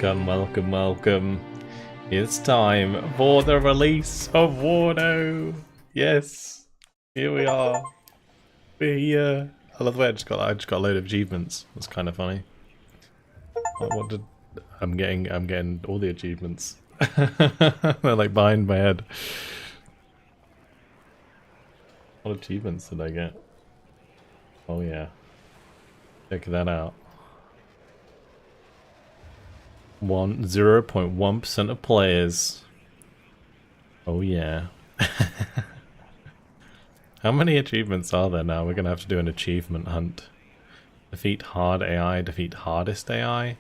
Welcome, welcome, welcome. It's time for the release of WARNO. Yes, here we are. We're here. I love the way I just got a load of achievements. That's kind of funny. I'm getting all the achievements. They're like behind my head. What achievements did I get? Oh yeah. Check that out. 0.1% of players. Oh yeah. How many achievements are there now? We're gonna have to do an achievement hunt. Defeat hard AI, defeat hardest AI.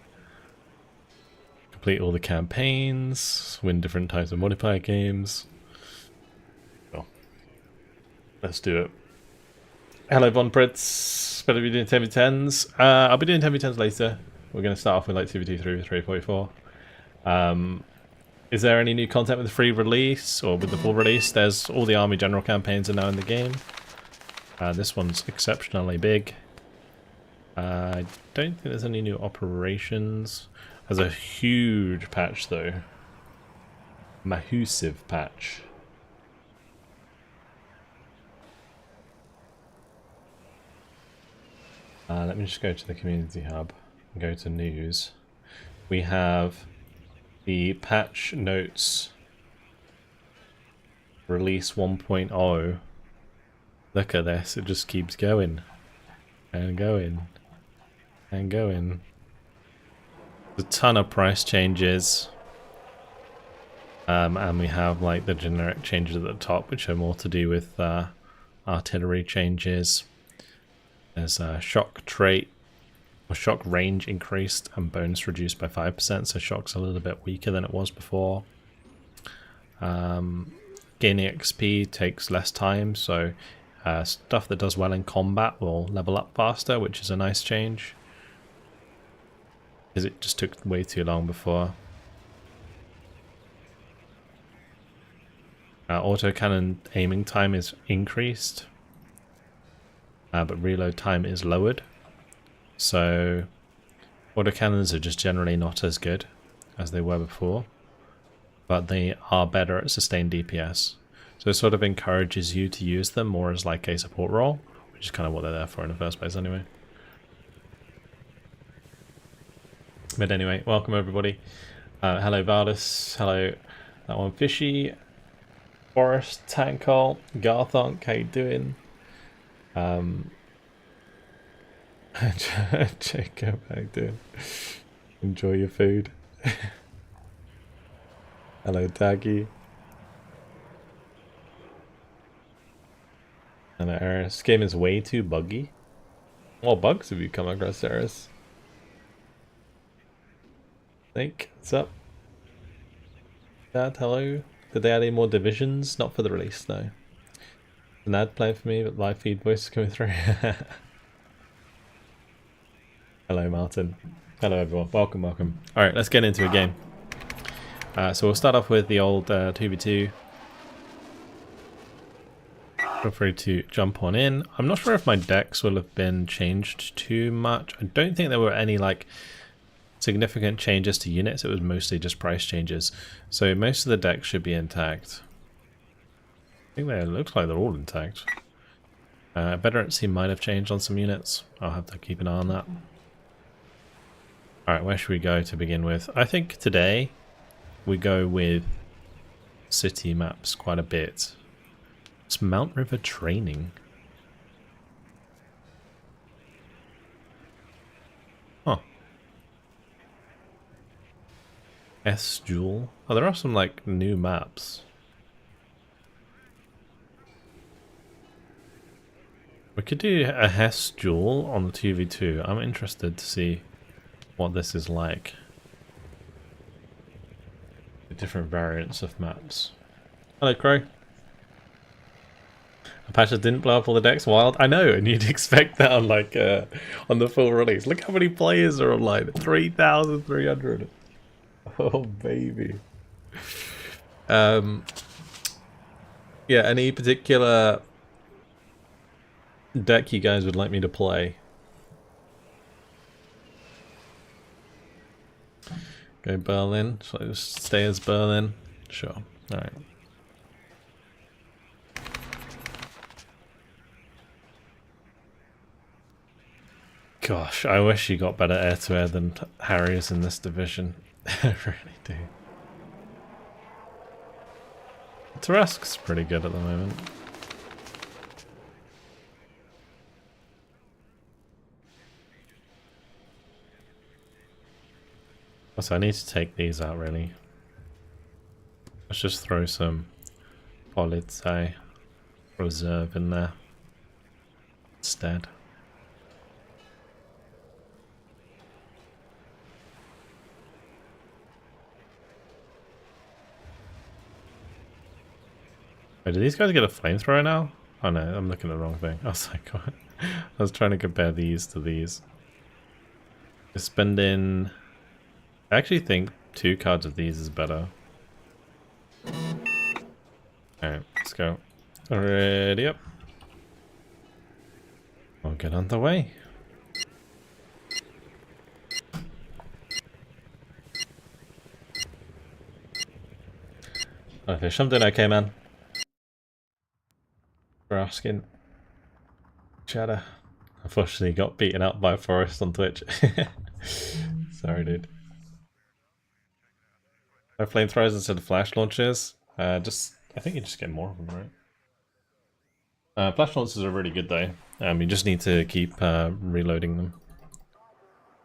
Complete all the campaigns, win different types of multiplayer games. Well, let's do it. Hello Von Pritz, better be doing 10v10s. I'll be doing 10v10s later. We're going to start off with like 2v2 3 with 344. Is there any new content with the free release or with the full release? There's all the Army General campaigns are now in the game. This one's exceptionally big. I don't think there's any new operations. There's a huge patch though. Massive patch. Let me just go to the community hub and go to news. We have the patch notes release 1.0. Look at this, it just keeps going and going and going. There's a ton of price changes. And we have like the generic changes at the top, which are more to do with artillery changes. There's a shock trait, or shock range increased and bonus reduced by 5%, so shock's a little bit weaker than it was before. Gaining XP takes less time, so stuff that does well in combat will level up faster, which is a nice change. Because it just took way too long before. Autocannon aiming time is increased. But reload time is lowered. So autocannons are just generally not as good as they were before, but they are better at sustained DPS. So it sort of encourages you to use them more as like a support role, which is kind of what they're there for in the first place anyway. But anyway, welcome everybody. Hello Vardis, hello that one Fishy, Forrest, Tankle, Garthonk, how you doing? Jacob, how you doing? Enjoy your food. Hello Taggy. Hello Eris. This game is way too buggy. What bugs have you come across, Eris? Snake, what's up? Dad, hello. Did they add any more divisions? Not for the release, no. An ad playing for me, but live feed voice is coming through. Hello Martin. Hello everyone. Welcome, welcome. Alright, let's get into a game. So we'll start off with the old 2v2. Feel free to jump on in. I'm not sure if my decks will have been changed too much. I don't think there were any like significant changes to units. It was mostly just price changes. So most of the decks should be intact. I think it looks like they're all intact. Veterancy might have changed on some units. I'll have to keep an eye on that. Alright, where should we go to begin with? I think today we go with city maps quite a bit. It's Mount River Training. Huh. S Jewel. Oh, there are some like new maps. We could do a Hess duel on the 2v2. I'm interested to see what this is like. The different variants of maps. Hello, Crow. Apache didn't blow up all the decks wild. I know, and you'd expect that on like on the full release. Look how many players are online. 3,300. Oh baby. Yeah, any particular deck you guys would like me to play? Go Berlin. Shall I just stay as Berlin? Sure. Alright. Gosh, I wish you got better air-to-air than Harriers in this division. I really do. Tarrasque's pretty good at the moment. Also, I need to take these out, really. Let's just throw some Polizei Reserve in there instead. Wait, do these guys get a flamethrower now? Oh no, I'm looking at the wrong thing. I was like, what? I was trying to compare these to these. Spending... I actually think 2 cards of these is better. Alright, let's go. Ready up. We'll get on the way. Okay, something okay, man. For asking. Cheddar. Unfortunately got beaten up by Forrest on Twitch. Sorry, dude. No flamethrowers instead of flash launchers. I think you just get more of them, right? Flash launchers are really good though. You just need to keep reloading them.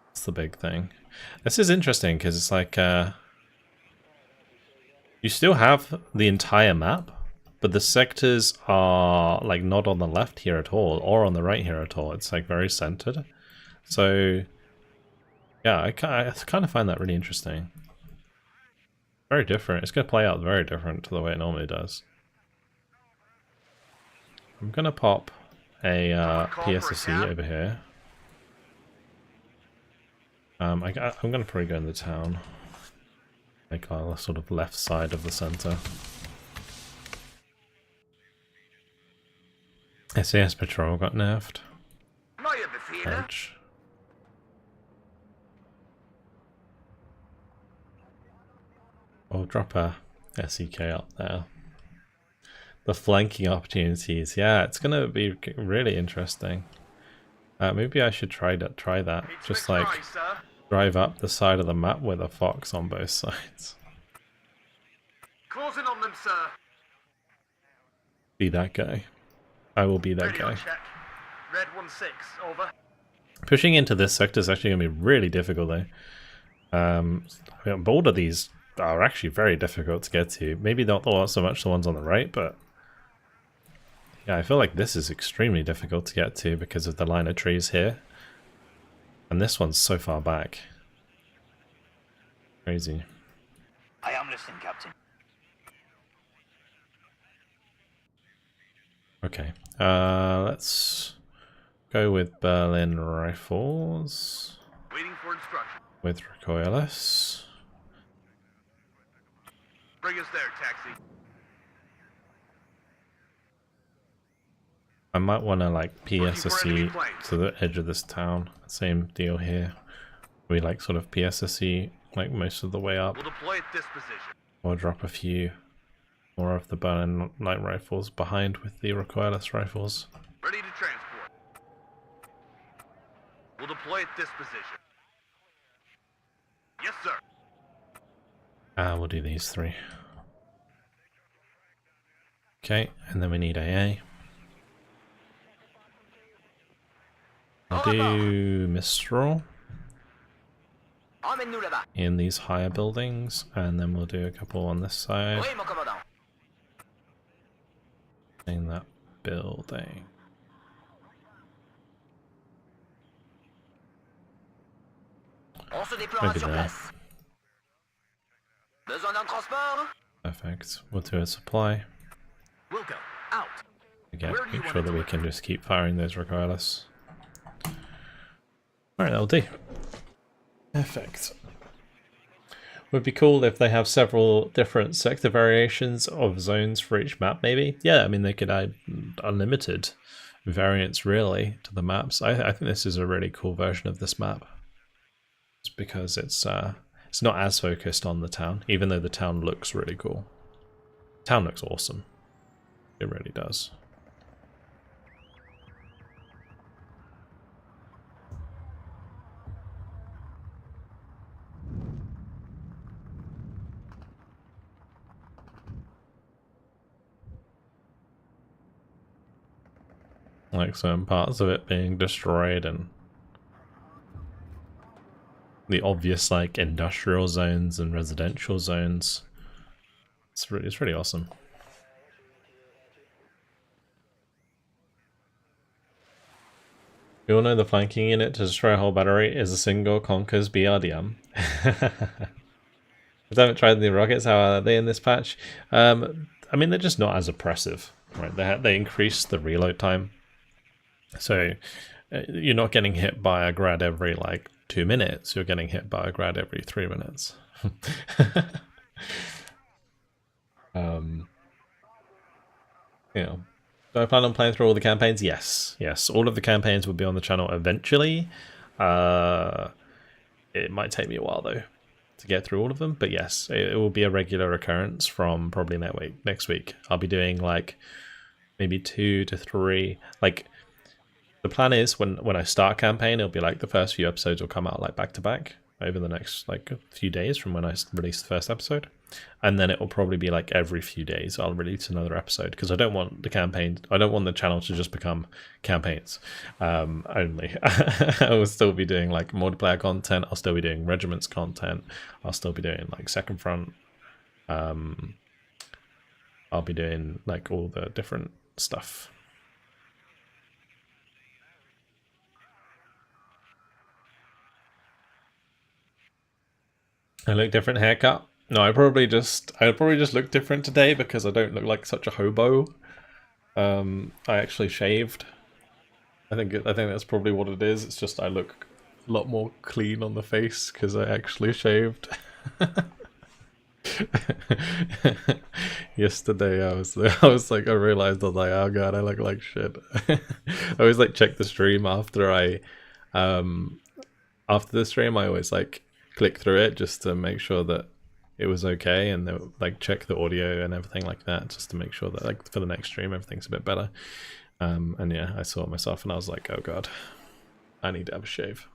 That's the big thing. This is interesting because it's like you still have the entire map, but the sectors are like not on the left here at all, or on the right here at all. It's like very centered. So yeah, I kind of find that really interesting. Very different. It's going to play out very different to the way it normally does. I'm going to pop a PSSC over here. I'm going to probably go in the town. Like our sort of left side of the center. SAS patrol got nerfed. Ouch. I'll drop a SEK up there. The flanking opportunities, yeah, it's gonna be really interesting. Maybe I should try that. Just like drive up the side of the map with a fox on both sides. Closing on them, sir. Be that guy. I will be that guy. Red 1-6, over. Pushing into this sector is actually gonna be really difficult though. I mean, both of these are actually very difficult to get to. Maybe not so much the ones on the right, but yeah, I feel like this is extremely difficult to get to because of the line of trees here. And this one's so far back. Crazy. I am listening, Captain. Okay, let's go with Berlin rifles. Waiting for instruction. With recoilless. Bring us there, taxi. I might want to like PSSC to the edge of this town. Same deal here. We like sort of PSSC like most of the way up. We'll deploy at this position. Or drop a few more of the Berlin light rifles behind with the recoilless rifles. Ready to transport. We'll deploy at this position. Yes, sir. We'll do these 3. Okay, and then we need AA. I'll do Mistral in these higher buildings, and then we'll do a couple on this side. In that building. Maybe there. Perfect. We'll do a supply. We'll go out. Again, make sure that we can just keep firing those regardless. Alright, that'll do. Perfect. Would be cool if they have several different sector variations of zones for each map, maybe. Yeah, I mean, they could add unlimited variants, really, to the maps. I think this is a really cool version of this map. Just because it's It's not as focused on the town, even though the town looks really cool. The town looks awesome. It really does. Like certain parts of it being destroyed and the obvious like industrial zones and residential zones. It's really awesome. We all know the flanking unit to destroy a whole battery is a single Conker's BRDM. I haven't tried the rockets. How are they in this patch? I mean, they're just not as oppressive, right? They increase the reload time. So you're not getting hit by a grad every like 2 minutes. You're getting hit by a grad every 3 minutes. Yeah. Do I plan on playing through all the campaigns? Yes. Yes. All of the campaigns will be on the channel eventually. It might take me a while though to get through all of them, but yes, it will be a regular occurrence from probably next week. I'll be doing like maybe 2 to 3. Like the plan is when I start a campaign, it'll be like the first few episodes will come out like back to back over the next like few days from when I release the first episode, and then it will probably be like every few days I'll release another episode, because I don't want the channel to just become campaigns only. I will still be doing like multiplayer content. I'll still be doing regiments content. I'll still be doing like Second Front. I'll be doing like all the different stuff. I look different haircut. No, I probably just look different today because I don't look like such a hobo. I actually shaved. I think that's probably what it is. It's just I look a lot more clean on the face because I actually shaved. Yesterday I was like, I realized I was like, oh god, I look like shit. I always like check the stream after the stream. I always like click through it just to make sure that it was okay, and then, like check the audio and everything like that, just to make sure that like for the next stream everything's a bit better. And yeah, I saw it myself and I was like, oh god, I need to have a shave.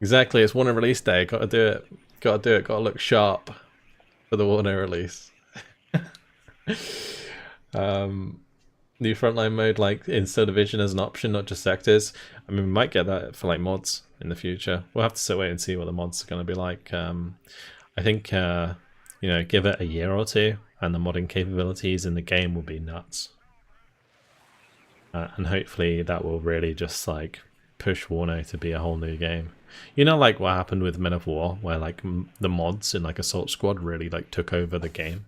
Exactly, it's WARNO release day. Gotta do it. Gotta look sharp for the WARNO release. New frontline mode, like insta division as an option, not just sectors. I mean, we might get that for like mods in the future. We'll have to wait and see what the mods are going to be like. I think you know, give it a year or two, and the modding capabilities in the game will be nuts. And hopefully that will really just like push WARNO to be a whole new game. You know, like what happened with Men of War, where like the mods in like Assault Squad really like took over the game.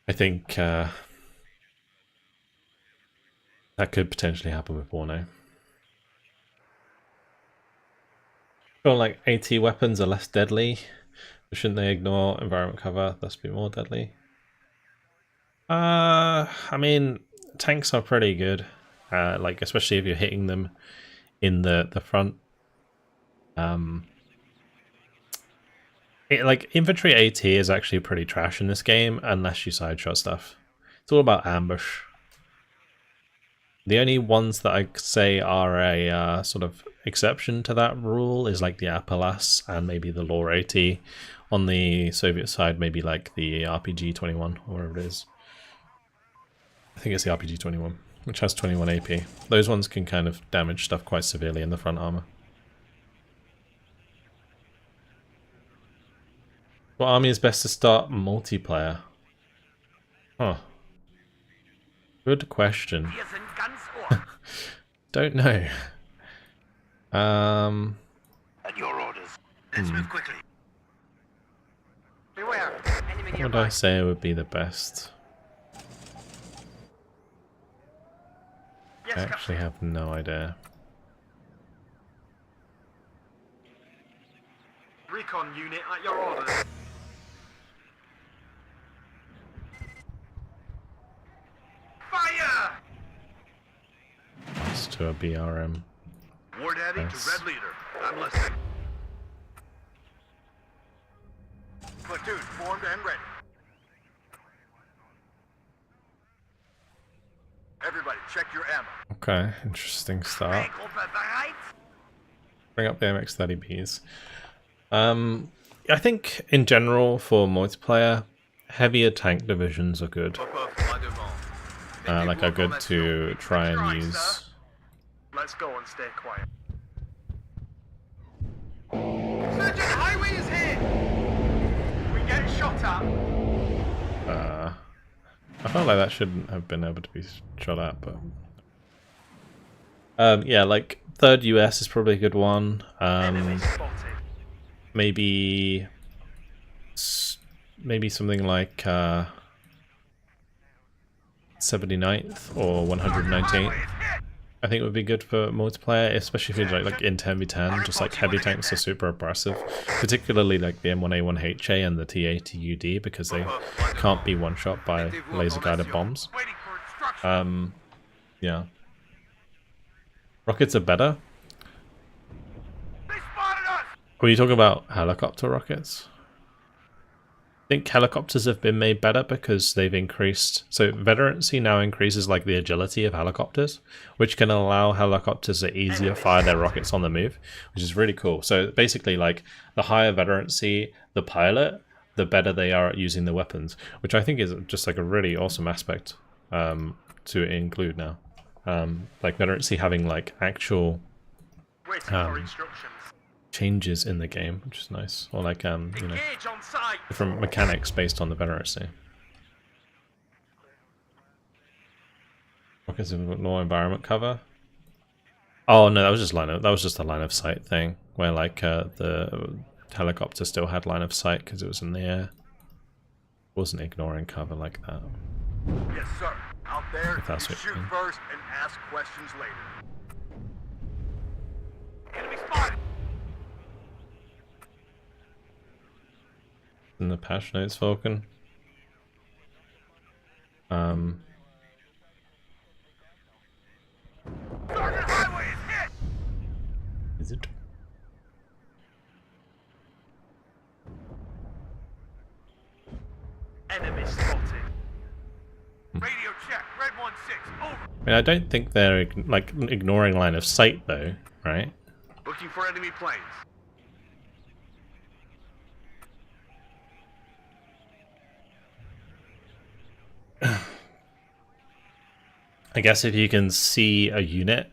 I think that could potentially happen with WARNO. Feel like AT weapons are less deadly. Shouldn't they ignore environment cover, thus be more deadly? I mean, tanks are pretty good. Like especially if you're hitting them in the front. Like infantry AT is actually pretty trash in this game unless you sideshot stuff. It's all about ambush. The only ones that I say are a sort of exception to that rule is like the Apalas and maybe the Lore AT. On the Soviet side, maybe like the RPG-21 or whatever it is. I think it's the RPG-21, which has 21 AP. Those ones can kind of damage stuff quite severely in the front armor. What army is best to start multiplayer? Huh. Good question. Don't know. At your orders. Let's move quickly. Beware. Enemy What would I say would be the best? Yes, I actually have no idea. Recon unit at your orders. Fire! It's to a BRM. War Daddy Nice. to Red Leader. I'm listening. Platoon formed and ready. Everybody, check your ammo. Okay, interesting start. Bring up the MX-30Bs. I think in general for multiplayer, heavier tank divisions are good. Like are good to try and use. Let's go and stay quiet. Sergeant, highway is here. We get shot at. I felt like that shouldn't have been able to be shot at, but yeah, like 3rd US is probably a good one. Maybe something like 79th or 119th. I think it would be good for multiplayer, especially if you're like in 10v10, just like heavy tanks are super aggressive, particularly like the M1A1HA and the T80UD, because they can't be one-shot by laser-guided bombs. Yeah. Rockets are better. Were you talking about helicopter rockets? I think helicopters have been made better because they've increased. So veterancy now increases like the agility of helicopters, which can allow helicopters to easier fire their rockets on the move, which is really cool. So basically, like the higher veterancy the pilot, the better they are at using the weapons, which I think is just like a really awesome aspect to include now. Like veterancy having like actual changes in the game, which is nice, or like you know, different mechanics based on the veterancy. Rockets with more environment cover. Oh no, that was just a line of sight thing, where like the helicopter still had line of sight because it was in the air. It wasn't ignoring cover like that. Yes, sir. Out there, If that's you what you shoot mean. first and ask questions later. Enemy spotted. In the patch notes, Vulcan. Sergeant, highway is hit. Is it? Enemy spotted. Radio check. Red 1-6. Over. I mean, I don't think they're like ignoring line of sight though, right? Looking for enemy planes. I guess if you can see a unit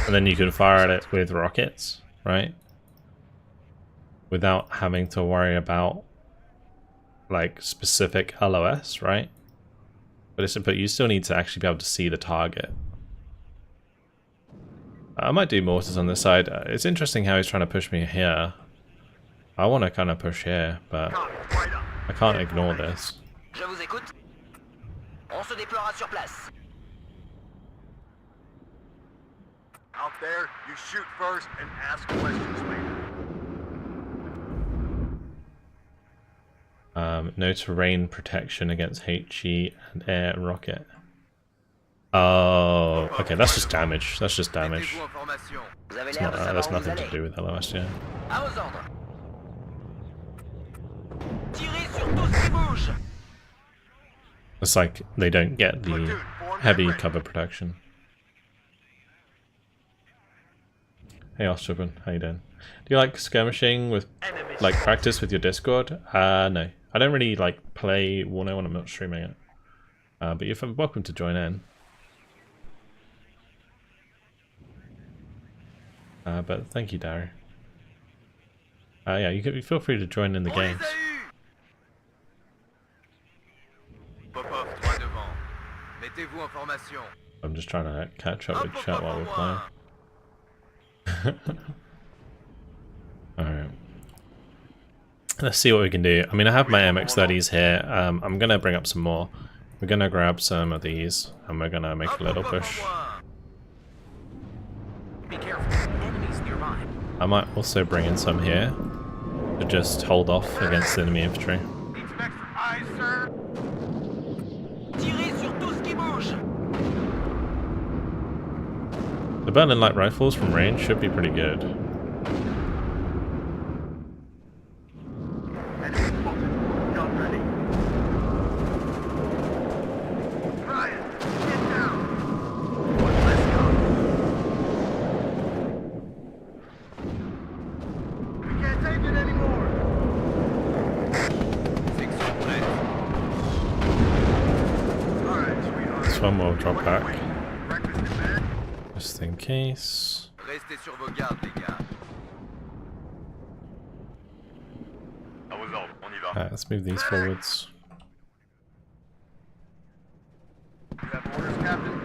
and then you can fire at it with rockets, right? Without having to worry about like specific LOS, right? But you still need to actually be able to see the target. I might do mortars on this side. It's interesting how he's trying to push me here. I want to kind of push here, but I can't ignore this. Je vous écoute. On se déploiera sur place. Out there, you shoot first and ask questions later. No terrain protection against HE and air rocket. Oh, okay, that's just damage. That's just damage. Vous avez It's l'air not, de savoir that's où vous nothing to allez. do with LOS, yeah. À vos ordres. Tirez sur tout ce qui bouge. It's like they don't get the heavy cover protection. Hey Ostrobin, how you doing? Do you like skirmishing with like practice with your Discord? No. I don't really like play WARNO when I'm not streaming it. But you're welcome to join in. But thank you, Dario. Yeah, you can feel free to join in the games. I'm just trying to catch up with chat while we're playing. Alright. Let's see what we can do. I mean, I have my MX-30s here. I'm going to bring up some more. We're going to grab some of these, and we're going to make a little push. Be careful. Enemies nearby. I might also bring in some here to just hold off against enemy infantry. Need some extra eyes, sir. Tirez sur tout ce qui bouge. The Berlin light rifles from range should be pretty good. Enemy spotted. one will drop back. Breakfast in bed. Just in case. Restez sur vos gardes, les gars. À vos ordres, on y va. Alright, let's move these forwards. You have orders, Captain?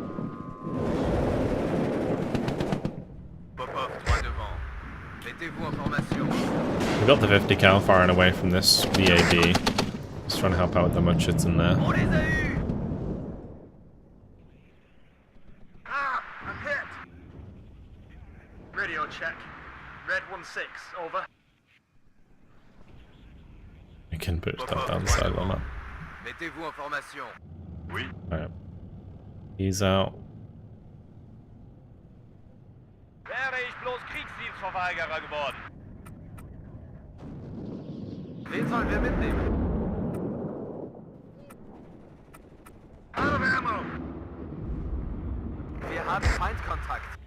Popov, 3 devant. Mettez-vous en formation. We got the 50 cal firing away from this VAD. Just trying to help out with the mudships in there. On les a eus! Ah, I'm hit. Radio check. Red 1-6, over. We can push that down the side on that. Mettez-vous en formation. Oui. Alright. He's out. Wäre ich bloß Kriegsdienstverweigerer geworden. Wen sollen wir mitnehmen? Out of ammo. Wir haben Feindkontakt.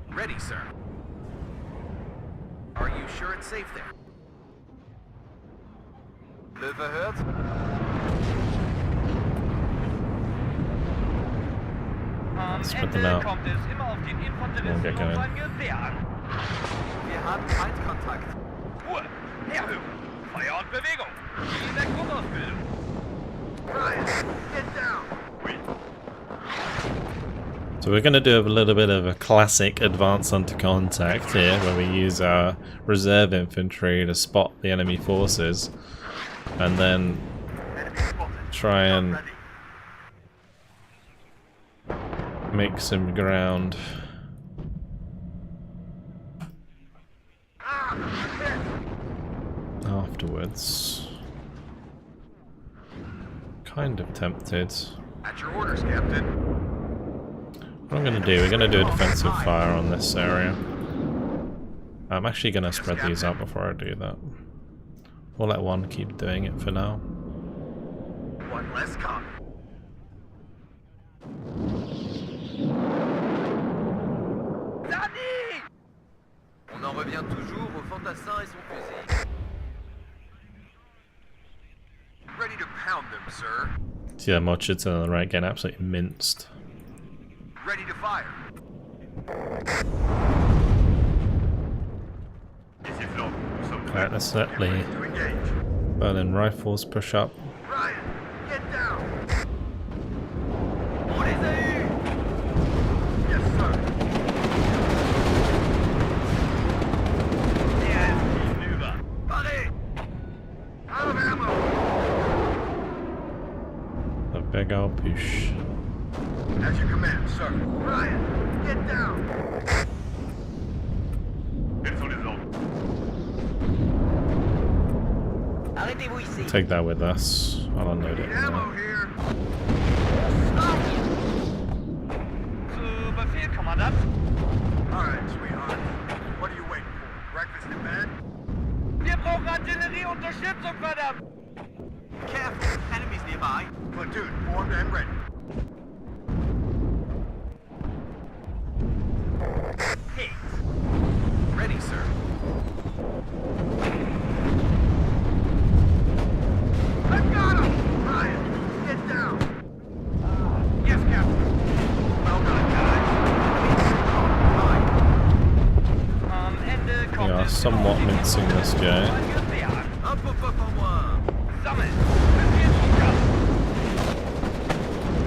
Ready, sir. Are you sure it's safe there? Löwe hört? Am Split them Ende out. kommt es immer auf den Infanteristen Okay, und sein Gewehr an. Wir haben Feindkontakt. Ruhe! Herhören! Feuer und Bewegung! Wie in der Grundausbildung. Ryan, get down. Oui. So we're going to do a little bit of a classic advance onto contact here, where we use our reserve infantry to spot the enemy forces, and then Enemy spotted. try and Ready. make some ground. Ah, I'm hit. Afterwards. Kind of tempted. At your orders, Captain. What I'm going to do, we're going to do a defensive fire on this area. I'm actually going to spread these out before I do that. We'll let one keep doing it for now. One less copy. Danny! On en revient toujours au fantassin et son fusil. Ready to pound them, sir. See that mudships on the right getting absolutely minced. Ready to fire. Alright, let's let the To engage. Berlin rifles push up. Ryan, get down. On les a eus! Yes, sir. Parez! Out of ammo. A big old push. As you command, sir. Ryan, get down. Arrêtez-vous ici. Take that with us. I'll unload it. Need ammo here. Zu Befehl, Kommandant. All right, sweetheart. What are you waiting for? Breakfast in bed? Wir brauchen Artillerieunterstützung, verdammt! Careful, enemies nearby. Platoon formed and ready. Hit. Ready, sir. I got him! Ryan, get down. Yes, Captain. Well done, guys. Am Ende We kommt are es somewhat immer auf den mincing this Infanteristen guy. und sein Gewehr an. Un peu pas pour moi. Sammeln! Befehlszugang!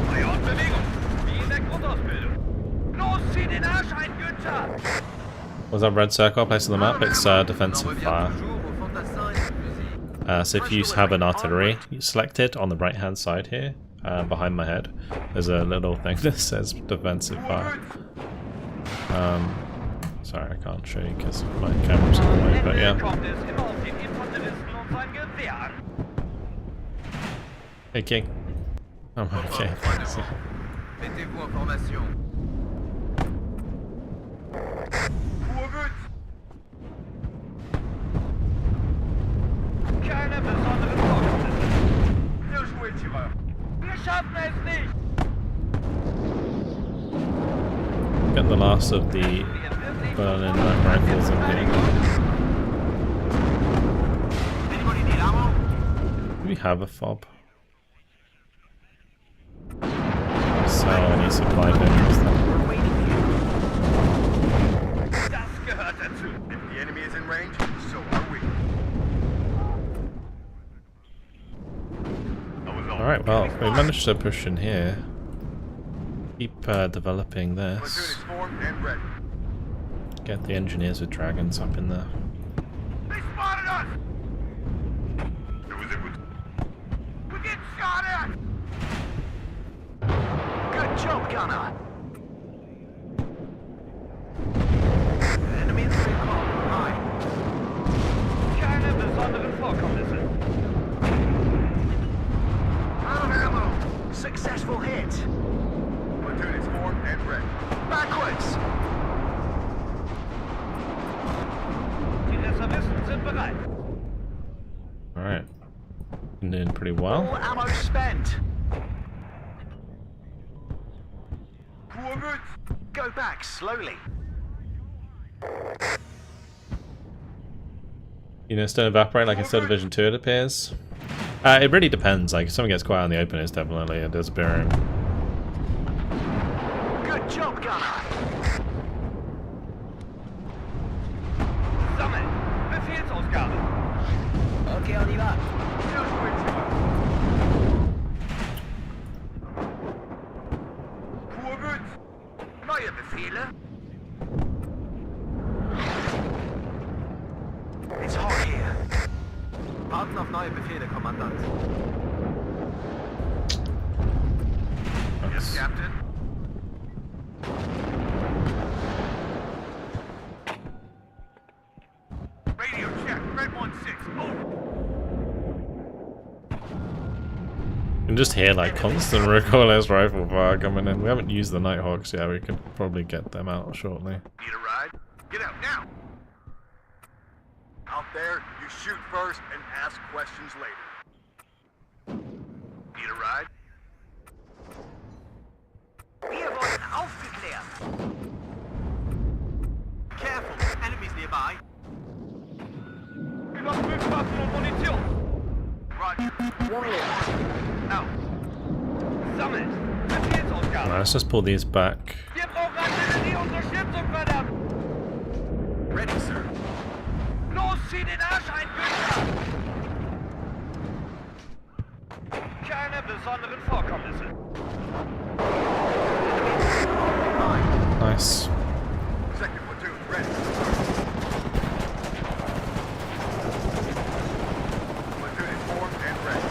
Feuer und Bewegung! Wie in der Grundausbildung. Los, zieh den Arsch ein, Günther! Was that red circle placed on the map? It's On en defensive revient fire. toujours au fantassin et son fusil. So if you have an artillery, you select it on the right hand side here, behind my head. There's a little thing that says defensive fire. Sorry, I can't show you because my camera's in the way, but Am Ende yeah. kommt es immer auf den Infanteristen und sein Gewehr an. Hey King. I'm okay. Mettez-vous en formation. Keine besonderen Vorkommnisse. Bien joué, tireur. Wir schaffen es nicht! Get the last of the Berlin light rifles in here. Anybody need ammo? Do we have a fob? sell any supply vehicles then. We're waiting for you. Das gehört dazu. If the enemy is in range, so are we. Alright, well, we managed to push in here. Keep developing Platoon this. is formed and ready. Get the engineers with dragons up in there. They spotted us! We're getting shot at! Good job, gunner. Enemy in the high. Keine besonderen Vorkommnisse. Out of ammo! Successful hit. Platoon is formed and ready. Backwards. Die Reservisten sind bereit. Alright. Been doing pretty All well. ammo spent. Kurvert! Go back slowly. You know, don't evaporate like in Star Division 2 it appears. It really depends, like if someone gets quiet in the open it's definitely a disappearing. Good job, gunner. Sammeln. Befehlsausgabe. Okay, on y va. Just wait till Kurvert! Neue Befehle. It's hot here. Warten auf neue Befehle, Kommandant. Yes, Captain. Radio check, Red 1-6, over. You can just hear like constant recoilless rifle fire coming in. We haven't used the Nighthawks yet, we can probably get them out shortly. Need a ride? Get out now! Out there, you shoot first and ask questions later. Need a ride? Wir wurden aufgeklärt. Careful, enemies nearby. Überprüft Waffen und Munition. Roger. Out. Sammeln. Befehlsausgabe. Alright, let's just pull these back. Wir brauchen Artillerieunterstützung, verdammt. Ready, sir. Los, zieh den Arsch ein, Günther. Keine besonderen Vorkommnisse. Nice. Second platoon, ready. Platoon is formed and ready.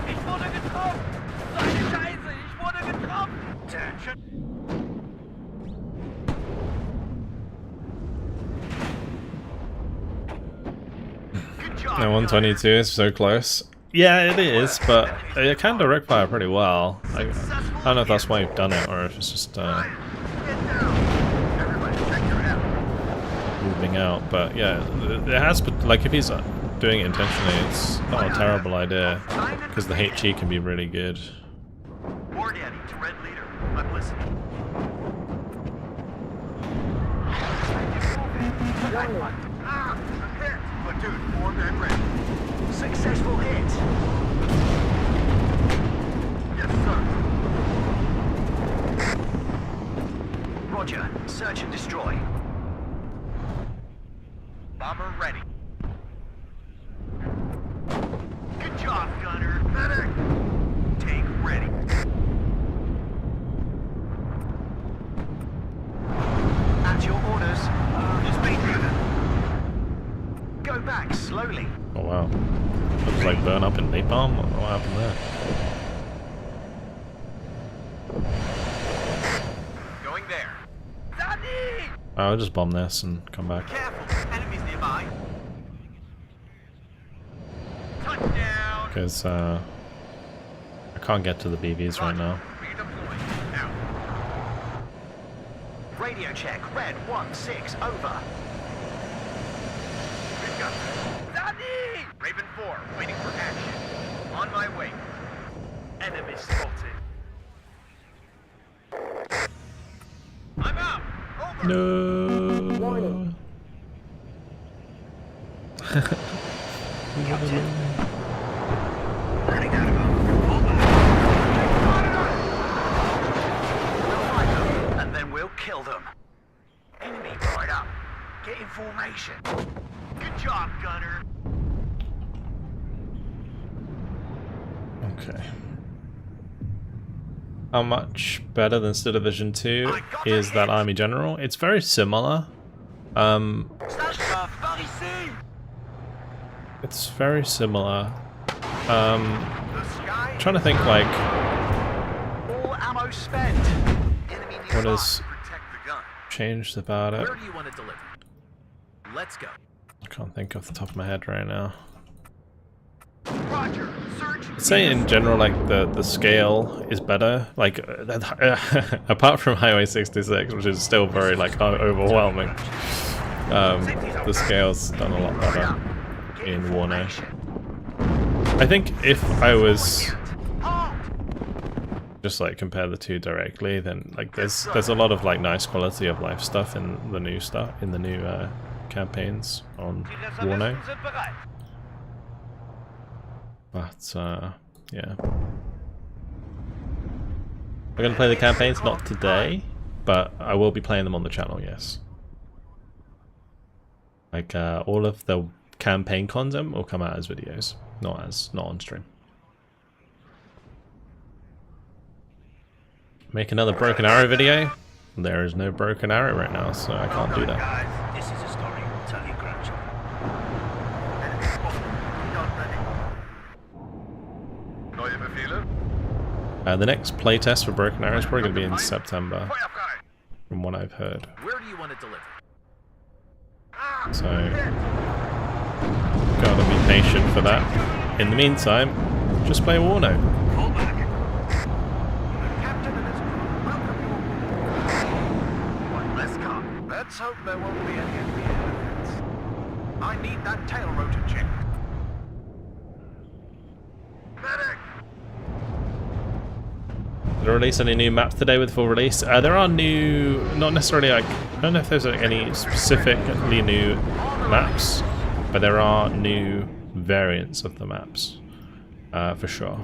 Ich wurde getroffen. So eine Scheiße, ich wurde getroffen. Attention. Good job, Yeah, 122 is so close. Yeah, it is, but it can direct fire pretty well. I don't know if that's why you've done it or if it's just Get down. Everybody check your app. moving out. But yeah, it has, like if he's doing it intentionally, it's not a terrible idea because the HE can be really good. War Daddy to Red Leader. I'm listening. Ah, a hit. Platoon formed and ready. Successful hit. Yes, sir. Roger. Search and destroy. Bomber ready. Good job, gunner. Medic. Tank ready. At your orders. Just be driven. Go back slowly. Oh wow, it was like burn up in napalm. What happened there? Going there. Danny! I'll just bomb this and come back. Careful. Enemies nearby. Touchdown. Because I can't get to the BVs right now. Redeploy. Now. Radio check. Red 1-6. Over. We've got this. Danny! Raven 4, waiting for action. On my way. Enemy spotted. I'm out. Over. No. Running out of them. Pull back. formation. Good job, gunner. Okay. How much better than Still Division 2 is that Army General? It's very similar. It's very similar. Trying to think like All ammo spent. Enemy what nearby. has Protect the gun. changed about it. Where do you want to deliver? Let's go. I can't think off the top of my head right now. Roger. Search. I'd say in general, like the scale is better. Like apart from Highway 66, which is still very like overwhelming. The scale's done a lot better in WARNO. I think if I was just like compare the two directly, then like there's a lot of like nice quality of life stuff in the new campaigns on WARNO. But yeah, we're gonna play the campaigns not today, but I will be playing them on the channel. Yes, like all of the campaign content will come out as videos, not on stream. Make another Broken Arrow video. There is no Broken Arrow right now, so I can't do that. This is a story we'll tell your grandchildren. The next playtest for Broken Arrow is probably going to be in September, from what I've heard. Where do you want to deliver? So, gotta be patient for that. In the meantime, just play WARNO. Pull back. Captain and his crew welcome you. One less car. Let's hope there won't be any enemy enemies. I need that tail rotor checked. Medic! Did I release any new maps today with full release? There are new, not necessarily like, I don't know if there's any specifically new maps, but there are new variants of the maps, for sure,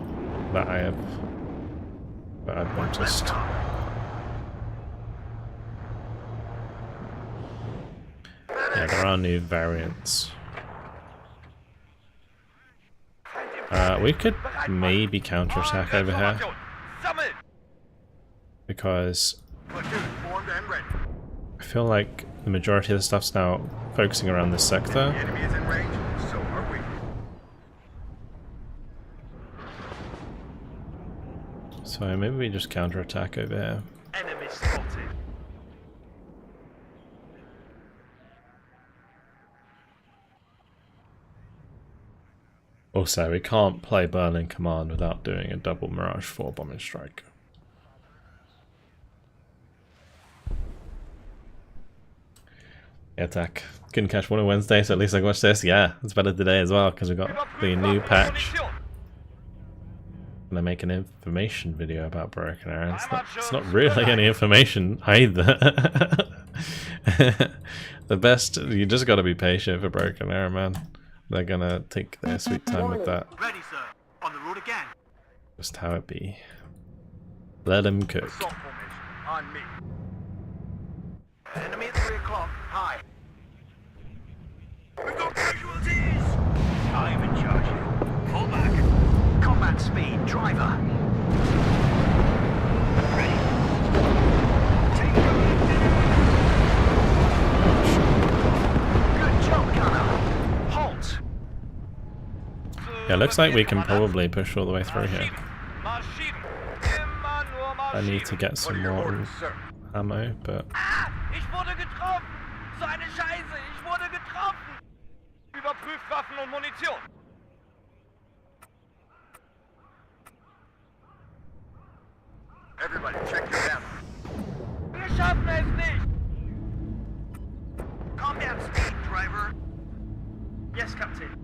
that I've noticed. Yeah, there are new variants. We could maybe counterattack over here, because I feel like the majority of the stuff's now focusing around this sector. Enemy is in range, so are we. So maybe we just counterattack over here. Enemy spotted. Also, we can't play Berlin Command without doing a double Mirage 4 bombing strike. Yeah, attack. Couldn't catch WARNO Wednesday, so at least I watched this. Yeah, it's better today as well, because we got the new patch. And I make an information video about Broken Arrow. It's not really any information either. The best, you just gotta be patient for Broken Arrow, man. They're gonna take their sweet time with that. Ready, sir. On the road again. Just how it be. Let them cook. Assault formation. On me. Enemy at 3 o'clock. Hi. We've got casualties! I'm in charge here. Pull back. Combat speed, driver. Ready. Take cover. Good job, gunner. Halt. Yeah, looks like we can probably push all the way through here. I need to get some more ammo, but Ich wurde getroffen! So eine Scheiße! Ich wurde getroffen! Überprüft Waffen und Munition! Everybody, check your ammo. Wir schaffen es nicht! Calm down, speed, driver. Yes, Captain.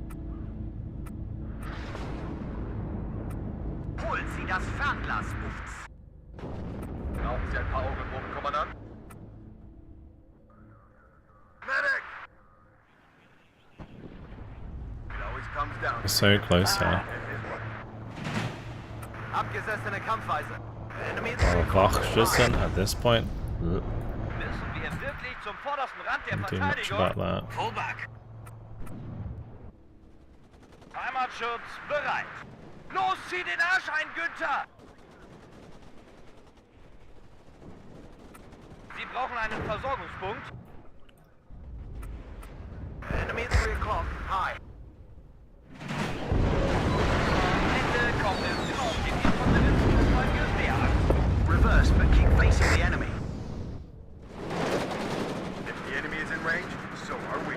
Holen Sie das Fernglas, Ufts. Brauchen Sie ein paar Augenbogen, Kommandant? Medic! It always comes down. we're so close here. Abgesessene Kampfweise. Enemy at 3 Our o'clock. Wachschüssen at this point. Ugh. Müssen wir Pünktlich zum vordersten Rand der Don't do much Verteidigung. about that. Pull back. Heimatschutz bereit. Los, zieh den Arsch ein, Günther! Sie brauchen einen Versorgungspunkt. Enemy at 3 o'clock. High. Am Ende kommt es immer auf den Infanteristen und mein Gewehr an. Reverse, but keep facing the enemy. If the enemy is in range, so are we.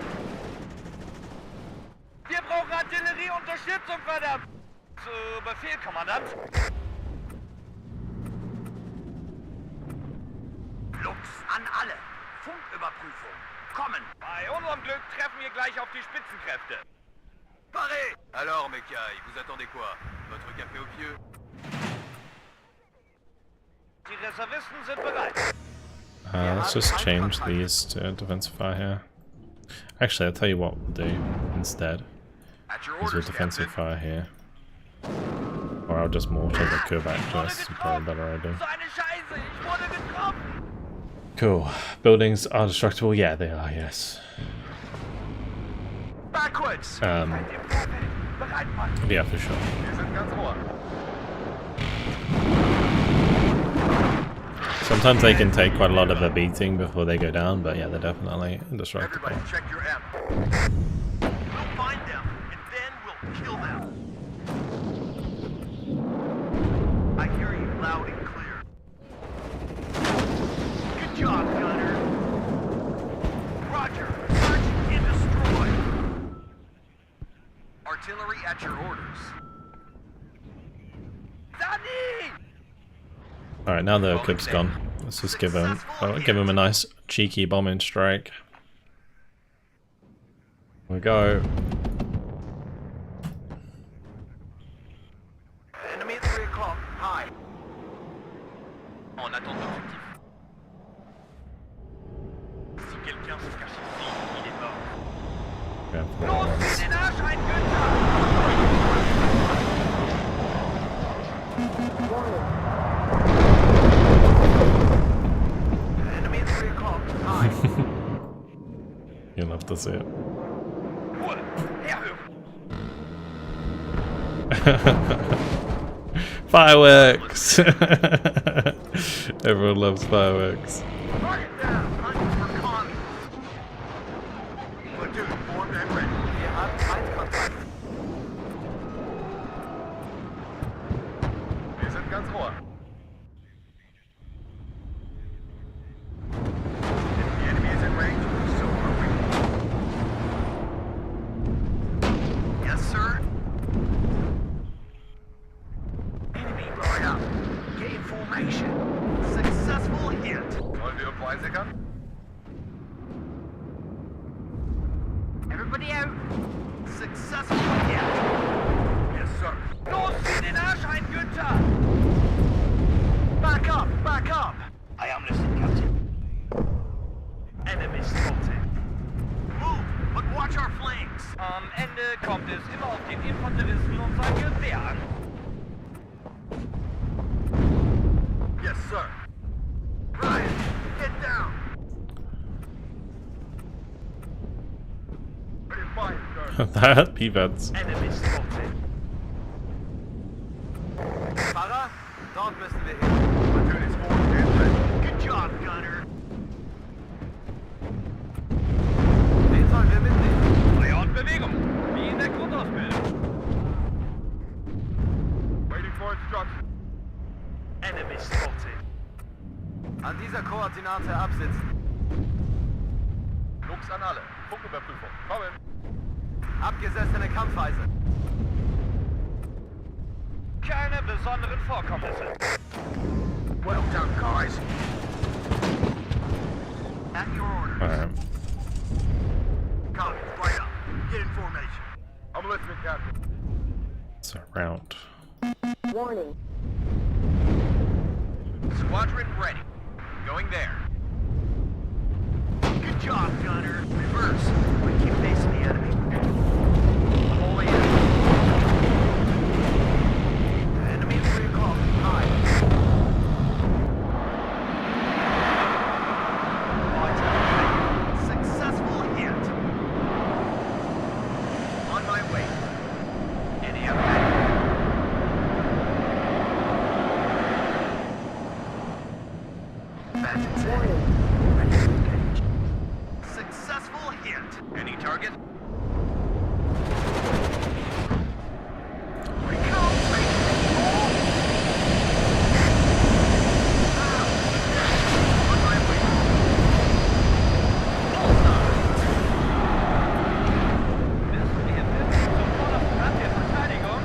Wir brauchen Artillerieunterstützung, verdammt! Zu Befehl, Kommandant. Lux an alle. Funküberprüfung. Kommen. Bei unserem Glück treffen wir gleich auf die Spitzenkräfte. Paré. Alors, Mekai, vous attendez quoi? Votre café au pieu? Die Reservisten sind bereit. Let's just change these to defensive fire here. Actually, I'll tell you what we'll do instead. At your Is we'll orders, defensive Captain. fire here. Or I'll just mortar the coup back to us. Probably a better idea. So eine Scheiße, ich wurde getroffen! Cool. Buildings are destructible? Yeah, they are, yes. Backwards. Im Vorfeld, bereit machen! Yeah, for sure. Wir sind ganz ohr. Sometimes they can take quite a lot of a beating before they go down, but yeah, they're definitely indestructible. Everybody check your ammo. We'll find them, and then we'll kill them. I hear you loud and clear. Good job, gunner. Roger. Search and destroy. Artillery at your orders. Danny! Alright, now the clip's gone. Let's just give him a nice cheeky bombing strike. Here we go. Enemy at 3 o'clock. High. On attend l'objectif. Si quelqu'un se cache ici, il est mort. Yeah, Los, zieh den Arsch ein, Günther! Enemy at 3 o'clock. High. you'll have to see it. Ruhe! Herhören! Fireworks! Everyone loves fireworks. Target down. Hunt for commies. Platoon formed and ready. Wir haben Feindkontakt. Wir sind ganz ohr. If the enemy is in range, so are we. Yes, sir. Enemy right up. Get in formation. Successful hit. Wollen wir vorsichern? Everybody out. Successful hit. Yes, sir. Los, zieh den Arsch ein, Günther! Back up. Back up. I am listening, Captain. Enemy spotted. Move, but watch our flanks. Am Ende kommt es immer auf den Infanteristen und sein Gewehr an. Yes, sir. Ryan, get down. Ready to fire, sir. That defense. Enemy spotted. Fahrer, dort müssen wir hin. Platoon is formed and ready. Good job, Gunner. Wen sollen wir mitnehmen? Feuer und Bewegung, wie in der Grundausbildung. Waiting for instructions. Enemy spotted. An dieser Koordinate absitzen. Lux an alle. Funküberprüfung. Kommen. Abgesessene Kampfweise. Keine besonderen Vorkommnisse. Well done, guys. At your orders. Alright. Copy, right up. Get in formation. I'm listening, Captain. So round. Warning. Squadron ready. Going there. Good job, Gunner. Reverse. We keep facing the enemy. Holy enemy. Enemy at 3 o'clock. High. Right. way. Any effect? Bandits ahead. Ready to engage. Successful hit. Any target? We can't take it anymore. On my way. Wissen wir wirklich sofort auf Rand der Verteidigung?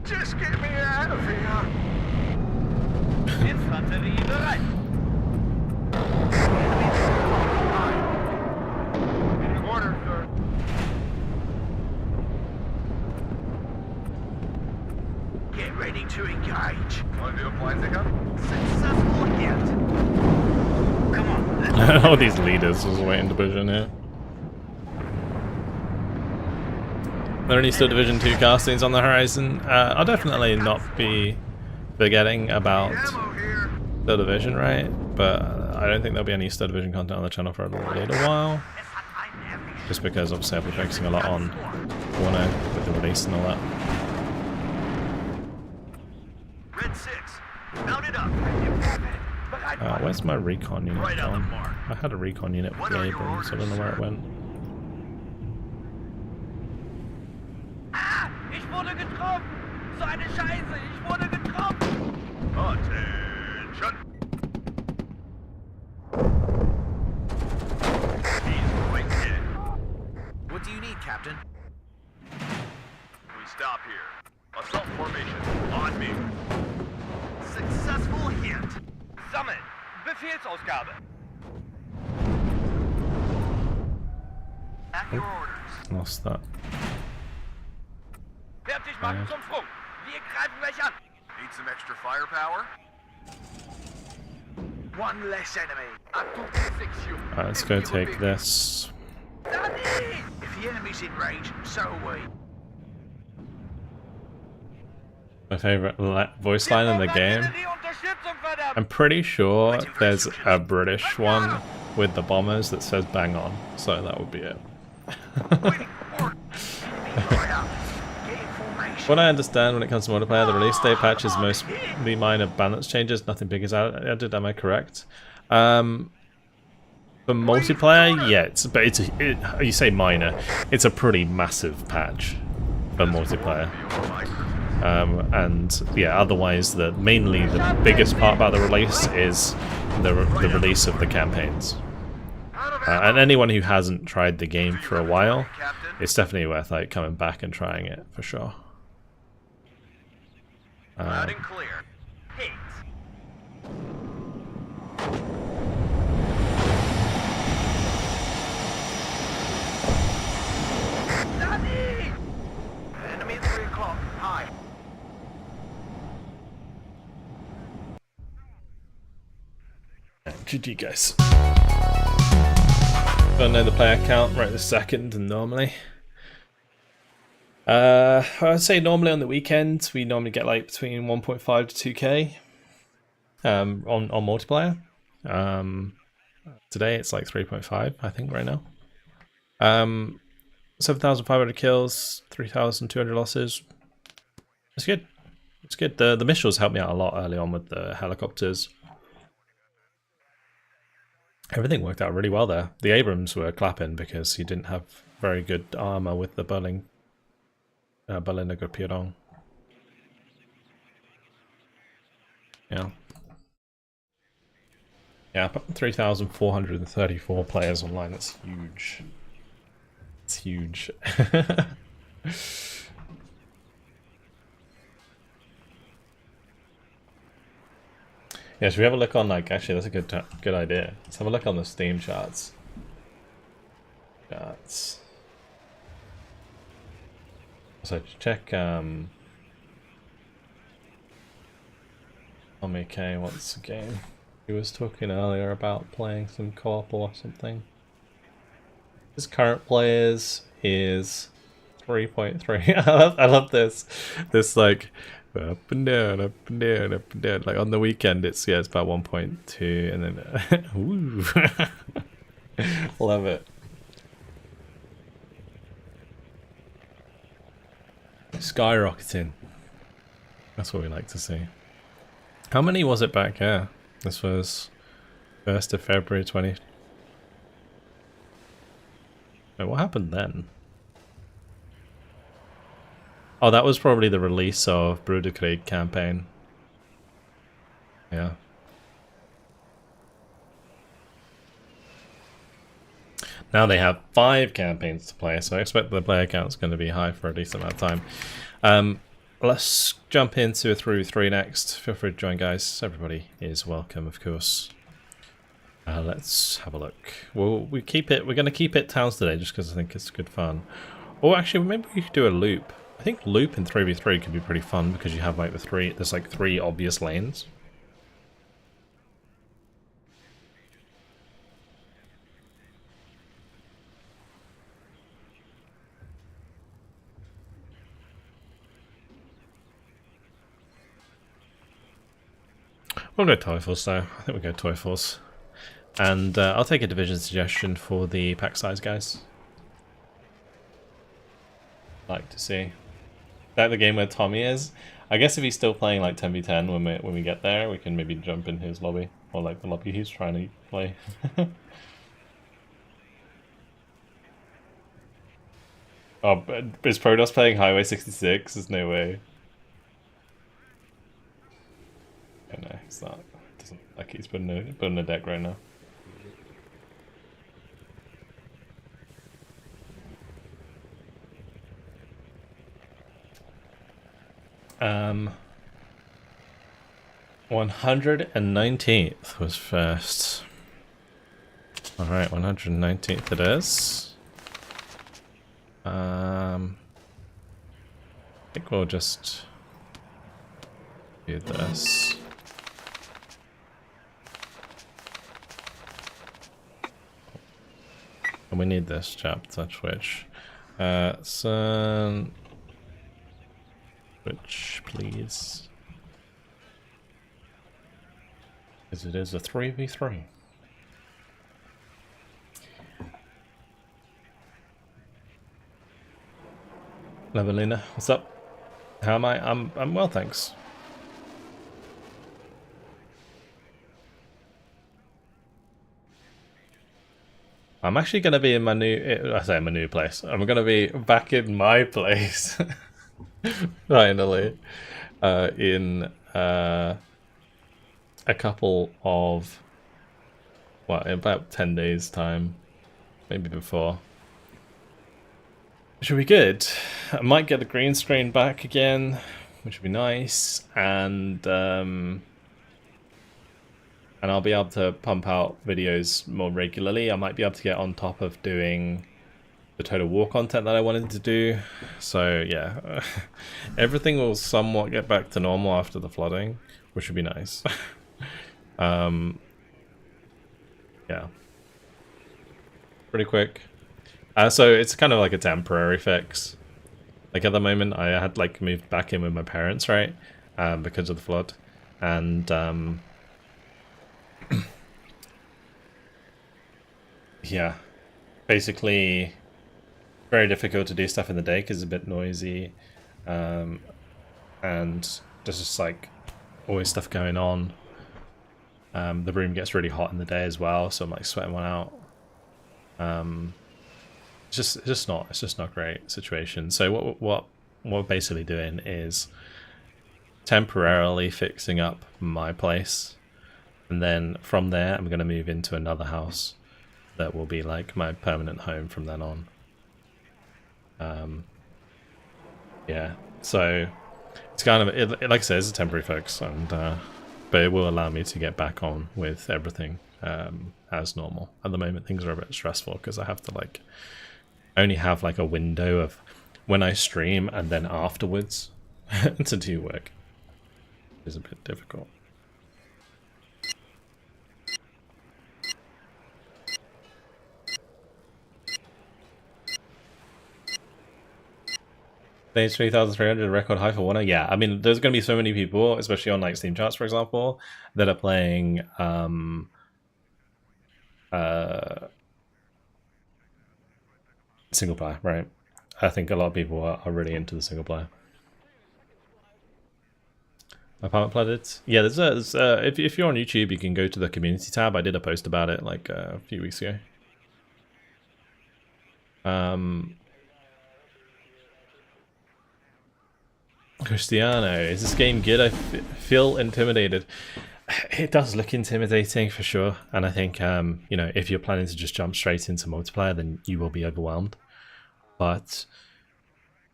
Just get me out of here. Infanterie bereit. Order, sir. Get ready to engage. Want to do a flying stick up? Successful hit. Come on, let's All these leaders was waiting division here. Are there any still Division 2 castings on the horizon? I'll definitely not be forgetting about ammo here. Still Division, right? But I don't think there'll be any Still Division content on the channel for a little while. Just because obviously I'll be focusing a lot on WARNO with the release and all that. Red 6. Mount it up. Where's my recon unit Right on the gone? mark. I had a recon unit with the Abrams, I don't know where it went. Ah, ich wurde getroffen. So eine Scheiße, ich wurde getroffen. Attention. He's quite dead. What do you need, Captain? We stop here. Assault formation. On me. Successful hit. Sammeln. Befehlsausgabe. At your orders. Lost that. Fertig machen zum Sprung. Wir greifen gleich an. Need some extra firepower? One less enemy. Alright, let's go take this. Danny! If the enemy's in range, so are we. My favorite voice line in the game. Die Unterstützung, verdammt! I'm pretty sure there's a British one with the bombers that says bang on, so that would be it. Waiting for fire. Get in formation. What I understand when it comes to multiplayer, the release day patch is mostly minor balance changes, nothing big is added, am I correct? For multiplayer, yeah, you say minor, it's a pretty massive patch for multiplayer. And yeah, otherwise, mainly the biggest part about the release is the release of the campaigns. And anyone who hasn't tried the game for a while, it's definitely worth like coming back and trying it for sure. Loud and clear. Hit. Danny! Enemy at 3 o'clock. Hi. GG guys. Don't know the player count right this second and normally. I'd say normally on the weekend we normally get like between 1.5 to 2k on multiplayer. Today it's like 3.5 I think right now. 7,500 kills, 3,200 losses. It's good. It's good. The missiles helped me out a lot early on with the helicopters. Everything worked out really well there. The Abrams were clapping because he didn't have very good armor with the Berliner Gruppierung. Yeah. Yeah, 3,434 players online. That's huge. It's huge. Yeah, should we have a look on, like, actually that's a good idea. Let's have a look on the Steam charts. So check Omik wants a game. He was talking earlier about playing some co-op or something. His current players is 3.3. I love this. This like Up and down, up and down, up and down. Like on the weekend, it's it's about 1.2, and then ooh, love it. Skyrocketing. That's what we like to see. How many was it back here? This was 1st of February 20. Wait, what happened then? Oh, that was probably the release of Broederkrieg campaign. Yeah. Now they have 5 campaigns to play, so I expect the player count's going to be high for a decent amount of time. Let's jump into a through 3 next. Feel free to join, guys. Everybody is welcome, of course. Let's have a look. Well, we're going to keep it towns today, just because I think it's good fun. Or actually, maybe we could do a loop. I think loop in 3v3 could be pretty fun because you have like there's like 3 obvious lanes. We'll go Teufels though. I think we'll go Teufels. And I'll take a division suggestion for the pack size, guys. Like to see. Is that the game where Tommy is? I guess if he's still playing like 10v10 when we get there, we can maybe jump in his lobby. Or like the lobby he's trying to play. Oh, but is Protoss playing Highway 66? There's no way. Oh no, he's not. Doesn't like he's putting a deck right now. Um, 119th was first. Alright, 119th it is. I think we'll just do this. And we need this chap to switch. Switch, please. Because it is a 3v3. Levelina, what's up? How am I? I'm well, thanks. I'm actually going to be in my new, I say my new place. I'm going to be back in my place. Finally. In a couple of, well, in about 10 days time. Maybe before. Should be good. I might get the green screen back again, which would be nice. And I'll be able to pump out videos more regularly. I might be able to get on top of doing the Total War content that I wanted to do. So yeah, everything will somewhat get back to normal after the flooding, which would be nice. Yeah. Pretty quick. So it's kind of like a temporary fix. Like at the moment I had like moved back in with my parents, right? Because of the flood. And yeah, basically very difficult to do stuff in the day because it's a bit noisy, and there's just like always stuff going on. The room gets really hot in the day as well, so I'm like sweating one out. It's just not a great situation. So what we're basically doing is temporarily fixing up my place, and then from there I'm going to move into another house that will be like my permanent home from then on. Yeah, so it's kind of like I said, it's a temporary fix, and but it will allow me to get back on with everything as normal. At the moment things are a bit stressful because I have to like only have like a window of when I stream and then afterwards to do work. It's a bit difficult. Stage 3,300 record high for WARNO. Yeah, I mean, there's going to be so many people, especially on like Steam charts, for example, that are playing single player, right? I think a lot of people are really into the single player. Apartment Planets. Yeah, there's if you're on YouTube, you can go to the community tab. I did a post about it like a few weeks ago. Cristiano, is this game good? I feel intimidated. It does look intimidating for sure, and I think you know, if you're planning to just jump straight into multiplayer, then you will be overwhelmed. But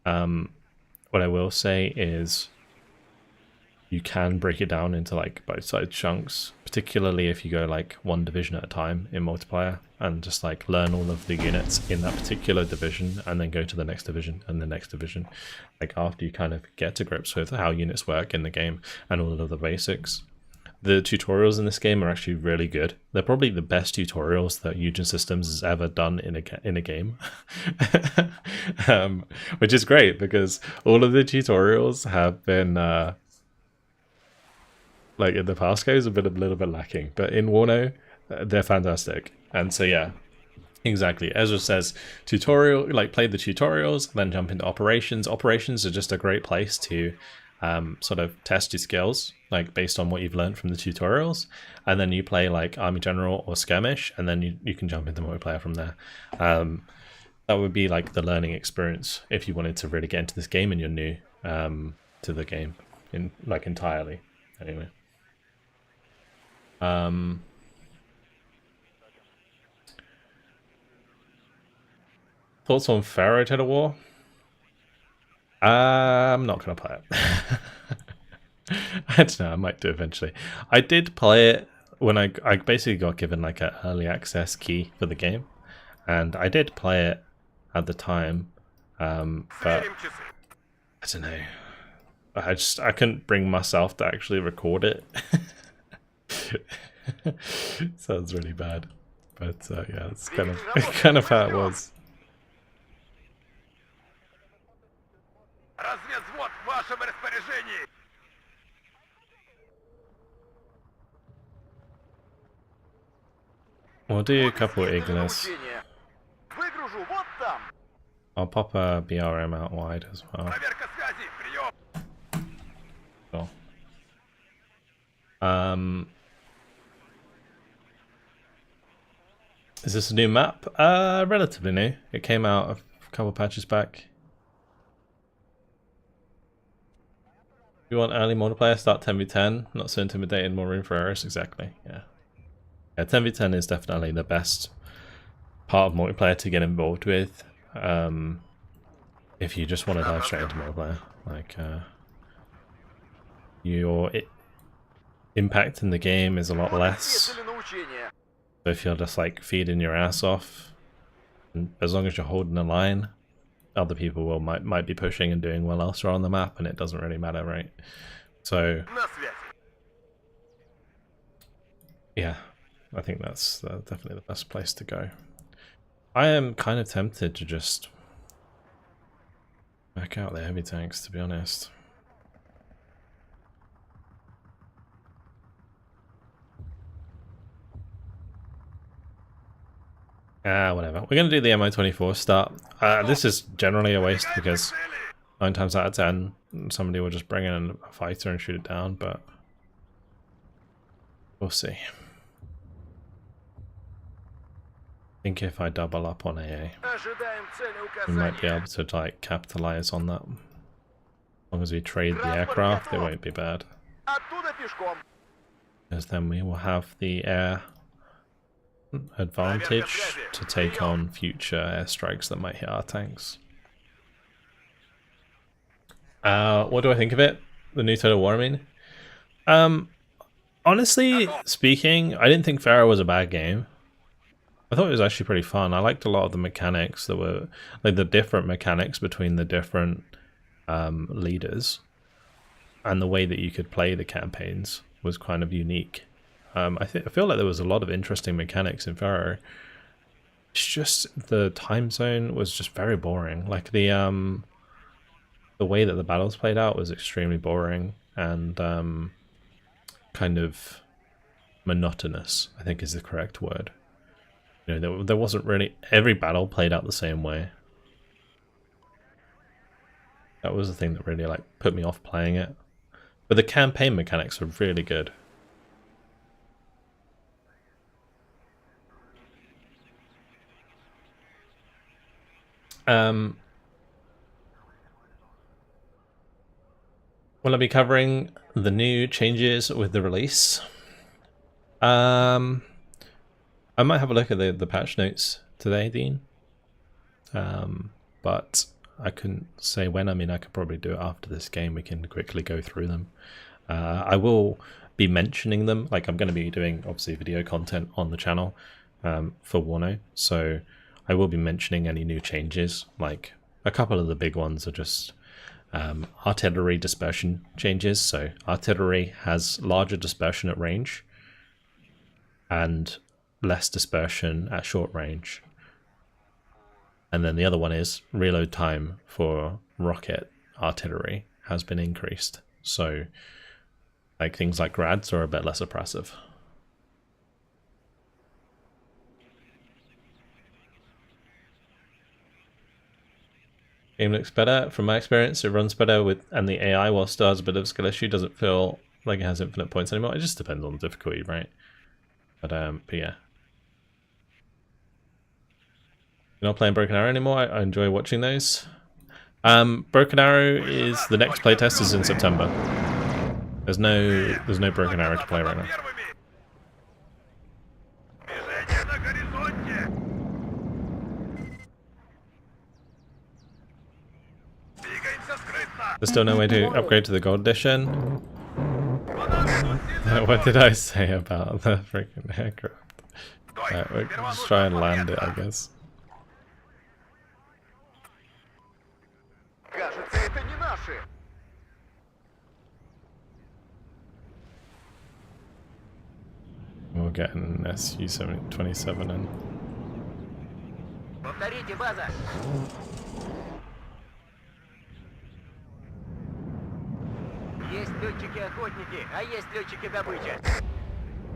what I will say is you can break it down into like bite-sized chunks, particularly if you go like one division at a time in multiplayer and just like learn all of the units in that particular division and then go to the next division and the next division. Like after you kind of get to grips with how units work in the game and all of the basics. The tutorials in this game are actually really good. They're probably the best tutorials that Eugen Systems has ever done in a game, which is great because all of the tutorials have been like in the past games have been a little bit lacking, but in WARNO they're fantastic. And so yeah, exactly. Ezra says tutorial, like play the tutorials, then jump into operations. Operations are just a great place to sort of test your skills, like based on what you've learned from the tutorials, and then you play like Army General or Skirmish, and then you can jump into multiplayer from there. That would be like the learning experience if you wanted to really get into this game and you're new to the game in like entirely. Anyway. Thoughts on Pharaoh Total War? I'm not gonna play it. I don't know, I might do eventually. I did play it when I basically got given like an early access key for the game, and I did play it at the time, but I don't know. I couldn't bring myself to actually record it. Sounds really bad, but yeah, it's kind of how it was. Разведвзвод в вашем распоряжении! We'll do a couple of Ignis. Выгружу вот там. I'll pop a BRM out wide as well. Проверка связи! Прием! Cool. Is this a new map? Relatively new. It came out a couple patches back. You want early multiplayer? Start 10v10. Not so intimidated. More room for errors. Exactly. Yeah. Yeah. 10v10 is definitely the best part of multiplayer to get involved with. If you just want to dive straight into multiplayer, like your impact in the game is a lot less. So if you're just like feeding your ass off, as long as you're holding the line, other people might be pushing and doing well elsewhere on the map, and it doesn't really matter, right? So yeah, I think that's definitely the best place to go. I am kind of tempted to just back out the heavy tanks, to be honest. Whatever. We're going to do the MI-24 start. This is generally a waste because 9 times out of 10 somebody will just bring in a fighter and shoot it down, but we'll see. I think if I double up on AA, we might be able to like capitalize on that. As long as we trade the aircraft, it won't be bad. Because then we will have the air advantage to take on future airstrikes that might hit our tanks. What do I think of it? The new Total War, I mean? Honestly speaking, I didn't think Pharaoh was a bad game. I thought it was actually pretty fun. I liked a lot of the mechanics that were, like the different mechanics between the different leaders, and the way that you could play the campaigns was kind of unique. I feel like there was a lot of interesting mechanics in Pharaoh. It's just the time zone was just very boring. Like the the way that the battles played out was extremely boring and kind of monotonous, I think is the correct word. You know, there wasn't really, every battle played out the same way. That was the thing that really like put me off playing it. But the campaign mechanics are really good. Will I be covering the new changes with the release? I might have a look at the patch notes today, Dean. But I couldn't say when. I mean, I could probably do it after this game. We can quickly go through them. I will be mentioning them. Like, I'm going to be doing, obviously, video content on the channel for WARNO. So I will be mentioning any new changes. Like, a couple of the big ones are just artillery dispersion changes. So artillery has larger dispersion at range and less dispersion at short range. And then the other one is reload time for rocket artillery has been increased. So like things like grads are a bit less oppressive. Game looks better. From my experience, it runs better with, and the AI, while still has a bit of a skill issue, doesn't feel like it has infinite points anymore. It just depends on the difficulty, right? But yeah. You're not playing Broken Arrow anymore? I enjoy watching those. Broken Arrow is, the next playtest is in September. There's no Broken Arrow to play right now. There's still no way to upgrade to the gold edition. What did I say about the freaking aircraft? We'll just try and land it, I guess. We'll get an SU-27 in.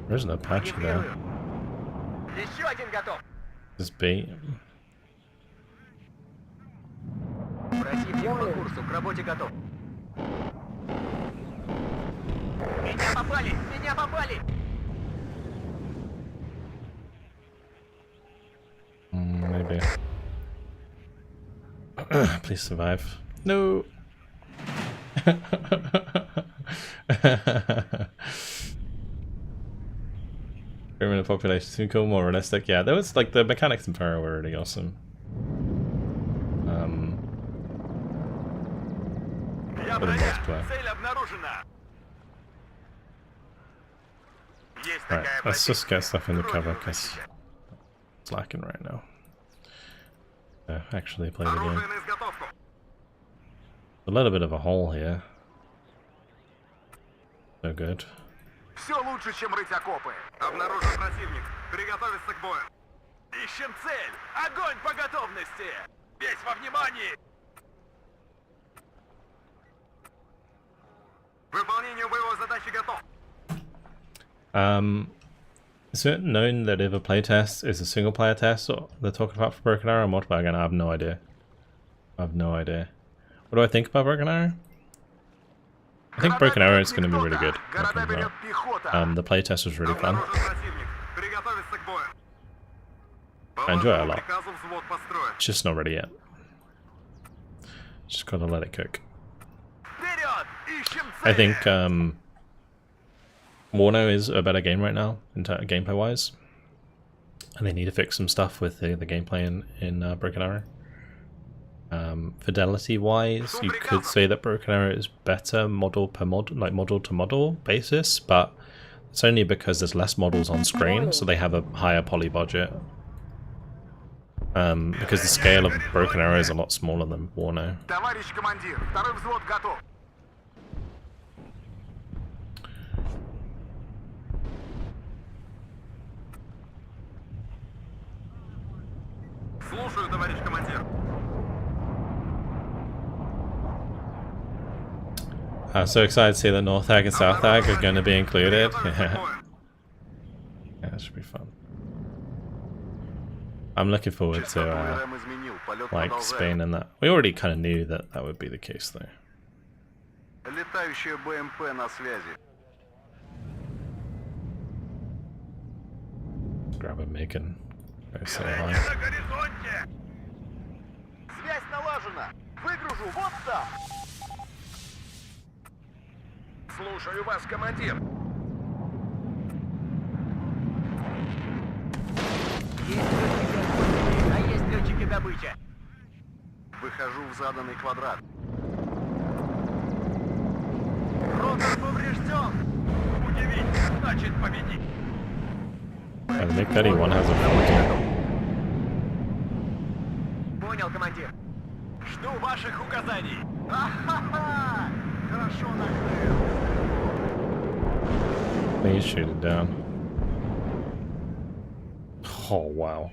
There's no patch there. Just bait. Maybe. Please survive. No. Permanent population too cool, more realistic. Yeah, that was like the mechanics in Pharaoh were really awesome. For the most part. Right, let's just get stuff in the cover because it's lacking right now. Actually play the game. A little bit of a hole here. So good. Все лучше, чем рыть окопы. Обнаружен противник. Приготовиться к бою. Ищем цель! Огонь по готовности! Весь во внимании! Выполнению боевой задачи готов. Is it known that if a playtest is a single player test or they're talking about for Broken Arrow or multiplayer? Again, I have no idea. I have no idea. What do I think about Broken Arrow? I think Broken Arrow is going to be really good. The playtest was really fun. I enjoy it a lot. It's just not ready yet. Just gotta let it cook. I think WARNO is a better game right now, in gameplay wise. And they need to fix some stuff with the gameplay in Broken Arrow. Fidelity wise, you could say that Broken Arrow is better model per model, like model to model basis, but it's only because there's less models on screen, so they have a higher poly budget. Because the scale of Broken Arrow is a lot smaller than WARNO. Слушаю, товарищ командир. I'm so excited to see that North Ag and South Ag are going to be included. Yeah. Yeah, that should be fun. I'm looking forward to like Spain and that. We already kind of knew that that would be the case though. Летающая БМП на связи. Grab a MiG and go say hi. На горизонте! Связь налажена! Выгружу вот там! Слушаю вас, командир. Есть летчики добычи! Выхожу в заданный квадрат. Ротор поврежден! Удивительно, значит победить. And MiG-31 has a 40. Понял, командир. Жду ваших указаний. Ахаха! Хорошо накрыл. Please shoot it down. Oh wow.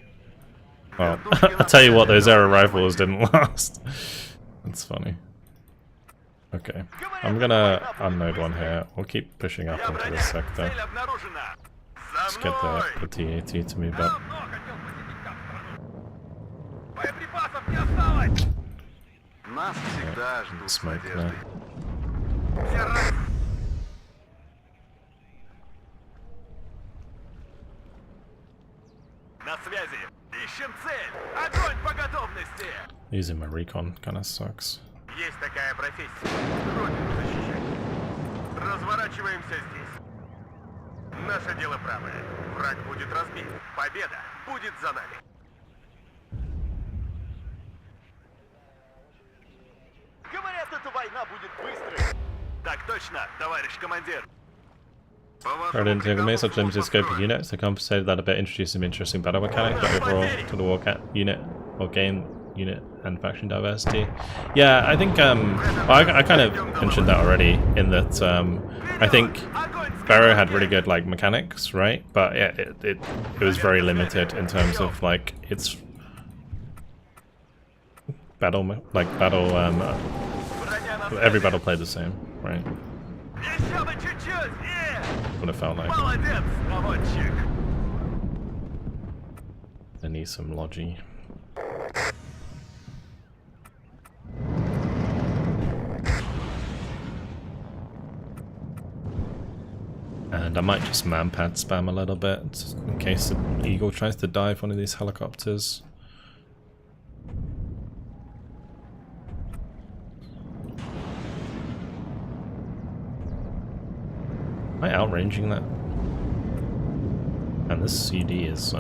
Well, I'll tell you what, those aero rifles didn't last. That's funny. Okay, I'm gonna unload one here. We'll keep pushing up into this sector. Цель обнаружена. Let's get the TAT to move up. Давно хотел посетить там страну. Боеприпасов не осталось. Нас всегда ждут с Smoke надеждой. there. Все раз. На связи. Ищем цель. Огонь по готовности. Using my recon kind of sucks. Есть такая профессия. Родину защищать. Разворачиваемся здесь. Наше дело правое. Враг будет разбит. Победа будет за нами. Говорят, эта война будет быстрой. Так точно, товарищ командир. Rather than taking such limited scope of units, they compensated that a bit, introduced some interesting battle mechanics, but overall to the war unit or game unit and faction diversity. Yeah, I think I kind of mentioned that already in that I think Barrow had really good like mechanics, right? But yeah, it was very limited in terms of like its battle every battle played the same, right? Еще бы чуть-чуть. What it felt like. Молодец, наводчик. I need some logi. And I might just manpad spam a little bit in case the Eagle tries to dive one of these helicopters. Am I outranging that? And this CD is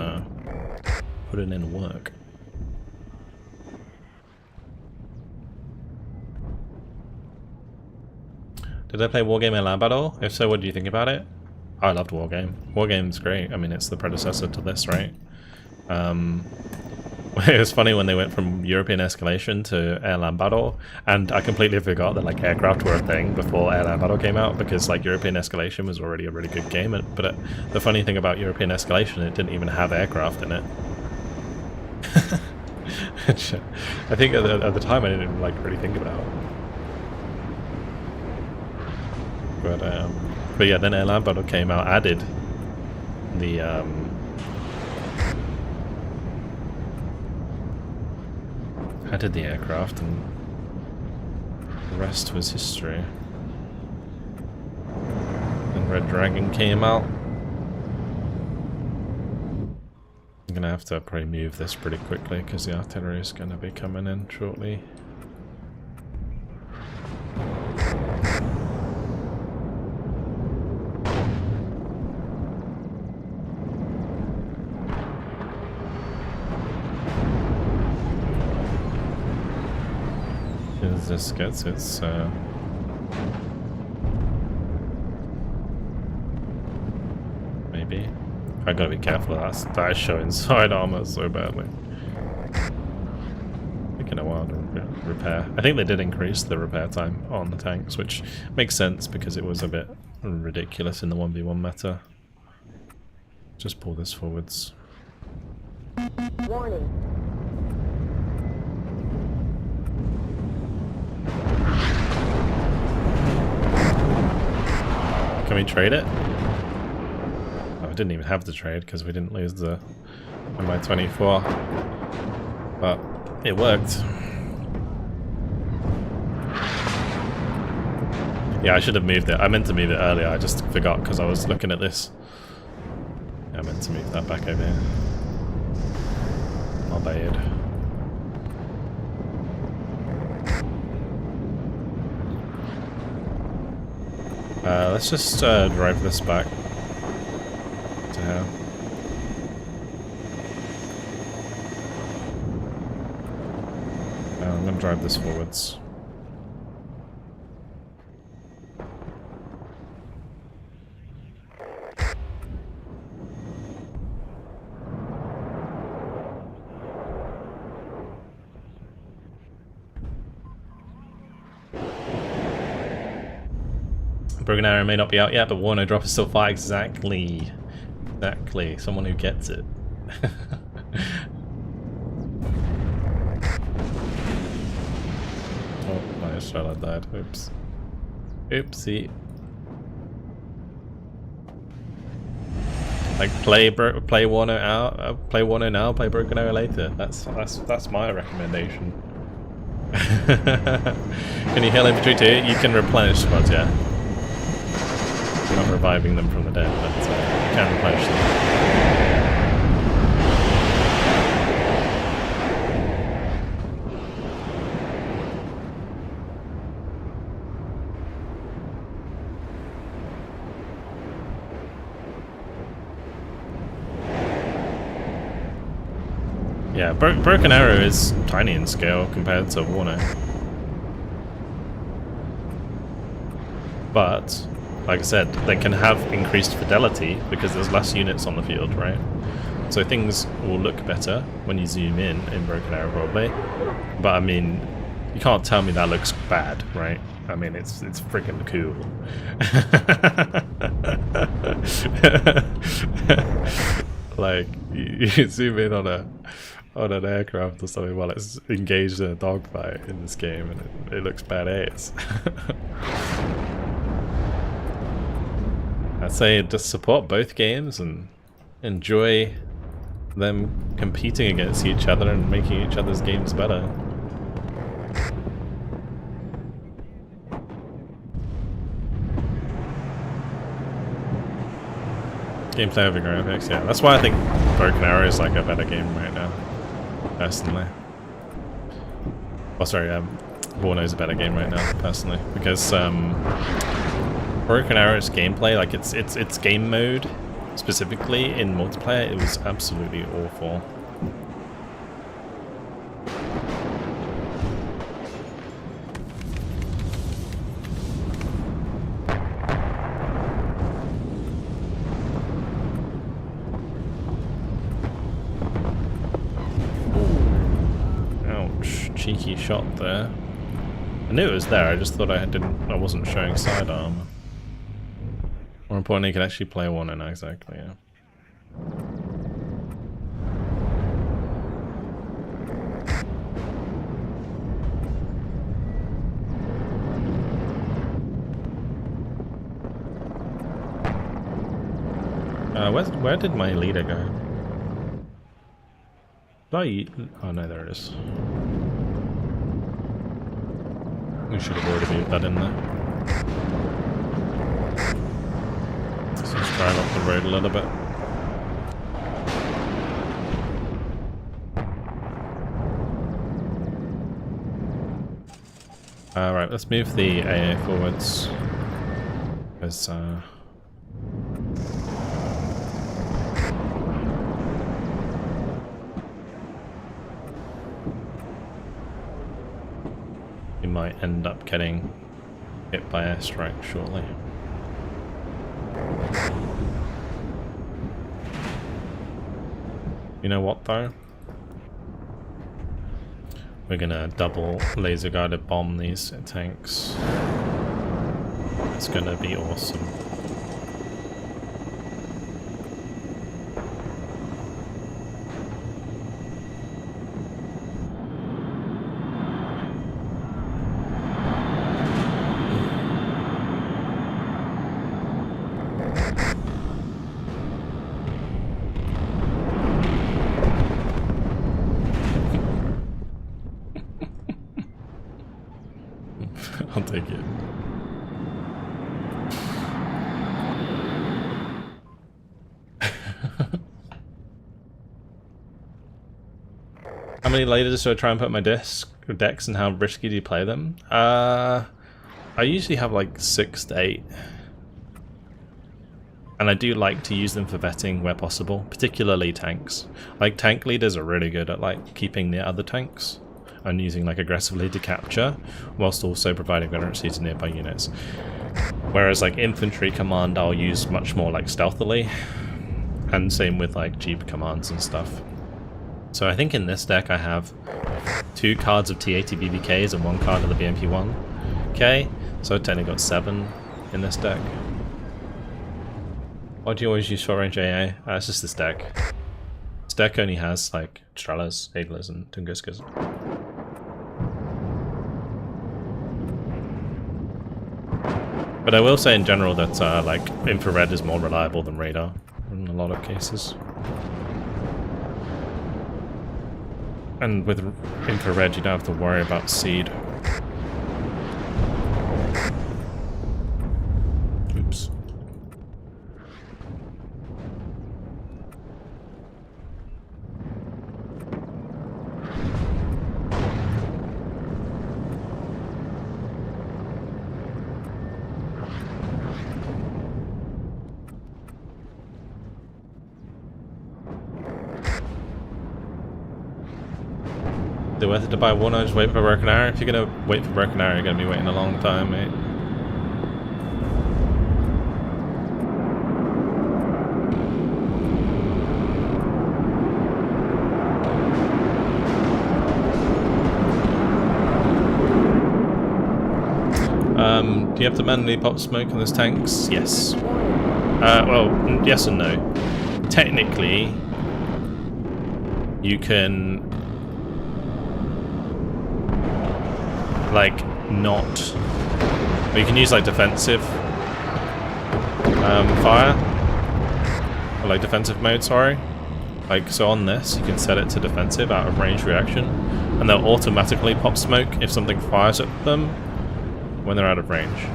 putting in work. Did I play Wargame in Land Battle? If so, what do you think about it? I loved Wargame. Wargame's great. I mean, it's the predecessor to this, right? It was funny when they went from European Escalation to Air-Land Battle, and I completely forgot that like aircraft were a thing before Air-Land Battle came out, because like European Escalation was already a really good game, but the funny thing about European Escalation, it didn't even have aircraft in it. Which, I think at the time I didn't even like really think about. But yeah, then Air-Land Battle came out, added the aircraft, and the rest was history. And Red Dragon came out. I'm gonna have to probably move this pretty quickly because the artillery is gonna be coming in shortly. As this gets its maybe I gotta be careful. That is showing side armor so badly. Taking a while to repair. I think they did increase the repair time on the tanks, which makes sense because it was a bit ridiculous in the 1v1 meta. Just pull this forwards. Warning. Can we trade it? Oh, we didn't even have the trade because we didn't lose the MI-24. But it worked. Yeah, I should have moved it. I meant to move it earlier. I just forgot because I was looking at this. Yeah, I meant to move that back over here. My bad. Let's just drive this back to here. I'm gonna drive this forwards. Broken Arrow may not be out yet, but Warno Drop is still fire. Exactly. Exactly. Someone who gets it. Oh, my shot died. Oops. Oopsie. Like play Warno out, play Warno now, play Broken Arrow later. That's my recommendation. Can you heal infantry too? You can replenish squads, yeah. Not reviving them from the dead, but you can replenish them. Yeah, Broken Arrow is tiny in scale compared to Warno. But like I said, they can have increased fidelity because there's less units on the field, right? So things will look better when you zoom in Broken Arrow probably. But I mean, you can't tell me that looks bad, right? I mean, it's freaking cool. Like, you zoom in on an aircraft or something while it's engaged in a dogfight in this game and it looks badass. I'd say just support both games and enjoy them competing against each other and making each other's games better. Gameplay over graphics, yeah. That's why I think Broken Arrow is like a better game right now, personally. Oh, sorry, Warno's a better game right now, personally, because Broken Arrow's gameplay, like its game mode, specifically in multiplayer, it was absolutely awful. Ooh. Ouch, cheeky shot there. I knew it was there, I just thought I wasn't showing sidearm. More importantly, you can actually play one and exactly, yeah. Where did my leader go? Did oh no, there it is. We should have already moved that in there. Let's just drive up the road a little bit. Right, let's move the AA forwards. Because, we might end up getting hit by airstrike shortly. You know what though? We're gonna double laser guided bomb these tanks. It's gonna be awesome. I'll take it. How many laders do I try and put on my decks, and how risky do you play them? I usually have like 6 to 8. And I do like to use them for vetting where possible, particularly tanks. Like, tank leaders are really good at like keeping near other tanks and using like aggressively to capture, whilst also providing vulnerability to nearby units. Whereas like infantry command I'll use much more like stealthily, and same with like jeep commands and stuff. So I think in this deck I have 2 cards of T80 BBKs and 1 card of the BMP1. Okay, so I technically got 7 in this deck. Why do you always use short range AA? It's just this deck. This deck only has like Strellas, Adlers, and Tunguskas. But I will say in general that like infrared is more reliable than radar in a lot of cases. And with infrared you don't have to worry about seed. Oops. Is it worth it to buy one or just wait for Broken Arrow? If you're gonna wait for Broken Arrow, you're gonna be waiting a long time, mate. Do you have to manually pop smoke on those tanks? Yes. Well, yes and no. Technically, you can like not, or you can use like defensive fire, or like defensive mode, sorry. Like, so on this you can set it to defensive, out of range reaction, and they'll automatically pop smoke if something fires at them when they're out of range.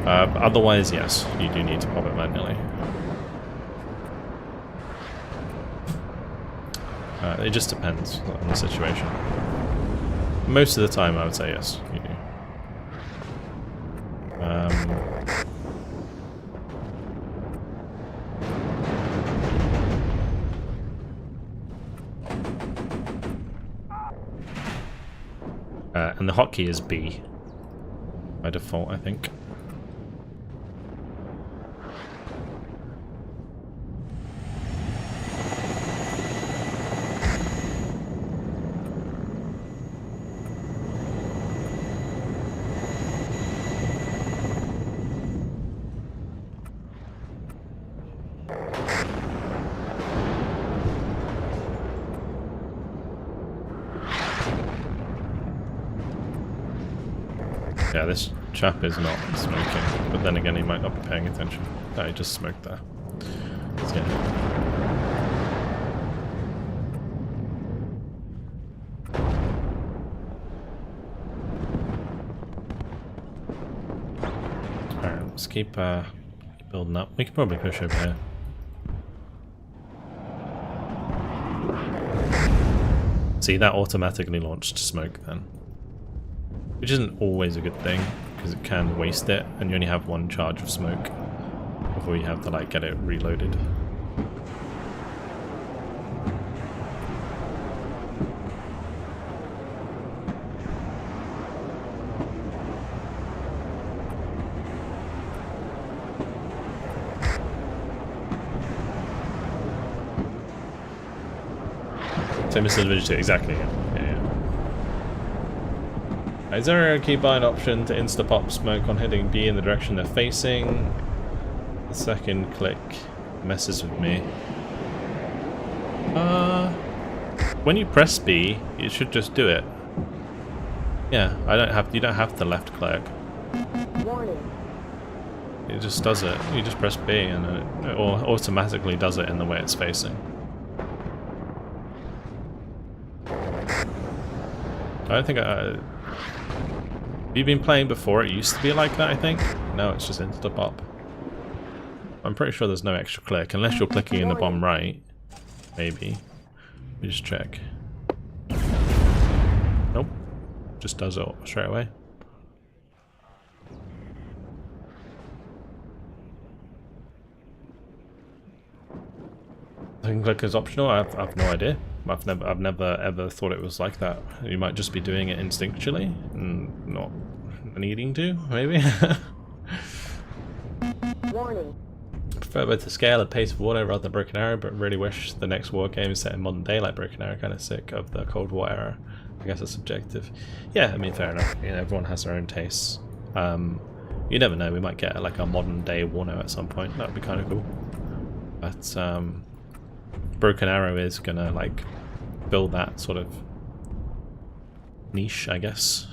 Otherwise, yes, you do need to pop it manually. It just depends on the situation. Most of the time, I would say yes, you do. And the hotkey is B by default, I think. Yeah, this chap is not smoking, but then again he might not be paying attention. No, he just smoked there. Let's get him. Alright, let's keep building up. We can probably push over here. See, that automatically launched smoke then. Which isn't always a good thing, because it can waste it, and you only have 1 charge of smoke before you have to like get it reloaded. Same as Division 2, exactly. Yeah. Is there a keybind option to insta-pop smoke on hitting B in the direction they're facing? The second click messes with me. When you press B, it should just do it. Yeah, you don't have to left click. Warning. It just does it. You just press B and it automatically does it in the way it's facing. I don't think have you been playing before? It used to be like that, I think. No, it's just insta-pop. I'm pretty sure there's no extra click, unless you're clicking in the bottom right. Maybe. Let me just check. Nope. Just does it straight away. Second click is optional. I've no idea. I've never ever thought it was like that. You might just be doing it instinctually and not needing to, maybe. Warning. I prefer both the scale and pace of WARNO rather than Broken Arrow, but really wish the next war game is set in modern day like Broken Arrow. Kind of sick of the Cold War era. I guess it's subjective. Yeah, I mean, fair enough. You know, everyone has their own tastes. You never know. We might get like a modern day WARNO at some point. That would be kind of cool. But Broken Arrow is gonna like build that sort of niche, I guess.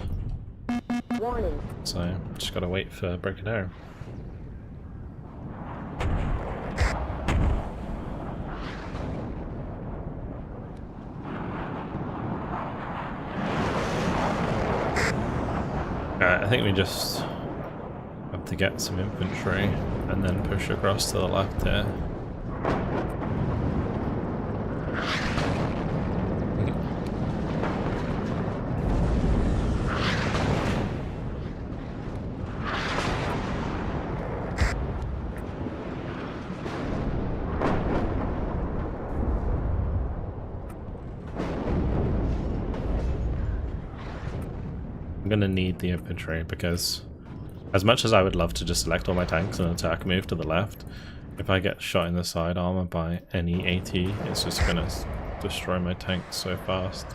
Warning. So just gotta wait for Broken Arrow. I think we just have to get some infantry and then push across to the left here. I'm gonna need the infantry because as much as I would love to just select all my tanks and attack move to the left, if I get shot in the side armor by any AT, it's just gonna destroy my tanks so fast.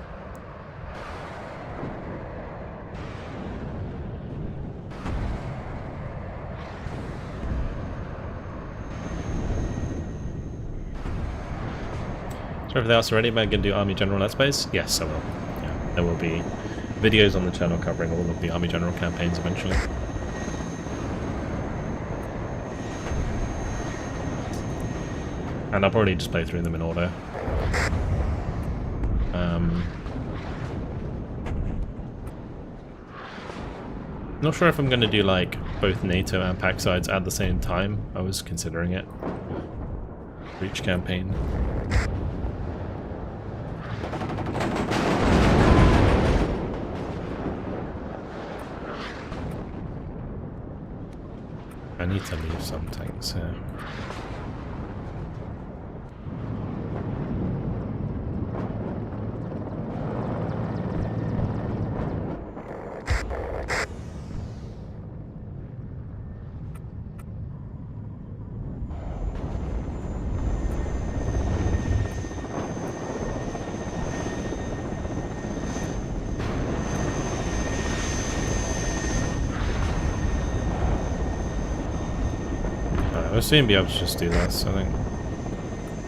So everything else already? Am I gonna do Army General Let's Plays? Yes, I will. Yeah, there will be videos on the channel covering all of the Army General campaigns eventually. And I'll probably just play through them in order. Not sure if I'm going to do like both NATO and PAC sides at the same time. I was considering it for each campaign. I need to leave some tanks here. We'll soon be able to just do this, I think.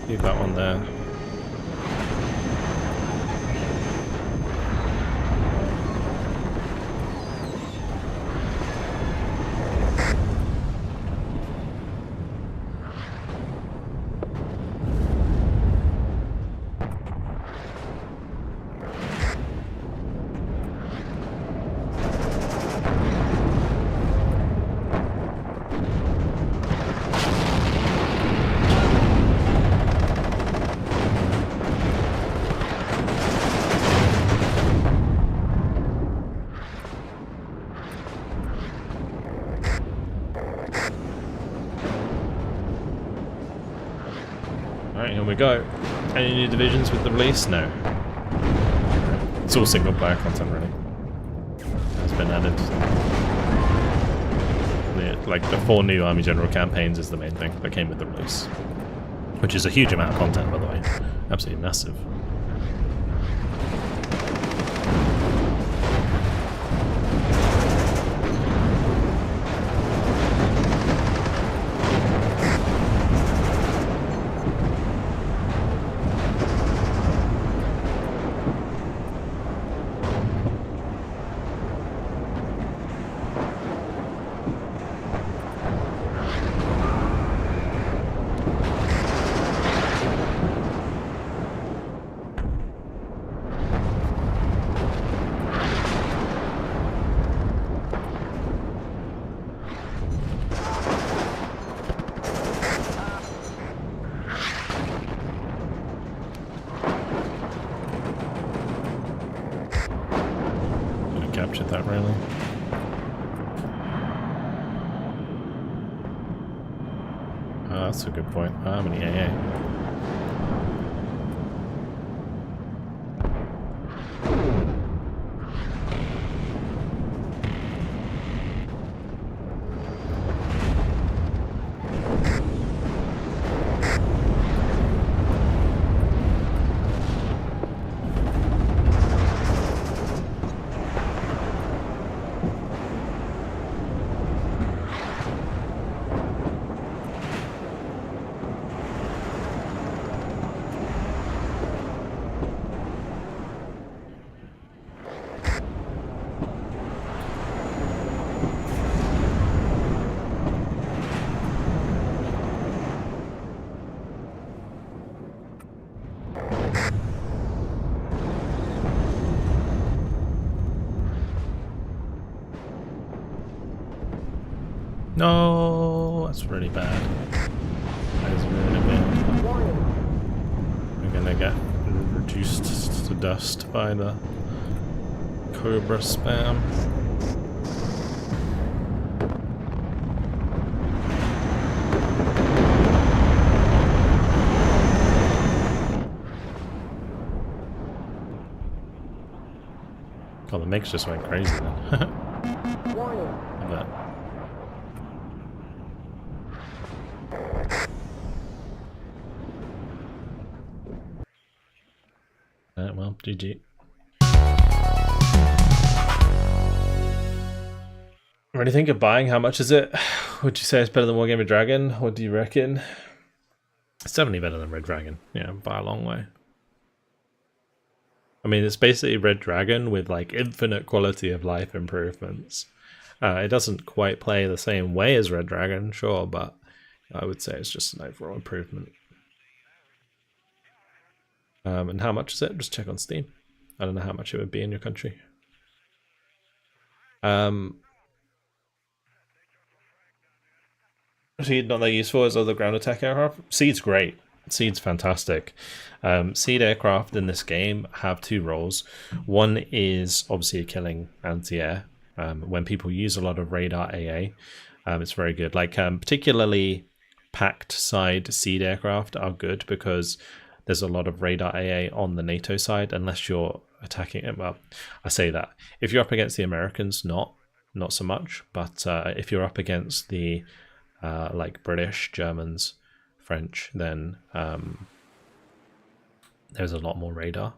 Leave that one there. Alright, here we go. Any new divisions with the release? No. It's all single player content, really. It's been added. Like, the 4 new Army General campaigns is the main thing that came with the release. Which is a huge amount of content, by the way. Absolutely massive. captured that really. That's a good point. How many AA? No, that's really bad. That is really bad. Warning. We're gonna get reduced to dust by the Cobra spam. God, the mix just went crazy then. Warning. Look at that. Well, GG. What do you think of buying? How much is it? Would you say it's better than War Game of Dragon? What do you reckon? It's definitely better than Red Dragon. Yeah, by a long way. I mean, it's basically Red Dragon with like infinite quality of life improvements. It doesn't quite play the same way as Red Dragon, sure, but I would say it's just an overall improvement. And how much is it? Just check on Steam. I don't know how much it would be in your country. Seed not that useful as other ground attack aircraft. Seed's great. Seed's fantastic. Seed aircraft in this game have two roles. One is obviously killing anti-air. When people use a lot of radar AA, it's very good. Like particularly packed side seed aircraft are good because there's a lot of radar AA on the NATO side, unless you're attacking it. Well, I say that if you're up against the Americans, not so much. But if you're up against the like British, Germans, French, then there's a lot more radar.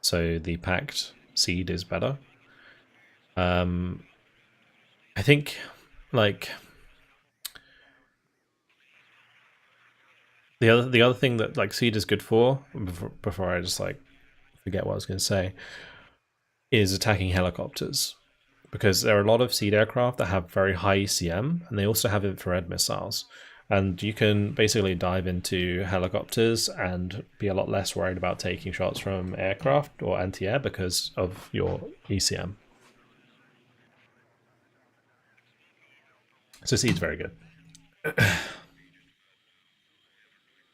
So the packed seed is better. I think like the other thing that like seed is good for, before I just like forget what I was going to say, is attacking helicopters. Because there are a lot of seed aircraft that have very high ECM, and they also have infrared missiles. And you can basically dive into helicopters and be a lot less worried about taking shots from aircraft or anti-air because of your ECM. So seed's very good.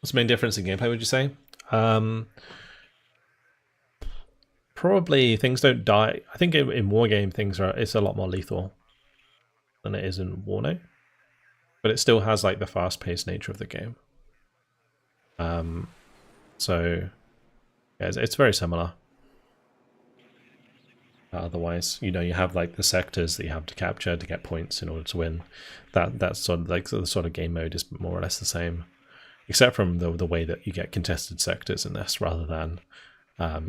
What's the main difference in gameplay, would you say? Probably things don't die. I think in Wargame it's a lot more lethal than it is in WARNO, but it still has like the fast-paced nature of the game. So yeah, it's very similar. Otherwise, you know, you have like the sectors that you have to capture to get points in order to win. That's sort of like the sort of game mode is more or less the same, except from the way that you get contested sectors in this rather than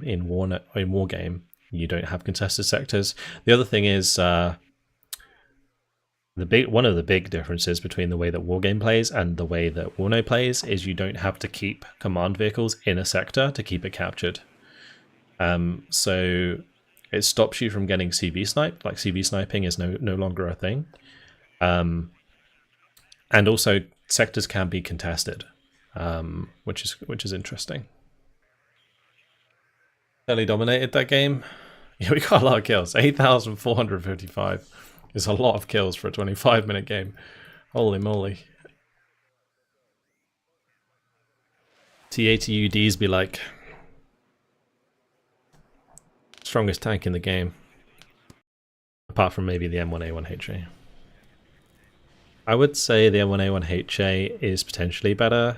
in Wargame, you don't have contested sectors. The other thing is one of the big differences between the way that Wargame plays and the way that WARNO plays is you don't have to keep command vehicles in a sector to keep it captured. So it stops you from getting CV sniped. Like CV sniping is no longer a thing. And also sectors can be contested, which is interesting. Fairly dominated that game. Yeah, we got a lot of kills. 8,455 is a lot of kills for a 25-minute game. Holy moly. T80UDs be like strongest tank in the game. Apart from maybe the M1A1HA. I would say the M1A1HA is potentially better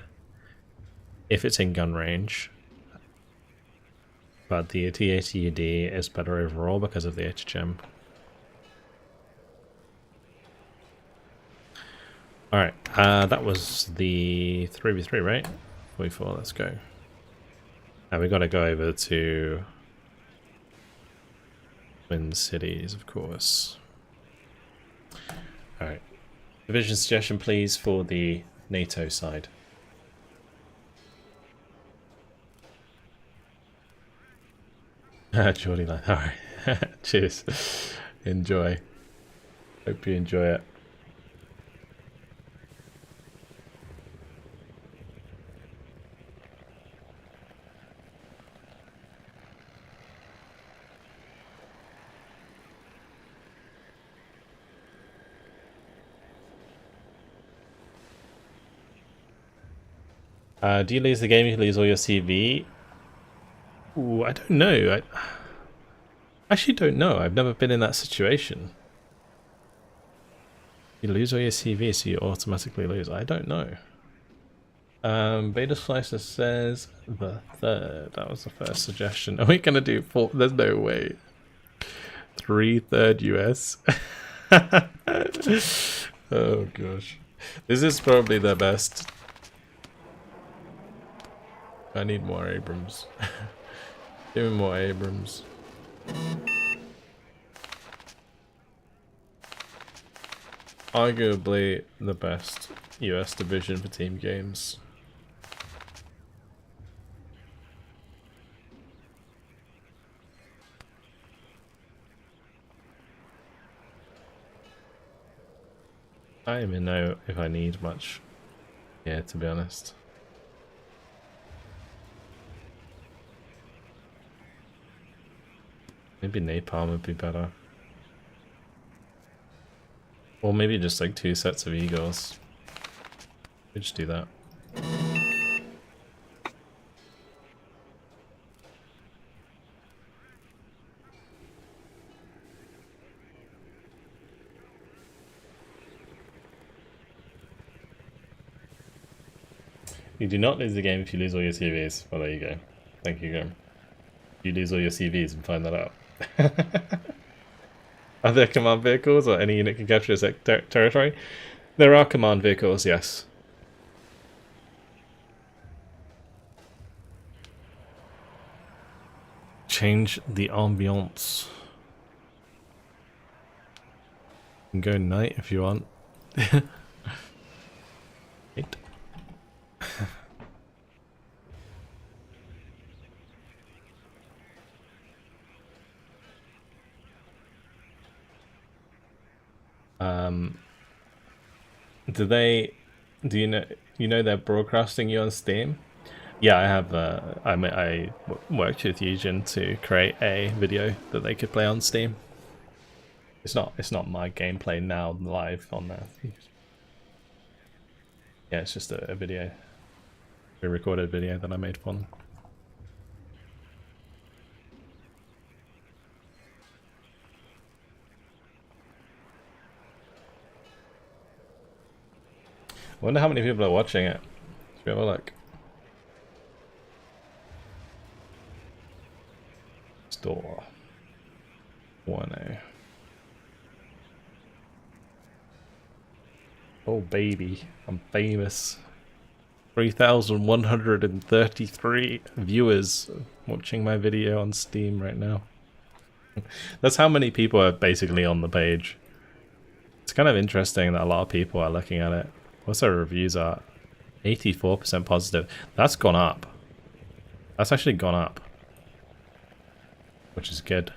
if it's in gun range. But the T80UD is better overall because of the HHM. Alright, that was the 3v3, right? 44, let's go. And we gotta go over to Twin Cities, of course. Alright. Division suggestion, please, for the NATO side. Geordie line. Alright. Cheers. Enjoy. Hope you enjoy it. Do you lose the game if you lose all your CV? Ooh, I don't know. I actually don't know. I've never been in that situation. You lose all your CV, so you automatically lose. I don't know. Beta Slicer says the third. That was the first suggestion. Are we gonna do four? There's no way. 3/3 US. Oh gosh. This is probably the best. I need more Abrams. Give me more Abrams. Arguably the best US division for team games. I don't even know if I need much. Yeah, to be honest. Maybe napalm would be better. Or maybe just like 2 sets of eagles. We just do that. You do not lose the game if you lose all your CVs. Well, there you go. Thank you, Grim. You lose all your CVs and find that out. Are there command vehicles or any unit can capture a territory? There are command vehicles, yes. Change the ambiance. You can go night if you want. Right. Do you know they're broadcasting you on Steam? Yeah, I have I worked with Eugen to create a video that they could play on Steam. It's not my gameplay now live on there. Yeah, it's just a video. A recorded video that I made for them. I wonder how many people are watching it. Should we have a look? Store. WARNO. Oh baby, I'm famous. 3,133 viewers watching my video on Steam right now. That's how many people are basically on the page. It's kind of interesting that a lot of people are looking at it. What's our reviews at? 84% positive. That's gone up. That's actually gone up. Which is good.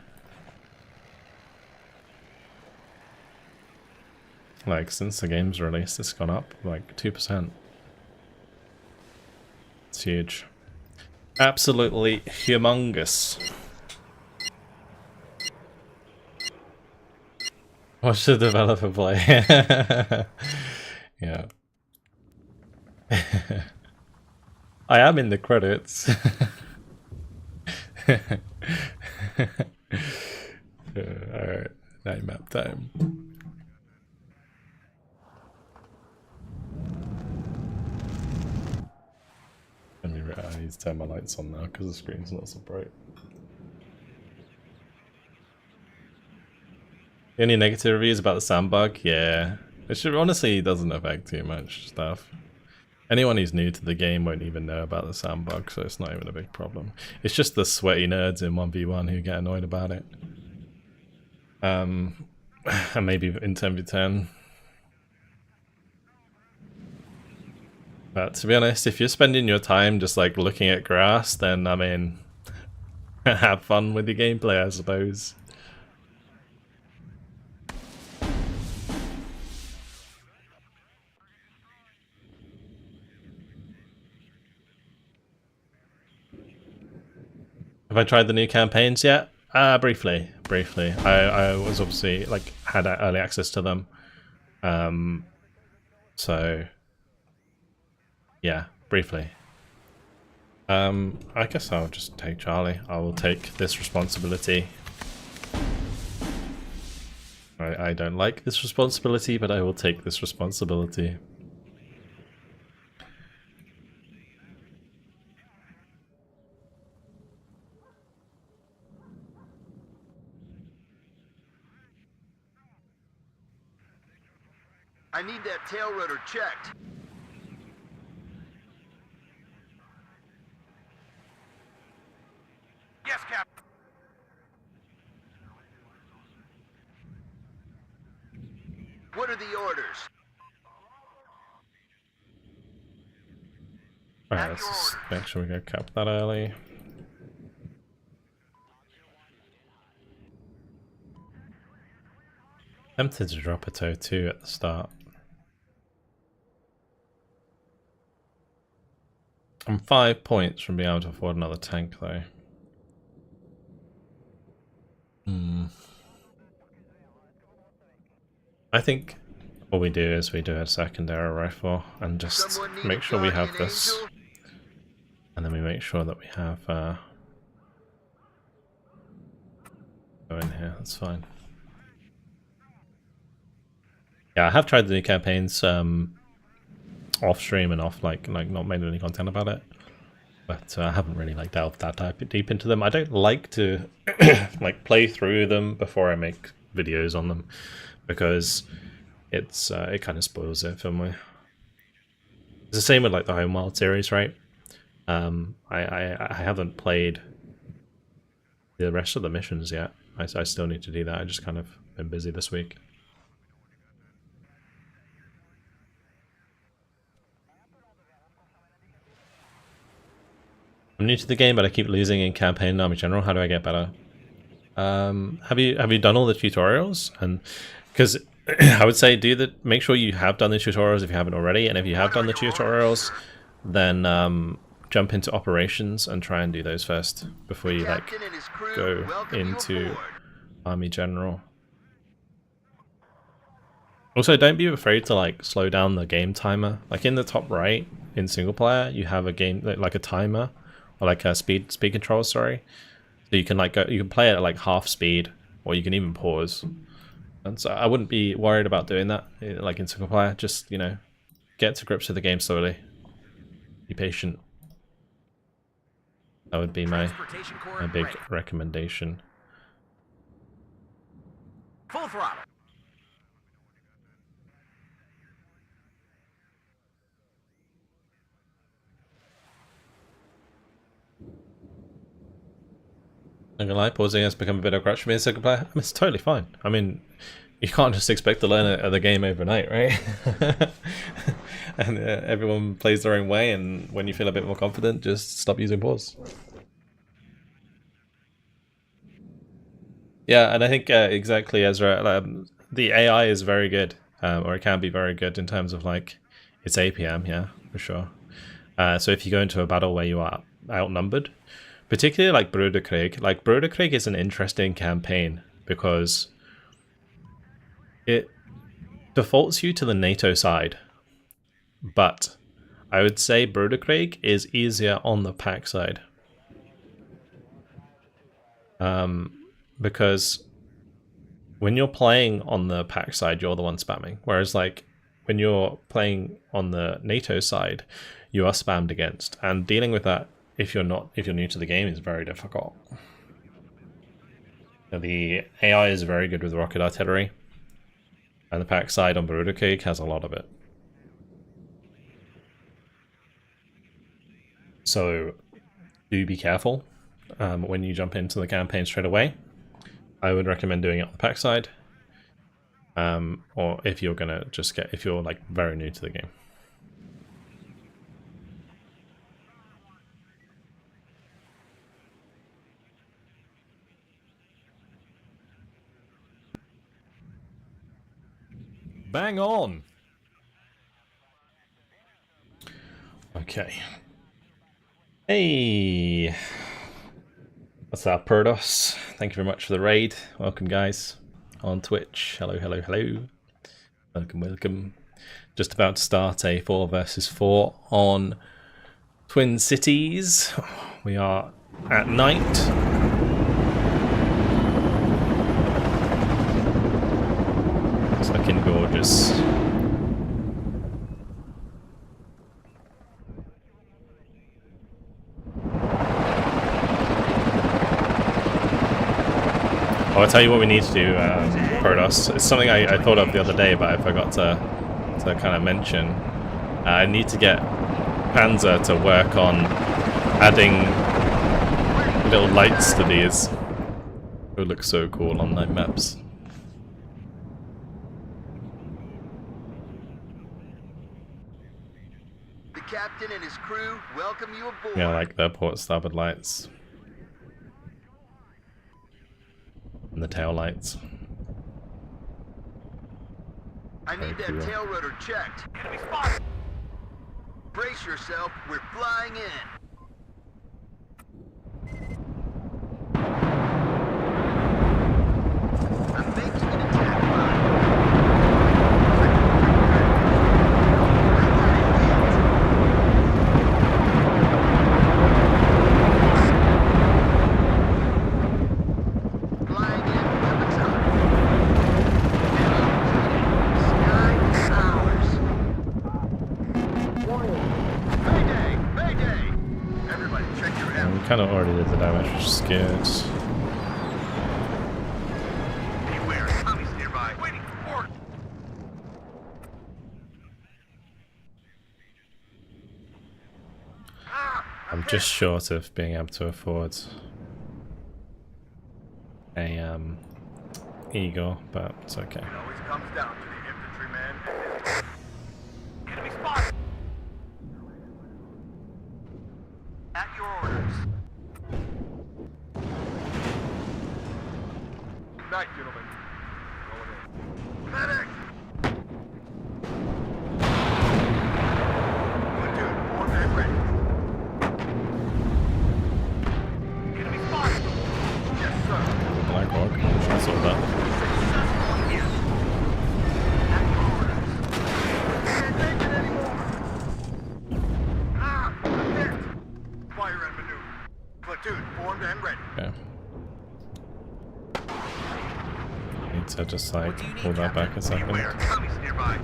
Like, since the game's released, it's gone up like 2%. It's huge. Absolutely humongous. Watch the developer play. Yeah. I am in the credits. Alright, night map. Damn. I need to turn my lights on now because the screen's not so bright. Any negative reviews about the sound bug? Yeah. It should honestly doesn't affect too much stuff. Anyone who's new to the game won't even know about the sound bug, so it's not even a big problem. It's just the sweaty nerds in 1v1 who get annoyed about it. And maybe in 10v10. But to be honest, if you're spending your time just like looking at grass, then I mean, have fun with your gameplay, I suppose. Have I tried the new campaigns yet? Briefly. I was obviously like had early access to them. So yeah, briefly. I guess I'll just take Charlie. I will take this responsibility. I don't like this responsibility, but I will take this responsibility. I need that tail rotor checked. Yes, Captain. What are the orders? Alright, let's just make sure we go cap that early. Tempted to drop a toe 2 at the start. I'm 5 points from being able to afford another tank though. I think what we do is we do a secondary rifle and just make sure we have this. And then we make sure that we have go in here, that's fine. Yeah, I have tried the new campaigns off stream and off like not made any content about it, but I haven't really like delved that deep into them. I don't like to like play through them before I make videos on them because it's it kind of spoils it for me. It's the same with like the Homeworld series, right? I haven't played the rest of the missions yet. I still need to do that. I just kind of been busy this week. I'm new to the game, but I keep losing in campaign and army general. How do I get better? Have you done all the tutorials? And because I would say make sure you have done the tutorials if you haven't already, and if you have done the tutorials, then jump into operations and try and do those first before you like go into army general. Also, don't be afraid to like slow down the game timer. Like in the top right in single player, you have a game like a timer. Or like a speed control, sorry. So you can like you can play it at like half speed, or you can even pause. And so I wouldn't be worried about doing that, like in single player. Just, you know, get to grips with the game slowly. Be patient. That would be my big recommendation. Full throttle. I'm gonna lie, pausing has become a bit of a crutch for me as a second player. I mean, it's totally fine. I mean, you can't just expect to learn the game overnight, right? And everyone plays their own way, and when you feel a bit more confident, just stop using pause. Yeah, and I think exactly, Ezra, the AI is very good, or it can be very good in terms of like its APM, yeah, for sure. So if you go into a battle where you are outnumbered, particularly like Broederkrieg. Like Broederkrieg is an interesting campaign because it defaults you to the NATO side, but I would say Broederkrieg is easier on the PAC side. Because when you're playing on the pack side, you're the one spamming. Whereas like when you're playing on the NATO side, you are spammed against. And dealing with that if you're new to the game is very difficult. The AI is very good with rocket artillery, and the pack side on Berudakig has a lot of it. So do be careful when you jump into the campaign straight away. I would recommend doing it on the pack side, or if you're gonna if you're like very new to the game. Bang on. Okay. Hey. What's up, Perdos? Thank you very much for the raid. Welcome, guys, on Twitch. Hello, hello, hello. Welcome, welcome. Just about to start a 4 versus 4 on Twin Cities. We are at night. It's looking gorgeous. I'll tell you what we need to do, Protos. It's something I thought of the other day, but I forgot to kind of mention. I need to get Panzer to work on adding little lights to these. It would look so cool on night maps. The captain and his crew welcome you aboard. Yeah, like the port starboard lights. And the tail lights. I need that cool. tail rotor checked. Enemy spotted! Brace yourself, we're flying in. I'm making an attack line. Flying in weapons on. Sky is ours. Mayday! Mayday! Everybody check your And we kind of already did the damage, which is good. Beware, Tommy's nearby. Waiting for orders. I'm just short of being able to afford a Eagle, but it's okay. It always comes down to the infantryman and his... Enemy spotted! At your orders. Night, gentlemen. Going in. Medic! Platoon, formed and ready. Enemy spotted! Yes, sir. Black Hawk, should sort that. Successful here. At your orders. Can't make it anymore. I'm hit. Fire and maneuver. Platoon, formed and ready. Okay. Need to just like pull that back a second. Beware, Tommy's nearby.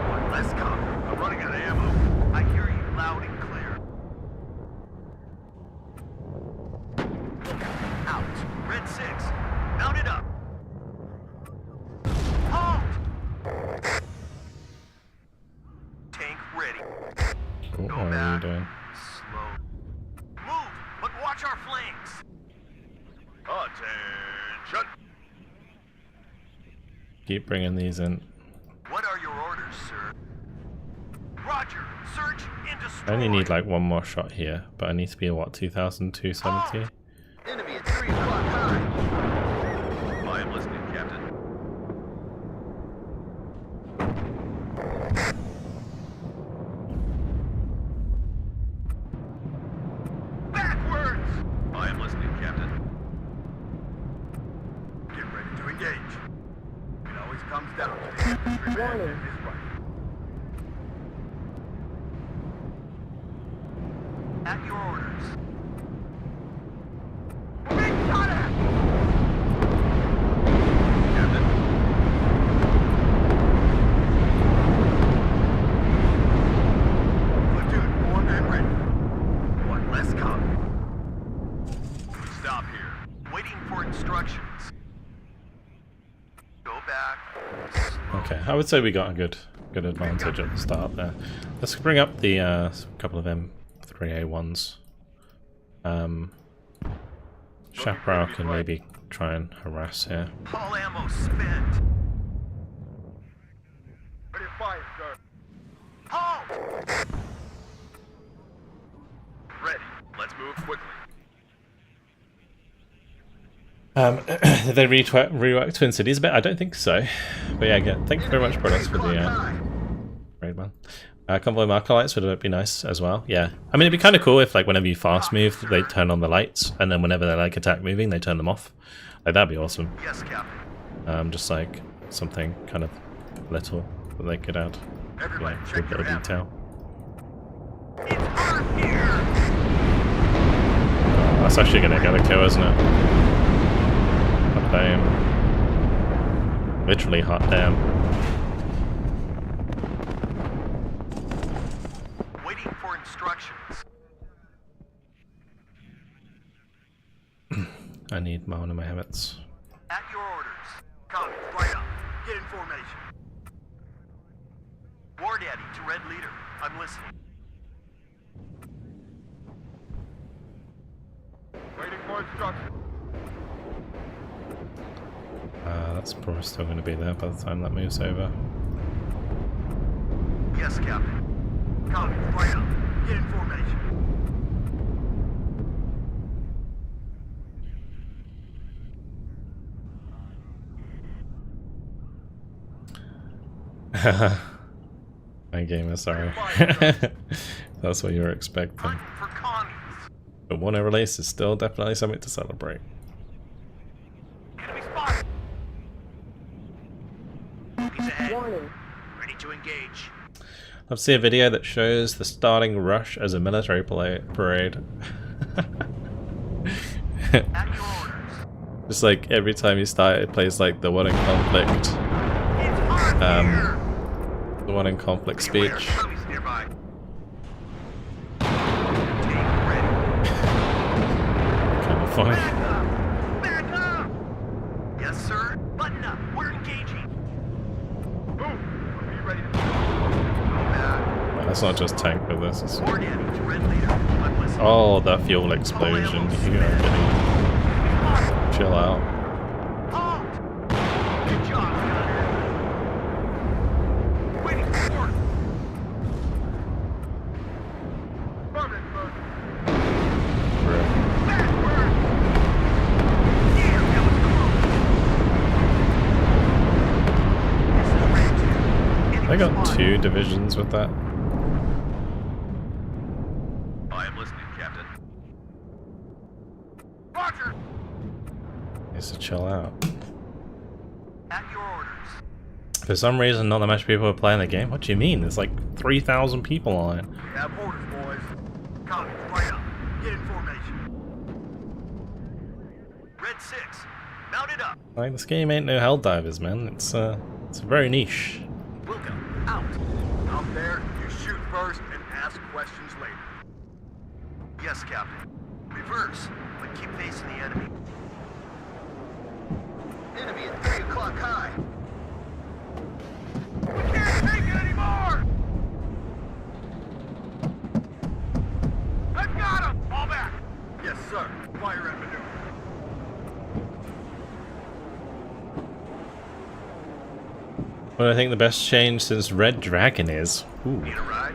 One less come. I'm running out of ammo. I hear you loud and clear. Out. Red 6, mount it up. Halt! Tank ready. Cool, how are you doing? Slow. Move, but watch our flanks. Attention. Keep bringing these in. What are your orders, sir? Roger. Search and destroy. I only need like one more shot here, but I need to be at what, 2,270? Enemy at 3 o'clock high. I am listening, Captain. Backwards! I am listening, Captain. Get ready to engage. It always comes down to the infantryman and his rifle. At your orders. Big shot at! I would say we got a good advantage at the start there. Let's bring up the couple of M3A1s. Chaparral can maybe try and harass here. All ammo spent. Ready to fire, sir. Halt! Ready. Let's move quickly. Did they rework Twin Cities a bit? I don't think so. But yeah, again, thank you very much, Brothers, for the raid one. Convoy marker lights would be nice as well. Yeah, I mean, it'd be kind of cool if, like, whenever you fast move, they turn on the lights, and then whenever they like attack moving, they turn them off. Like, that'd be awesome. Yes, Captain. Just like something kind of little that they could add. Everybody, Yeah, check a bit of your ammo. detail. It's hot here. That's actually gonna get a kill, isn't it? Hot damn. Literally hot damn. Waiting for instructions. I need more in my habits. At your orders. Copy. Right up. Get in formation. War Daddy to Red Leader. I'm listening. Waiting for instructions. That's probably still going to be there by the time that moves over. Yes, Captain. Copy. Right up. Get in formation. My gamer, sorry. That's what you were expecting. Hunt for commies. But WARNO release is still definitely something to celebrate. Enemy spotted. He's ahead. Warning. Ready to engage. I've seen a video that shows the starting rush as a military parade. At your orders. Just like every time you start, it plays like the one in conflict. It's hot here. The one in conflict Beware, speech. commies nearby. Tank ready. Kind of funny. Back up! Back up! Yes, sir. Button up. We're engaging. Move. Be ready to Go back. Well, let's not just tank with this. It's... War Daddy to Red Leader. I'm listening. Oh, that fuel explosion. You know, chill out. Halt! Good job, Gunner. Waiting for orders. Affirmative, sir. Backward! Yeah, that was close. This is Red 2. I got 2 divisions with that. I am listening, Captain. Roger. Needs to chill out. At your orders. For some reason, not that much people are playing the game. What do you mean? There's like 3,000 people on it. We have orders, boys. Copy. Right up. Get in formation. Red 6. Mount it up. Like, this game ain't no Helldivers, man. It's very niche. Wilco. Out. Out there, you shoot first and ask questions later. Yes, Captain. Reverse, but keep facing the enemy. Enemy at 3 o'clock high. We can't take it anymore! I've got him! Fall back! Yes, sir. Fire and maneuver. What do I think the best change since Red Dragon is? Ooh. Need a ride?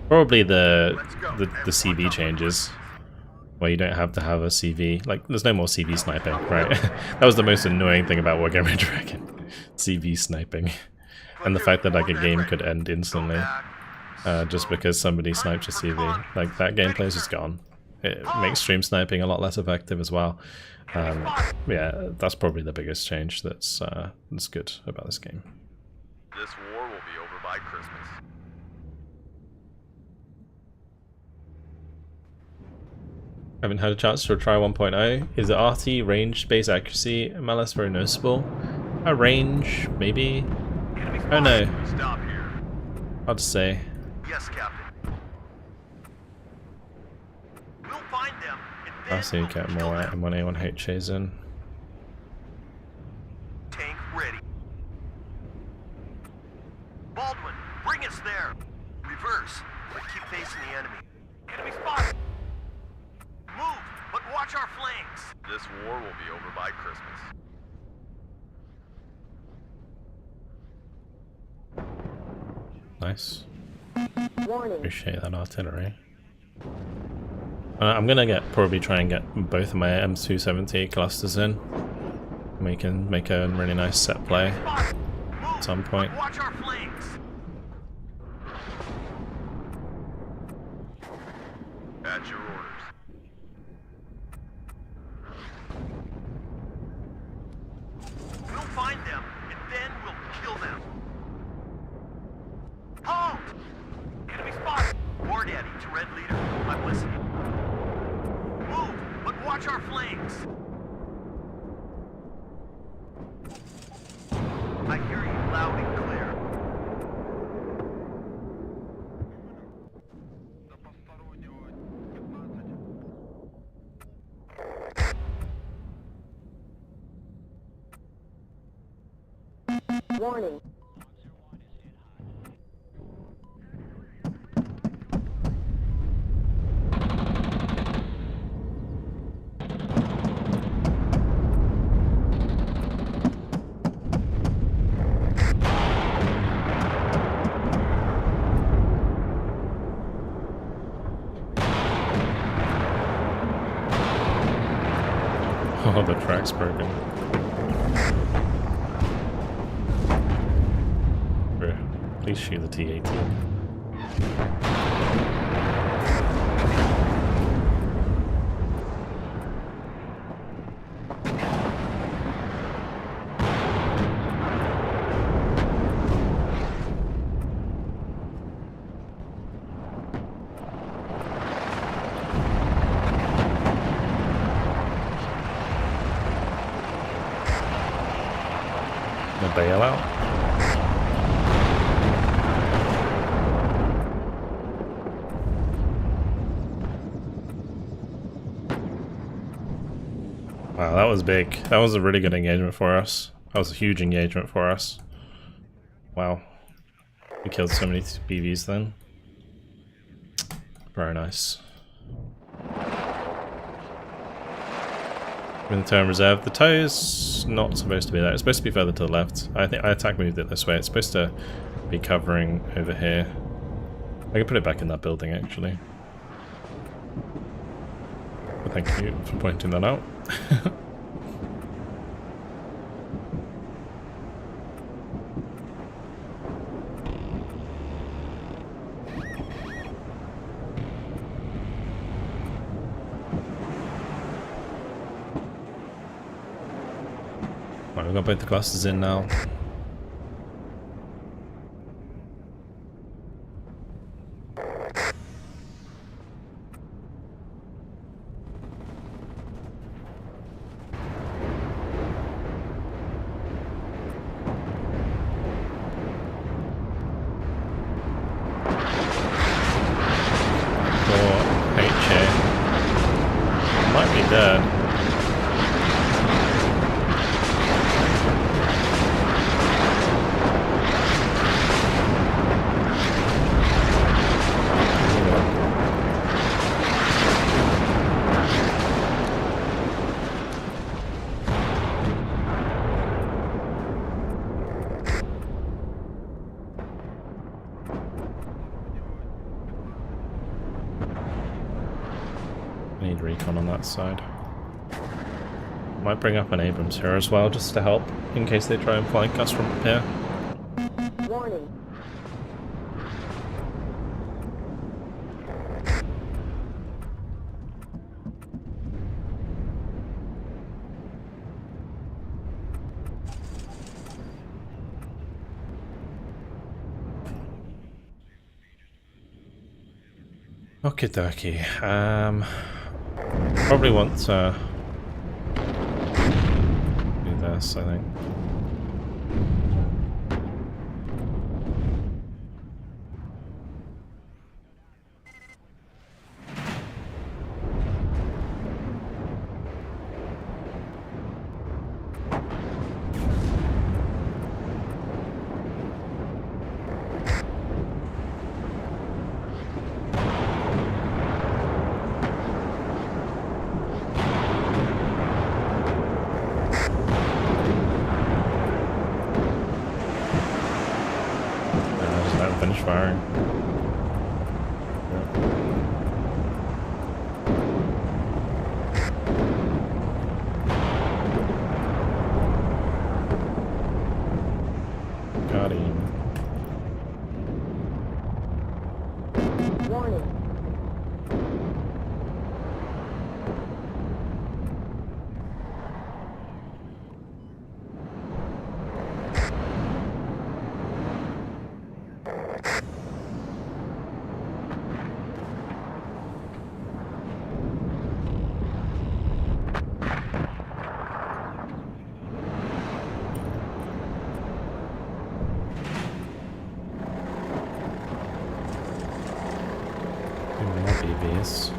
Probably the CV changes. Where you don't have to have a CV. Like, there's no more CV sniping, right? That was the most annoying thing about working Red Dragon. CV sniping. And the fact that like a game could end instantly. Just because somebody sniped your CV. Like, that gameplay is just gone. It makes stream sniping a lot less effective as well. Yeah, that's probably the biggest change that's good about this game. This war will be over by Christmas. I haven't had a chance to try 1.0. Is the RT range space accuracy malice very noticeable? A range, maybe? Oh no, Stop here. hard to say. Yes, Captain. We'll find them. And then I'll see you we'll get kill more them. M1A1Hs in. Tank ready. there. Reverse, but keep facing the enemy. Enemy spot! Move, but watch our flanks. This war will be over by Christmas. Nice. Warning. Appreciate that artillery. I'm gonna probably try and get both of my M270 clusters in. We can make a really nice set play at some point. Watch our flanks. At your orders. We'll find them, and then we'll kill them. Halt! Enemy spot! War Daddy to Red Leader. I'm listening. Move, but watch our flanks. I hear you loud and clear. Warning. Oh, the track's broken. Bro, please shoot the T-18. The bailout. Wow, that was big. That was a really good engagement for us. That was a huge engagement for us. Wow. We killed so many BVs then. Very nice. In the turn reserve. The toe is not supposed to be there. It's supposed to be further to the left. I think I attack moved it this way. It's supposed to be covering over here. I can put it back in that building actually. But thank you for pointing that out. Right, we've got both the clusters in now. Might be dead. Need recon on that side. Might bring up an Abrams here as well, just to help, in case they try and flank us from here. Warning. Okie dokie. Probably want to do this, I think. firing. Got him. Warning. BBs.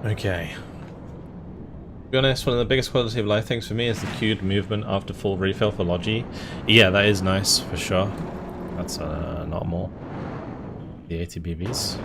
Okay. To be honest, one of the biggest quality of life things for me is the queued movement after full refill for Logi. Yeah, that is nice for sure. That's not more. The 80 BBs.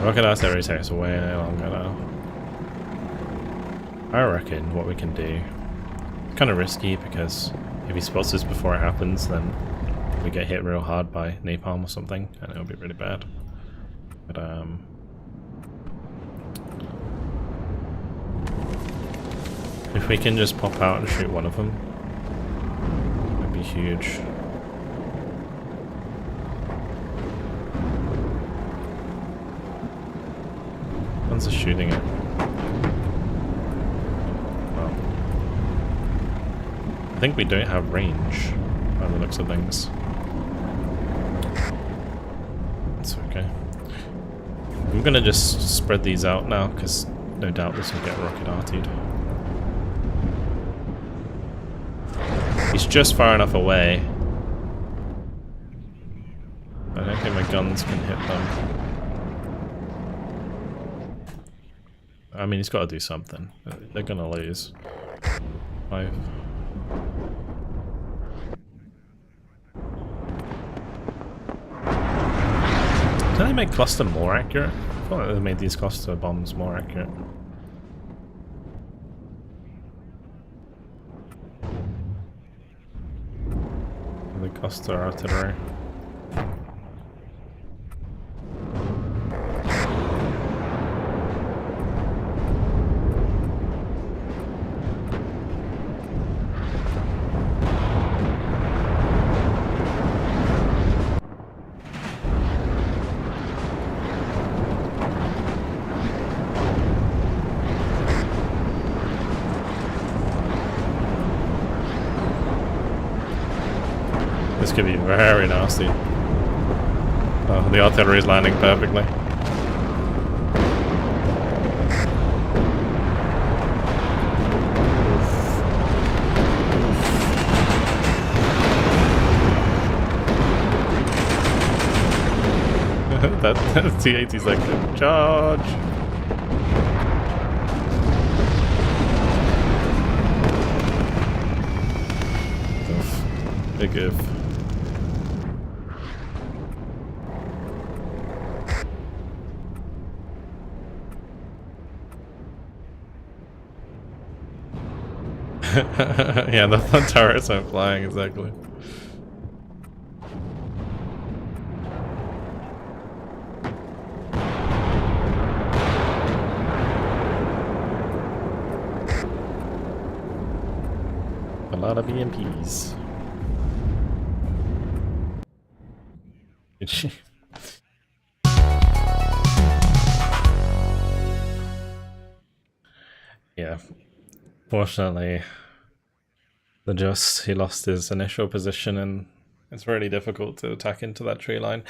Rocket artillery takes way longer now. I reckon what we can do, it's kind of risky because if he spots us before it happens, then we get hit real hard by napalm or something, and it'll be really bad. But if we can just pop out and shoot one of them, it'd be huge. One's are shooting it. Well, I think we don't have range by the looks of things. It's okay. I'm gonna just spread these out now because no doubt this will get rocket artied. He's just far enough away. I don't think my guns can hit them. I mean, he's got to do something. They're gonna lose. 5. Can they make cluster more accurate? I feel like they made these cluster bombs more accurate. The cluster artillery. This could be very nasty. Oh, the artillery is landing perfectly. That T-80's like, charge! Oof. Big if. Yeah, the turrets aren't flying, exactly. lot of BMPs. Yeah. Fortunately, he lost his initial position, and it's really difficult to attack into that tree line.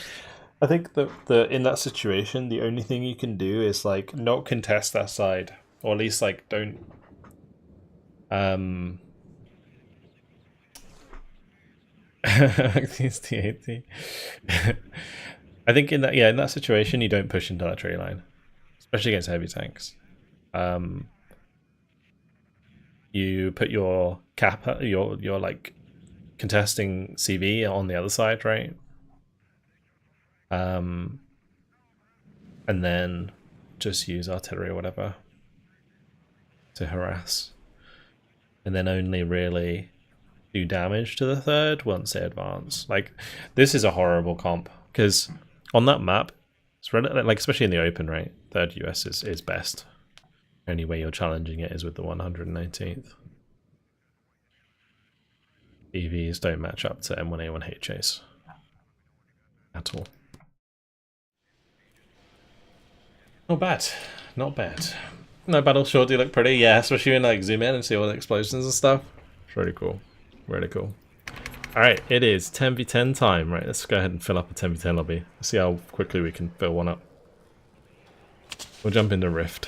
I think that in that situation, the only thing you can do is like not contest that side, or at least like don't. These T80. I think in that situation, you don't push into that tree line, especially against heavy tanks. You put your your like contesting CV on the other side, right? And then just use artillery or whatever to harass, and then only really do damage to the third once they advance. Like, this is a horrible comp because on that map, it's like, especially in the open, right? Third US is best. Only way you're challenging it is with the 119th. EVs don't match up to M1A1HAs at all. Not bad, not bad. No, battle sure do look pretty, yeah, especially when like zoom in and see all the explosions and stuff. It's really cool, really cool. Alright, it is 10v10 time, right? Let's go ahead and fill up a 10v10 lobby. Let's see how quickly we can fill one up. We'll jump into Rift.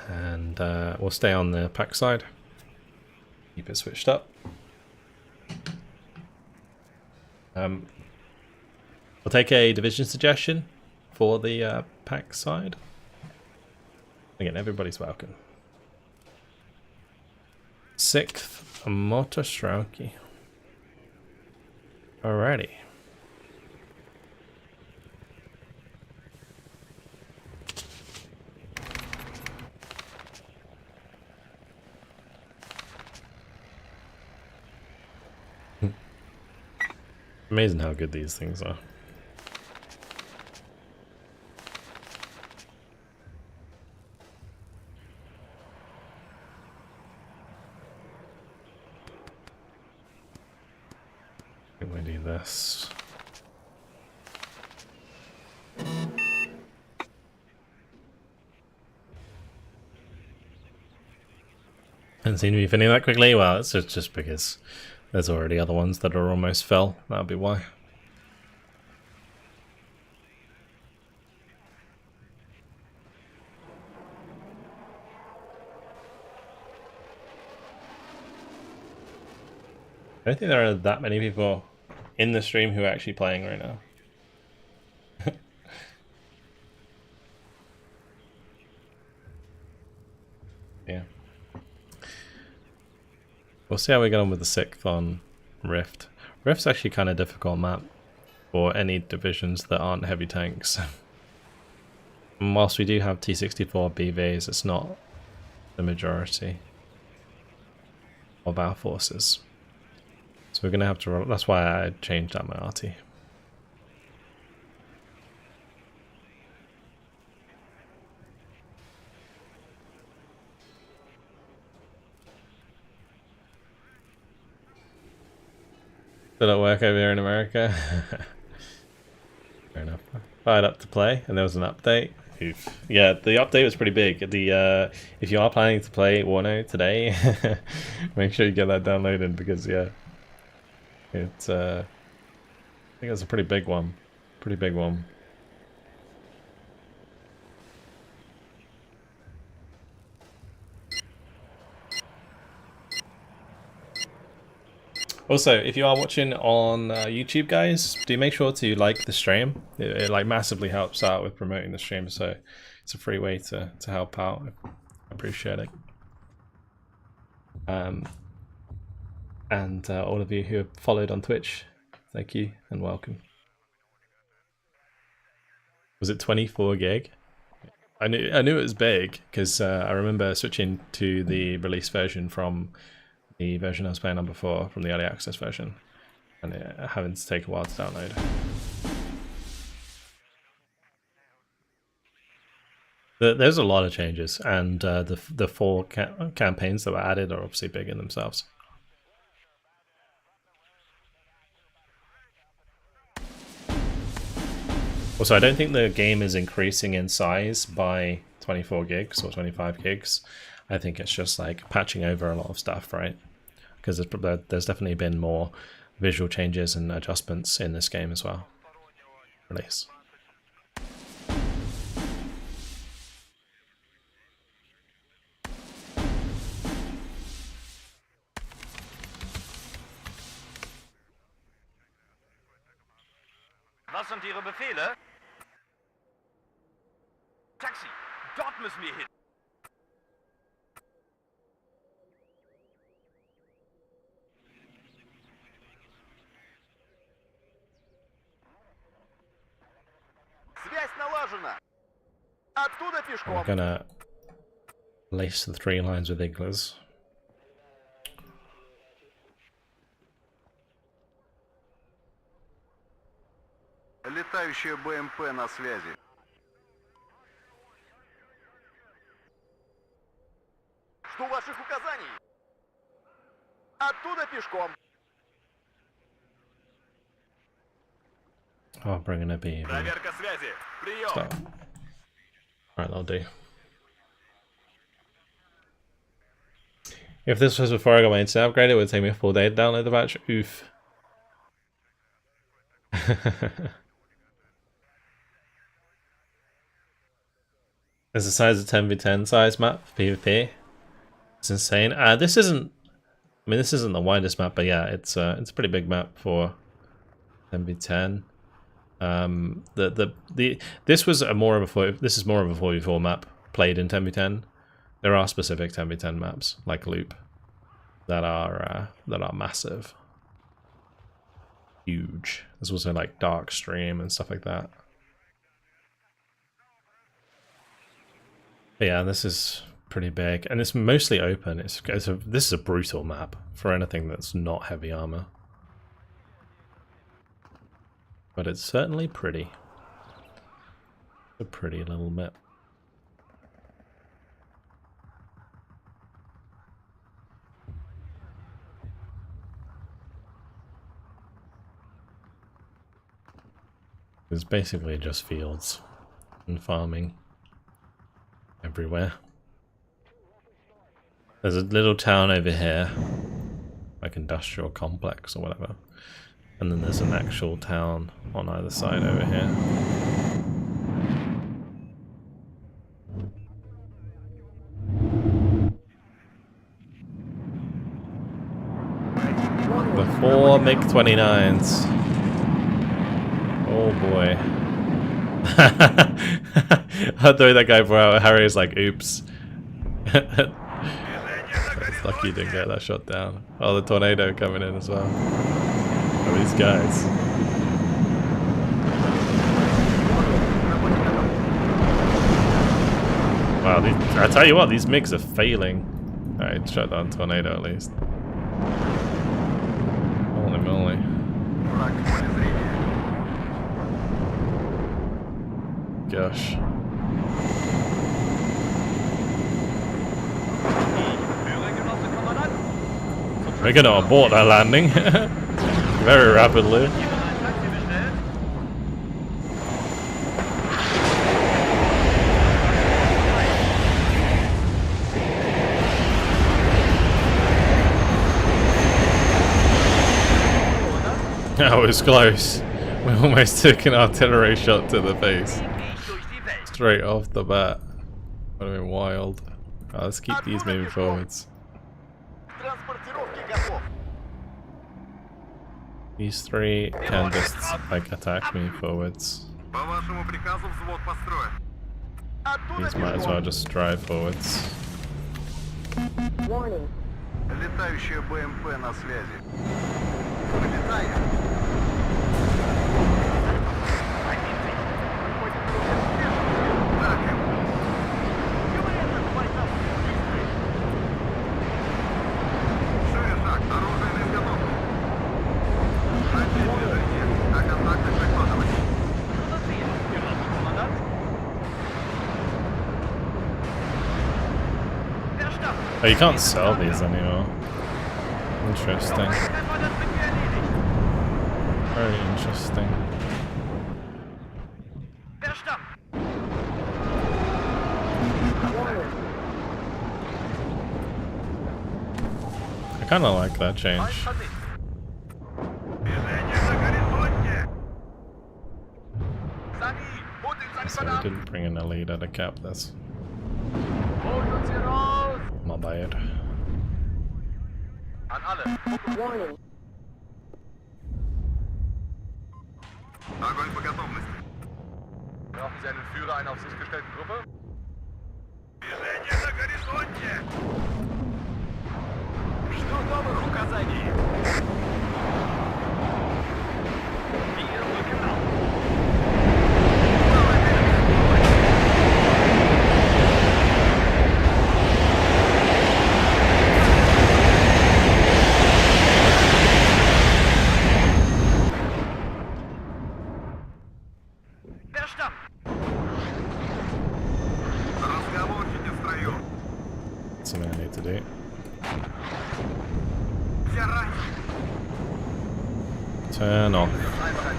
And we'll stay on the pack side. Keep it switched up. We'll take a division suggestion for the pack side. Again, everybody's welcome. 6th, Motostrauki. Alrighty. Amazing how good these things are. Can we do this? Doesn't seem to be filling that quickly. Well, it's just because there's already other ones that are almost fell. That'll be why. I don't think there are that many people in the stream who are actually playing right now. Yeah. We'll see how we get on with the 6th on Rift. Rift's actually kind of difficult map for any divisions that aren't heavy tanks. And whilst we do have T64 BVs, it's not the majority of our forces. So we're going to have to, that's why I changed out my RT. Did it work over here in America? Fair enough. Fired up to play, and there was an update. Oof. Yeah, the update was pretty big. The if you are planning to play WARNO today, make sure you get that downloaded because yeah, it's I think it's a pretty big one. Pretty big one. Also, if you are watching on YouTube, guys, do make sure to like the stream. It like massively helps out with promoting the stream, so it's a free way to help out. I appreciate it. And all of you who have followed on Twitch, thank you and welcome. Was it 24 gig? I knew it was big because I remember switching to the release version from the version I was playing on before, from the early access version, and having to take a while to download. There's a lot of changes, and the 4 campaigns that were added are obviously big in themselves. Also, I don't think the game is increasing in size by 24 gigs or 25 gigs. I think it's just like patching over a lot of stuff, right? Because there's definitely been more visual changes and adjustments in this game as well. Release. Was sind Ihre Befehle? Taxi, dort müssen wir hin. Связь налажена. Оттуда We're пешком. gonna lace the 3 lines with igloos. Летающая БМП на связи. Жду ваших указаний. Оттуда пешком. Oh, bringing a beam. Проверка связи. Прием. Stop. Alright, that'll do. If this was before I got my internet upgrade, it would take me a full day to download the patch. Oof. There's a size of 10v10 size map for PvP. It's insane. This isn't. I mean, this isn't the widest map, but yeah, it's a pretty big map for 10v10. This was more of a 4v4 map played in 10v10. There are specific 10v10 maps like Loop that are massive, huge. There's also like Dark Stream and stuff like that. But yeah, this is pretty big, and it's mostly open. This is a brutal map for anything that's not heavy armor. But it's certainly pretty. A pretty little map. It's basically just fields and farming everywhere. There's a little town over here, like industrial complex or whatever. And then there's an actual town on either side over here. The 4 MiG-29s. Oh boy. I thought that guy brought out Harry is like, oops. It's lucky you didn't get that shot down. Oh, the tornado coming in as well. Oh, these guys. Wow, I tell you what, these MiGs are failing. Alright, shut down tornado at least. Holy moly. Враг в поле зрения. Gosh. We're gonna abort that landing very rapidly. That was close. We almost took an artillery shot to the face. Straight off the bat. Would have been wild. Oh, let's keep these moving forwards. Транспортировки готов. These 3 can just like attack me forwards. По вашему приказу взвод построен. Оттуда These might as well пешком. just drive forwards. Warning. Летающая БМП на связи. Вылетаем. Так им. Шире шаг. Оружие на изготовку. Начать движение. На контактных прикладывать. Oh, you can't sell these anymore. Interesting. Treffer, das wird mir erledigt. Very interesting. Verstanden. Warning. I kind of like that change. Движение на горизонте! Sani, holt den Sani So we verdammt! didn't bring in a lead at a cap. That's Holt uns hier raus! my bad. An alle. Warning. Огонь по готовности. Brauchen Sie einen Führer einer auf sich gestellten Gruppe? Движение на горизонте! Жду новых указаний. Wir rücken auf. Verstanden. Разговорчики в строю. That's something I need to do. Все ранены. Turn off Einfach ein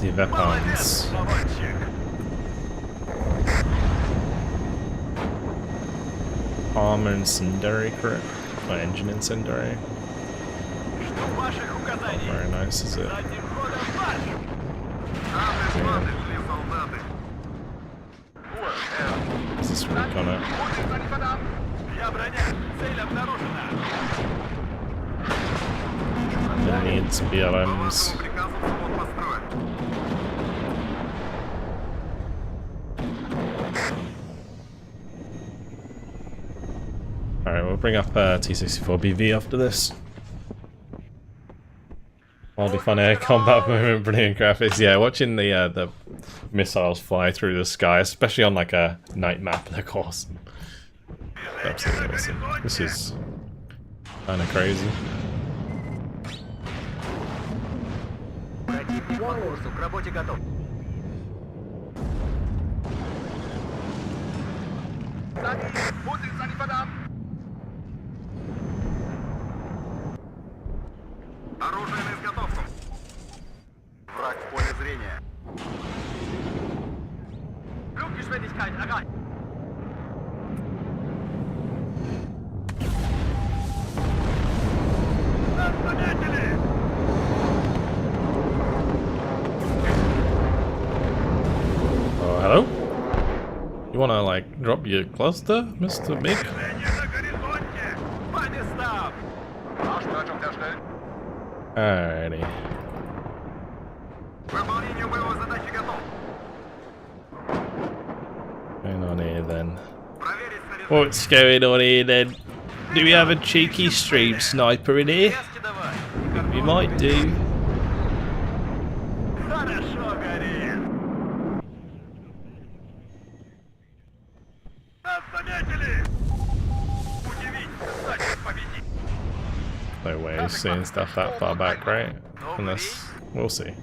Ziel. the weapons. Заводчик. Armor incendiary crit. Or engine incendiary. Жду ваших указаний. Very nice, is it? Задним ходом марш! Склады шли солдаты. Ruhe, Herr. Is this recon it? Holt den Sani verdammt! Я броня. Цель обнаружена. It needs По BLMs. вашему приказу взвод построен. Alright, we'll bring up T-64BV after this. Wildly fun air combat movement, brilliant graphics. Yeah, watching the missiles fly through the sky, especially on like a night map, of course. Absolutely awesome. This is kind of crazy. Противник по курсу. К работе готов. Sani, holt den Sani verdammt! Оружие на изготовку. Враг в поле зрения. Fluggeschwindigkeit erreicht. Наблюдатели! Oh, hello? You wanna like drop your cluster, Mr. Big? Движение на горизонте! По местам! Marschbereitschaft erstellen. Alrighty. К выполнению боевой задачи готов. Going on here then. Проверить снаряжение. What's going on here then? Do we have a cheeky stream sniper in here? Лезьте давай! We might do. Хорошо горит. Нас заметили! Удивить, значит победить. No way of seeing stuff that far back, right? Unless we'll see.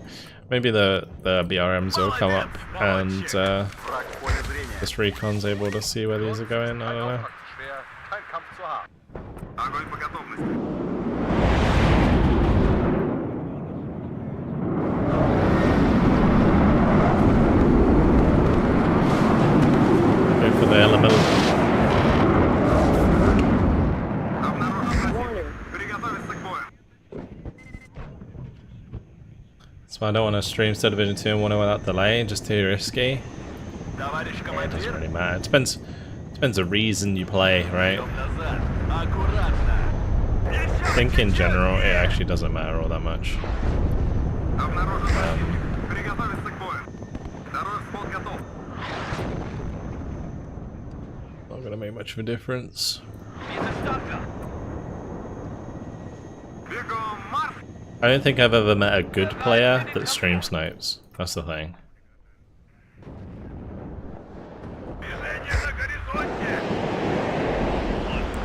Maybe the BRMs will come up and Враг в поле зрения. this recon's able to see where these are going. I don't know. Schwer, kein Kampf zu haben. Огонь по готовности. Go for the element. Обнаружен Warning. противник. Приготовиться к бою. So I don't want to stream instead of Division 2 and 1 without delay, just too risky. Товарищ It doesn't командир, really matter. It depends the reason you play, right? идем назад. Аккуратно. I think in general it actually doesn't matter all that much. Обнаружен противник. Приготовиться к бою. Второй взвод готов. Not gonna make much of a difference. Wir sind stärker. Бегом марш! I don't think I've ever met a good player that stream snipes. That's the thing. Движение на горизонте!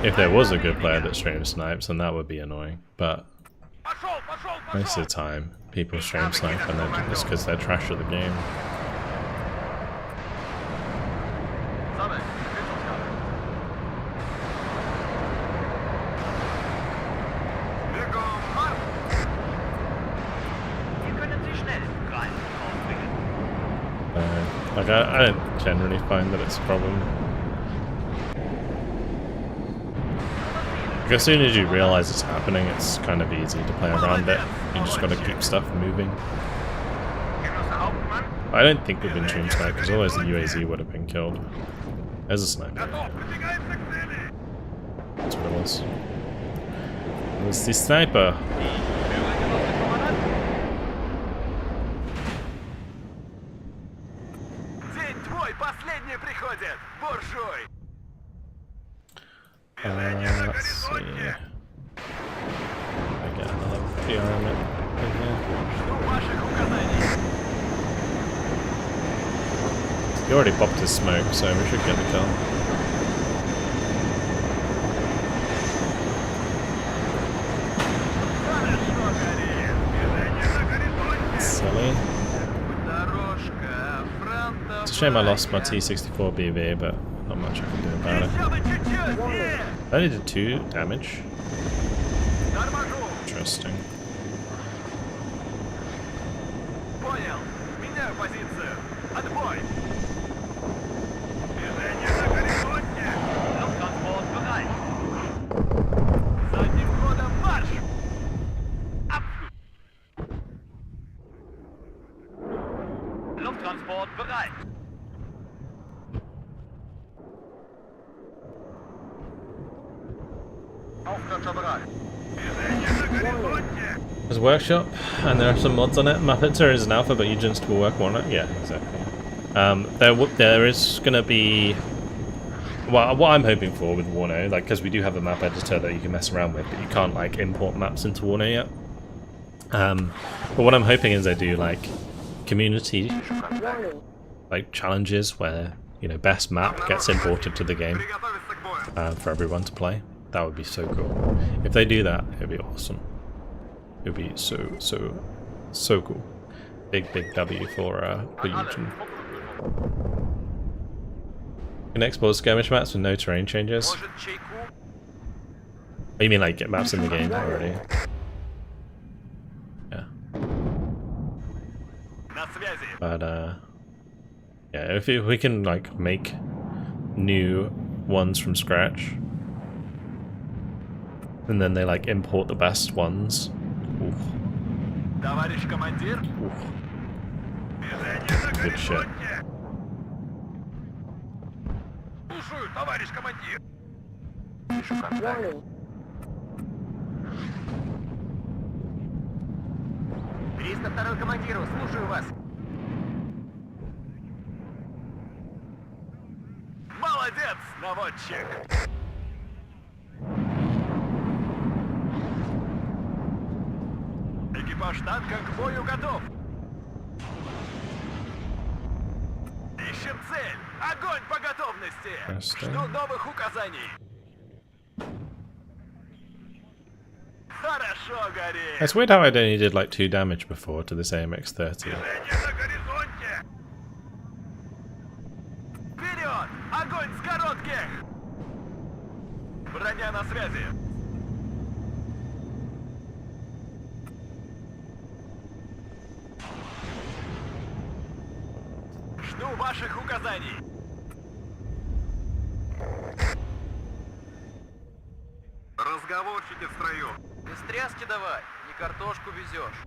If there was a good player that stream snipes, then that would be annoying. But Пошел, пошел, most of the time, people stream snipe and they're just because they're trash at the game. Sammeln. Befehlsausgabe. Like, I don't generally find that it's a problem. Like, as soon as you realize it's happening, it's kind of easy to play around it. You just gotta keep stuff moving. I don't think we've been stream sniped, because otherwise the UAZ would have been killed. There's a sniper. That's what it was. It was the sniper. День твой последний приходит, буржуй! Let's see. I get another PRM in here. Жду ваших указаний. He already popped his smoke, so we should get the kill. Silly. It's a shame I lost my T64 BV, but not much I can do about it. I only did 2 damage. Interesting. Понял. Меняю позицию. Отбой. Lufttransport bereit. Задним ходом марш! Abflug. Lufttransport bereit. Aufklatscher bereit. There's a workshop, and there are some mods on it. Muppetzer is an alpha, but Eugens will work on it. Yeah, exactly. There is going to be... Well, what I'm hoping for with WARNO, like, because we do have a map editor that you can mess around with, but you can't, like, import maps into WARNO yet. But what I'm hoping is they do, like, community, Warning. like, challenges where, you know, best map gets imported to the game Приготовиться к бою. for everyone to play. That would be so cool. If they do that, it'd be awesome. It would be so cool. Big W for Eugen. You can export skirmish maps with no terrain changes. Может, чайку? Oh, you mean like get maps in the game already? Yeah. На связи. But yeah, if we can like make new ones from scratch, and then they like import the best ones. Oof. Товарищ командир. Oof. Движение на Good shit. горизонте. Слушаю, товарищ командир. Warning. 302 командиру, слушаю вас. Молодец, наводчик. Экипаж танка к бою готов. Ищем цель. Огонь по готовности. Interesting. Жду новых указаний. Хорошо горит. It's weird how I only did like 2 damage before to this AMX-30. Движение на горизонте. Вперед! Огонь с коротких! Броня на связи. Жду ваших указаний. Разговорчики в строю. Без тряски давай, не картошку везешь.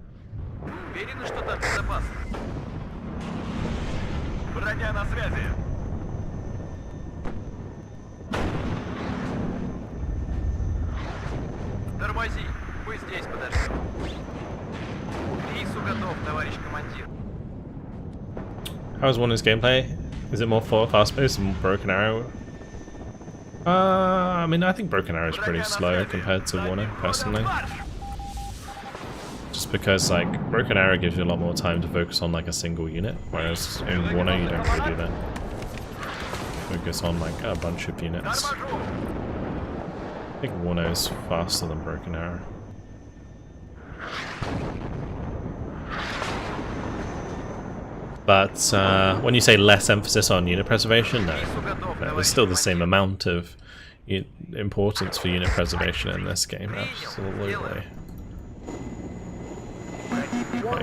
Вы уверены, что так безопасно? Броня на связи. Тормози, мы здесь подождем. К рейсу готов, товарищ командир. How's WARNO's gameplay? Is it more fast-paced and Broken Arrow? I mean, I think Broken Arrow is pretty slow compared to WARNO, personally. Just because, like, Broken Arrow gives you a lot more time to focus on, like, a single unit, whereas in WARNO you don't really do that. Focus on, like, a bunch of units. I think WARNO is faster than Broken Arrow. But when you say less emphasis on unit preservation, no. There's still the same amount of importance for unit preservation in this game, absolutely.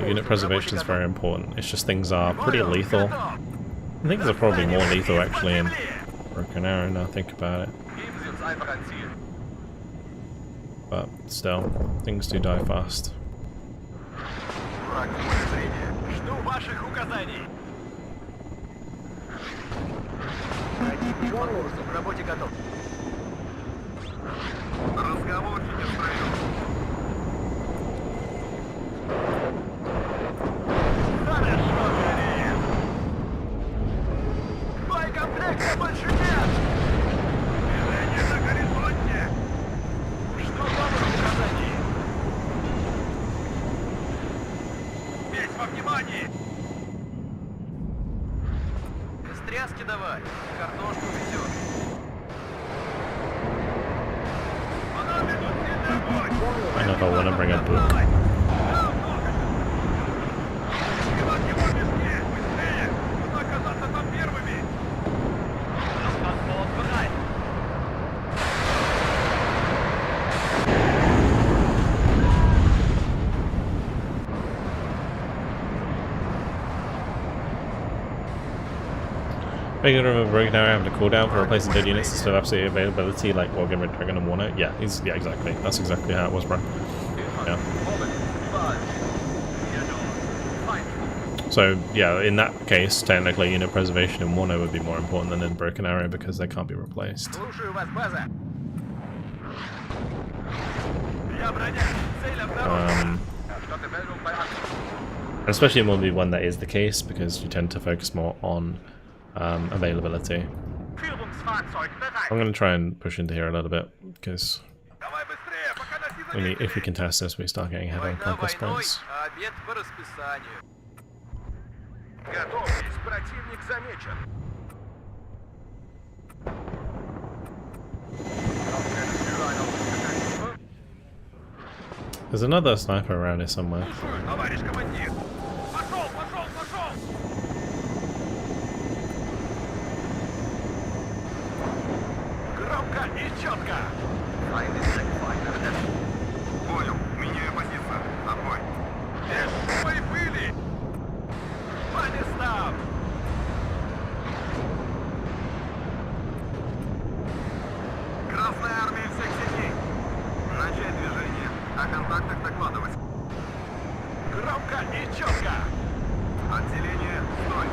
Unit preservation is very important. It's just things are pretty lethal I think they're probably more lethal actually in Broken Arrow now I think about it. Geben Sie uns einfach ein Ziel. But still, things do die fast. Враг в поле зрения. Жду ваших указаний. Противник по курсу. К работе готов. Разговорчики в строю. Хорошо, горит. Боекомплекта больше нет. Движение на горизонте. Жду новых указаний. Весь во внимании. Без тряски давай. Картошку везет. Она ведут сильный огонь. I know if I want to bring a book. Сбивать его в мешке. Быстрее. Нужно оказаться там первыми. Das Transport bereit. Making a Broken Arrow having a cooldown for replacing dead units instead of absolute availability like Wargame Red Dragon and Warno. Yeah, exactly. That's exactly how it was, bro. Yeah. So yeah, in that case, technically unit preservation in Warno would be more important than in Broken Arrow because they can't be replaced. Слушаю вас, база. Я броня. Цель обнаружена. Erstatte Meldung bei Angriff. Especially in 1v1 that is the case because you tend to focus more on availability. Führungsfahrzeug bereit. I'm going to try and push into here a little bit because Давай быстрее, пока нас не if we contest this, we start getting ahead on Война conquest войной, points. а обед по расписанию. Готовьтесь, противник замечен. There's another sniper around here somewhere. Слушаю, товарищ командир. Пошел, пошел, пошел. Громко и четко. Понял, меняю позицию. Отбой. Здесь свои были. По местам. Красная армия всех сетей. Начать движение. О контактах докладывать. Громко и четко. Отделение, стой.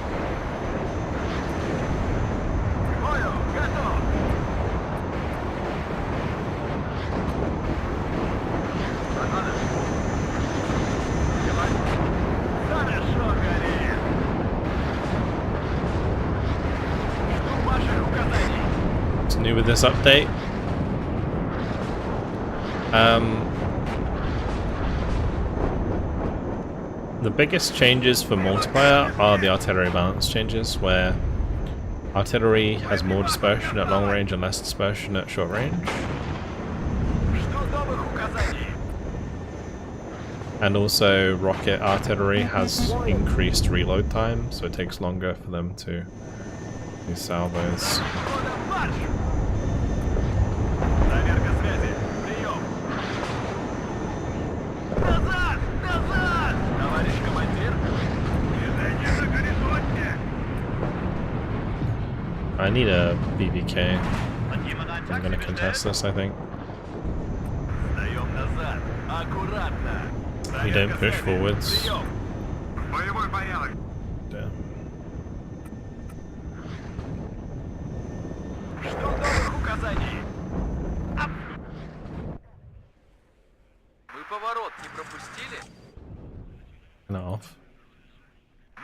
К бою готов. Хорошо горит. Жду ваших указаний. What's new with this update? The biggest changes for multiplayer are the artillery balance changes, where artillery has more dispersion at long range and less dispersion at short range. Жду новых указаний. And also rocket artillery has increased reload time, so it takes longer for them to do salvos. Ходом марш. Проверка связи. Прием. Назад! Назад! Товарищ командир. Движение на горизонте. I need a BBK. Hat jemand einen I'm Taxi gonna contest bestellt? this, I think. Сдаем назад. Аккуратно. You don't Проверка push связи. forwards. Прием. Боевой порядок. Yeah. Жду новых указаний. Вы поворот не пропустили? And off.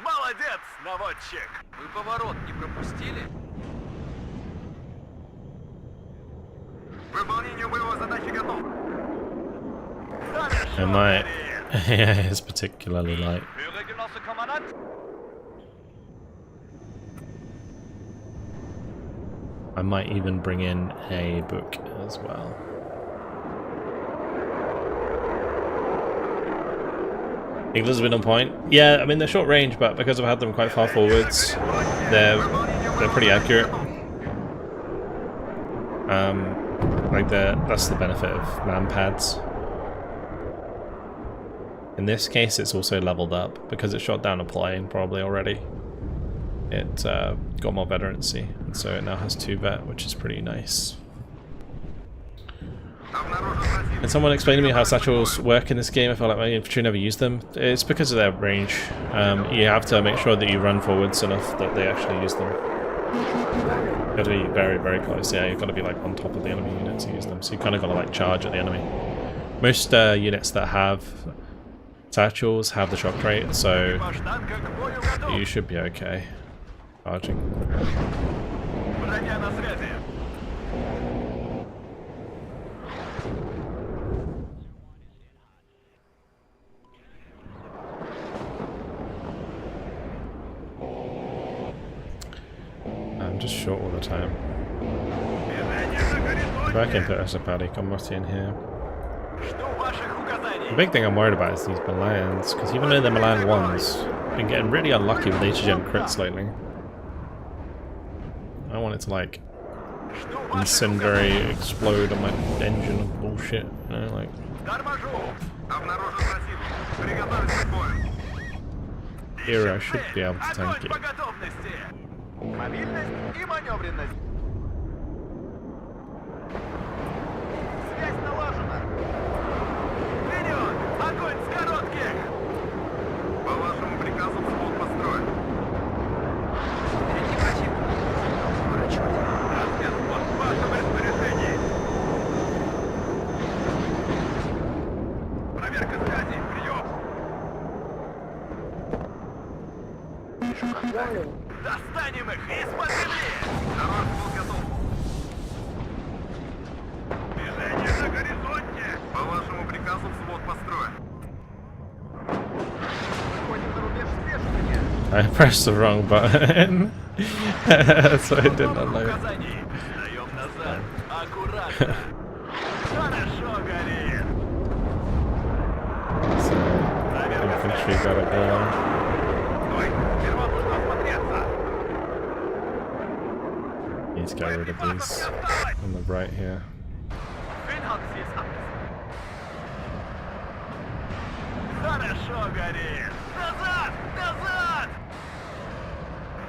Молодец, наводчик! Вы поворот не пропустили? Выполнению боевой задачи готов. Хорошо, And my горит. AI is particularly light. Höre, Genosse Kommandant. I might even bring in a book as well. England's been on point. Yeah, I mean they're short range, but because I've had them quite far forwards, they're pretty accurate. Like that's the benefit of man pads. In this case, it's also leveled up because it shot down a plane probably already. it got more veterancy, and so it now has 2 vet, which is pretty nice. And someone explained to me how satchels work in this game. I feel like my infantry never use them. It's because of their range. You have to make sure that you run forwards enough that they actually use them. You have to be very, very close. Yeah, you've got to be like on top of the enemy unit to use them. So you kind of got to like charge at the enemy. Most units that have satchels have the shock rate, so you should be okay charging. Броня на связи. I'm just short all the time. Back into Esapadi, come right in here. Жду ваших указаний. The big thing I'm worried about is these Milans, because even though they're Milan 1s, I've been getting really unlucky with HGen crits lately. I want it to like incendiary explode on my engine and bullshit, you know, like. Торможу. Обнаружен противник. Приготовиться к бою. Here I should be able to tank Огонь it. по готовности. Мобильность и маневренность. Связь налажена. Вперед! Огонь с коротких! По вашему приказу взвод построен. Впереди противник. Поворачивать. Разведвод в вашем распоряжении. Проверка связи. Прием. Warning. Достанем их из-под земли. Второй взвод готов. Движение на горизонте. По вашему приказу взвод построен. Выходим на рубеж спешивания. I pressed the wrong button, so I didn't unload. Указаний. Даем назад. Аккуратно. Хорошо горит. So infantry got it down. Стой. Сперва нужно осмотреться. Need to get rid of these on the right here. Wen hat sie es Хорошо горит. Назад! Назад!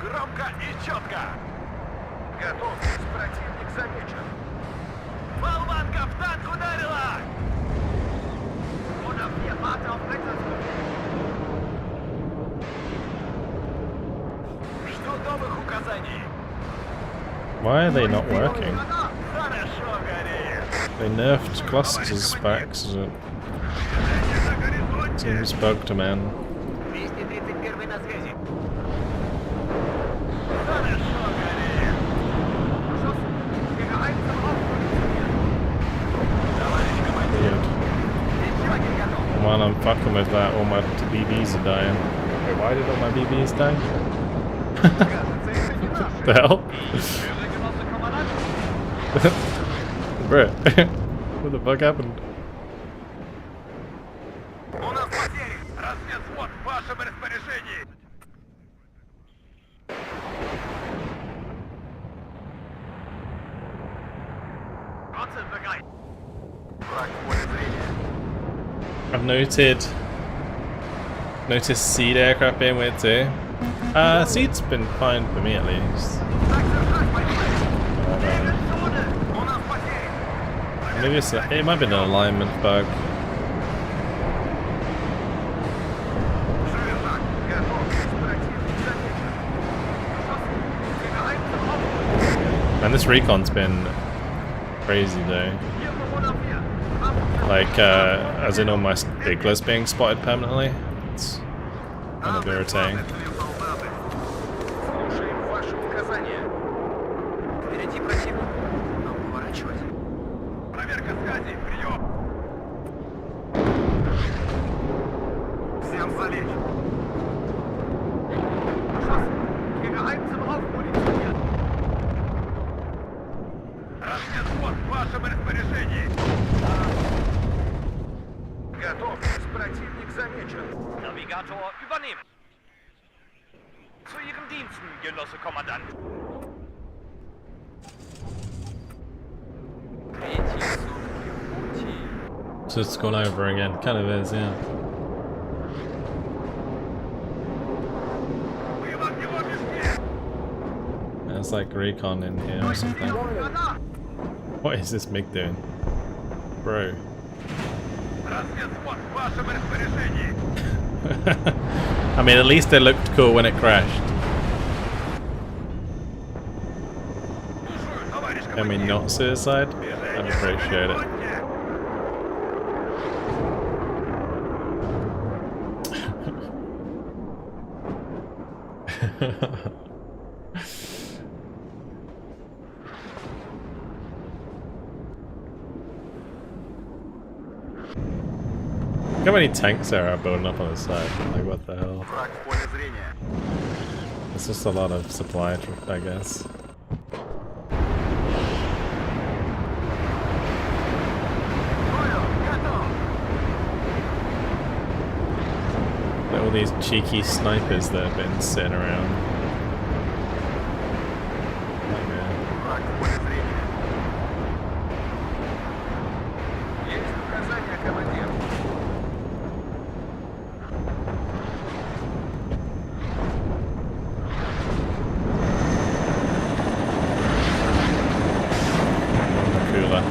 Громко и четко. Готовьтесь, противник замечен. Болванка в танк ударила! Warte auf Einsatzbefehl. Жду новых указаний. Why are they not working? Хорошо горит. They nerfed clusters back, so it seems bugged, man. 231 на связи. Хорошо горит. Товарищ командир. Weird. While I'm fucking with that, all my BBs are dying. Wait, why did all my BBs die? The hell? Bruh. What the fuck happened? У нас потери. Разведвод в вашем распоряжении. Warte, bereit. Враг в поле зрения. I've noticed seed aircraft being weird too. Seed's been fine for me at least. У нас потери. Maybe it might be an alignment bug. Шевелак. Готовьтесь, противник замечен. Man, this recon's been crazy though. Like, as in all my stigglers being spotted permanently. It's kind of irritating. Слушаем ваши указания. Впереди противник. Нам поворачивать. Проверка связи. Прием. Всем залечь. Разведвод в вашем распоряжении. Готовьтесь, противник замечен. Navigator übernehmen. Zu Ihren Diensten, Genosse Kommandant. So it's gone over again. Kind of is, yeah. Было в его мешке. There's like recon in here or something. What is this MiG doing? Bro. Разведвод в вашем распоряжении. I mean, at least it looked cool when it crashed. I mean, not suicide? I'd appreciate it. Look how many tanks there are building up on the side. Like, what the hell? Враг в поле зрения. It's just a lot of supply, I guess. Понял, готов. All these cheeky snipers that have been sitting around. Враг в поле зрения. Есть указания, командир. Cooler.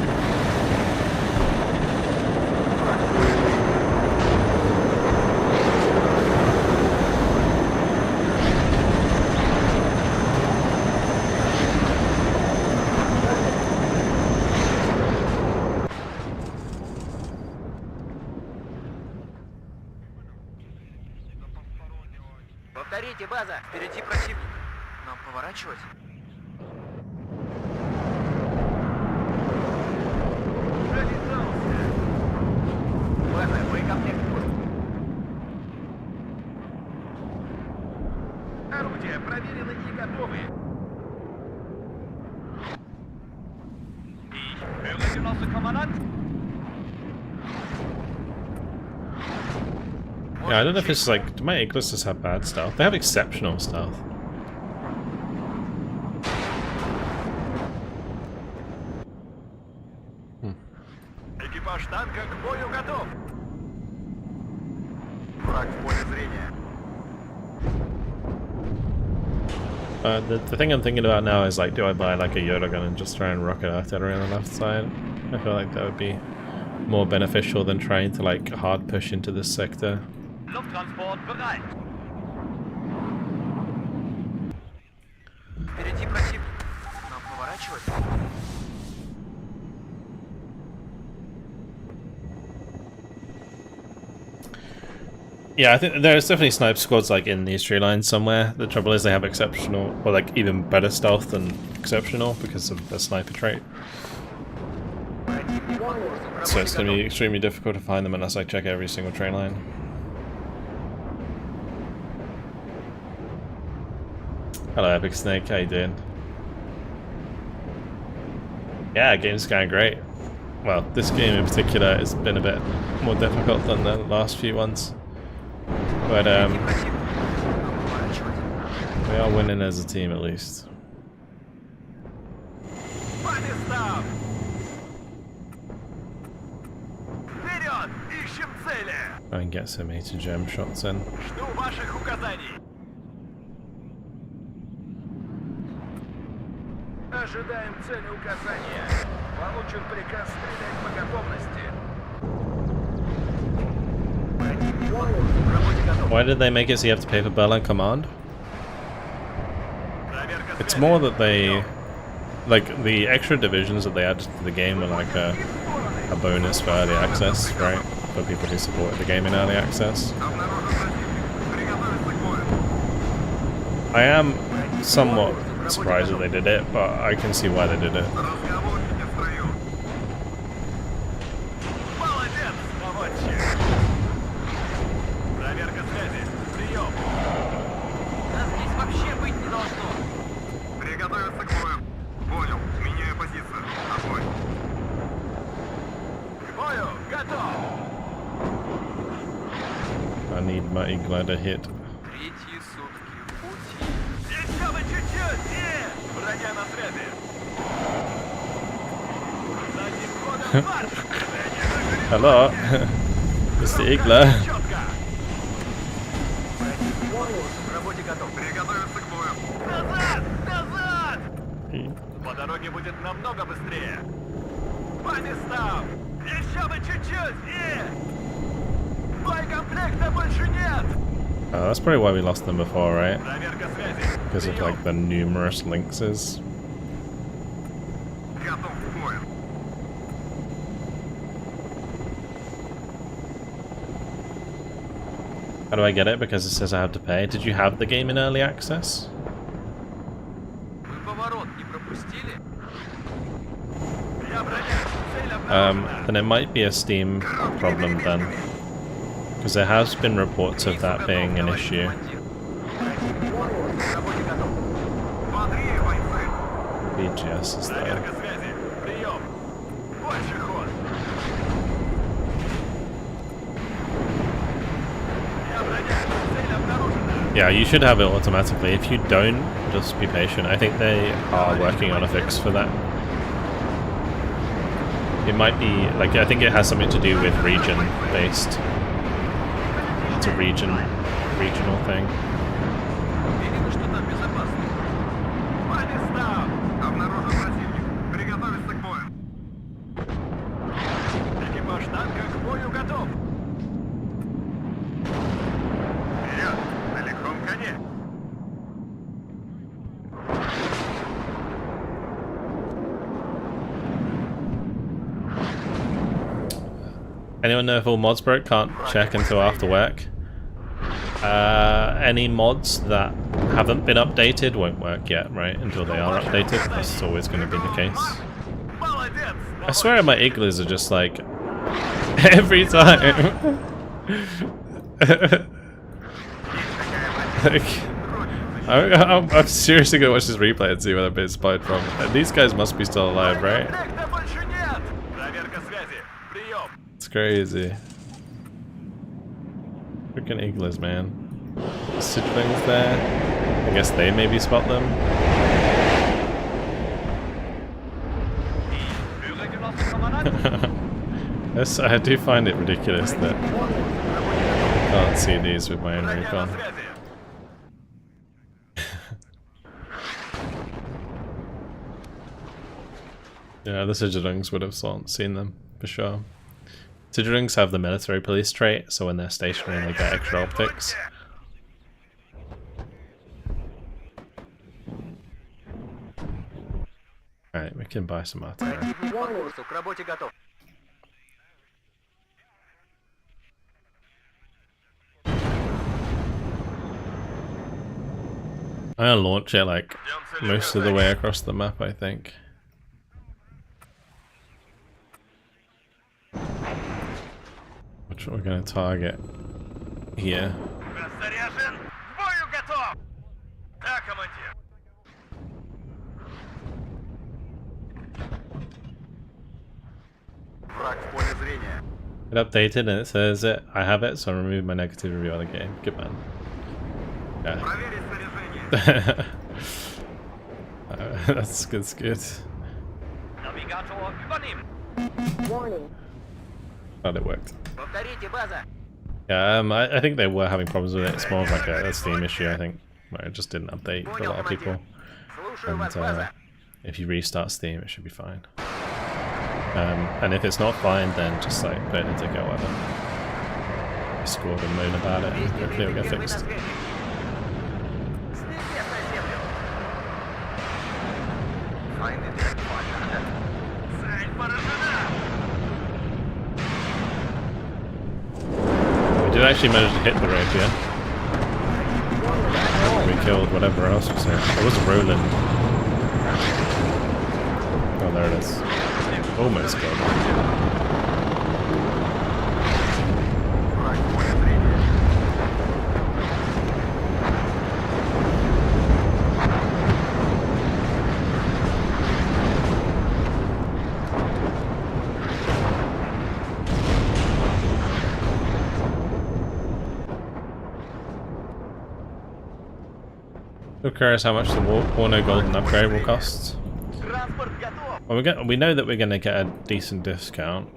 Повторите, база. Впереди противник. Нам поворачивать? База, боекомплект пуст. Орудия проверены и готовы. Höre Genosse Kommandant. Yeah, I don't know if it's like, do my Iglis just have bad stealth? They have exceptional stealth. Экипаж танка к бою готов. Враг в поле зрения. The thing I'm thinking about now is like, do I buy like a Yoda gun and just try and rocket artillery on the left side? I feel like that would be more beneficial than trying to like hard push into this sector. Lufttransport bereit. Впереди противник. Нам поворачивать? Yeah, I think there's definitely sniper squads like in these tree lines somewhere. The trouble is they have exceptional, or like even better stealth than exceptional because of the sniper trait. So it's going to be extremely difficult to find them unless I check every single train line. Hello Epic Snake, how you doing? Yeah, game's going great. Well, this game in particular has been a bit more difficult than the last few ones. But we are winning as a team at least. По местам! Вперед! Ищем цели! I can get some 80 gem shots in. Жду ваших указаний. Ожидаем цели указания. Получен приказ стрелять по готовности. Why did they make it so you have to pay for Berlin Command? It's more that they, like, the extra divisions that they added to the game are like a bonus for early access, right? For people who support the game in early access. I am somewhat surprised that they did it, but I can see why they did it. Разговорники в строю. Молодец, наводчик! Проверка связи. Прием. Нас здесь вообще быть не должно. Приготовиться к бою. Понял. Меняю позицию. Огонь. К бою. Готов. I need my Iglada hit. Третьи сутки в пути. Еще бы чуть-чуть. Броня на связи. Задним ходом марш. Hello, Mr. Igla. Четко. В работе готов. Приготовиться к бою. Назад! Назад! По дороге будет намного быстрее. По местам! Еще бы чуть-чуть! Боекомплекта больше нет! That's probably why we lost them before, right? Проверка связи. Because of like the numerous linkses. Готов к бою. How do I get it? Because it says I have to pay. Did you have the game in early access? Вы поворот не пропустили? Я броня. Цель обнаружена. Then it might be a Steam problem then. Because there has been reports of that being an issue. Работе готов. Смотри, бойцы. BGS is there. Проверка связи. Прием. Больше ход. Я броня. Цель обнаружена. Yeah, you should have it automatically. If you don't, just be patient. I think they are working on a fix for that. It might be, like, I think it has something to do with region based. It's a regional thing. Уверены, что там безопасно? По местам. Обнаружен противник. Приготовиться к бою. Экипаж танка к бою готов. Вперед! На легком коне. Anyone know if all mods broke? Can't check until after work. Any mods that haven't been updated won't work yet, right? Until they are updated. That's always going to be the case. Молодец! I swear my igloos are just like every time. Like, I'm seriously gonna watch this replay and see where I've been spied from. And these guys must be still alive, right? Боекомплекта больше нет. Проверка связи. Прием. It's crazy. Freaking igloos, man. Citrlings there. I guess they maybe spot them. Yes, I do find it ridiculous that I can't see these with my own Броня на recon. связи. Yeah, the Citrlings would have seen them, for sure. Citrlings have the military police trait, so when they're stationary they get extra optics. Alright, we can buy some artillery. Противник по курсу, к работе готов. I'm gonna launch it like most of the way across the map, I think. Which we're gonna target here. Заряжен. К бою готов. Да, командир. Враг в поле зрения. It updated and it says it. I have it, so I remove my negative review on the game. Good man. Yeah. Проверить снаряжение. That's good. Навигаtor übernehmen. Warning. Glad it worked. Повторите, база. Yeah, I think they were having problems with it. It's more of like a Steam issue, I think, where it just didn't update for a lot of people. Слушаю And вас, база. if you restart Steam, it should be fine. And if it's not fine, then just like put it into go whatever. Discord and moan about it, and hopefully it'll get fixed. Цель поражена. We did actually manage to hit the rapier. We killed whatever else was here. It was a Roland. Oh, there it is. Almost got it. Враг в поле зрения. Who cares how much the WARNO Golden upgrade will cost? Транспорт готов. Well, we know that we're going to get a decent discount,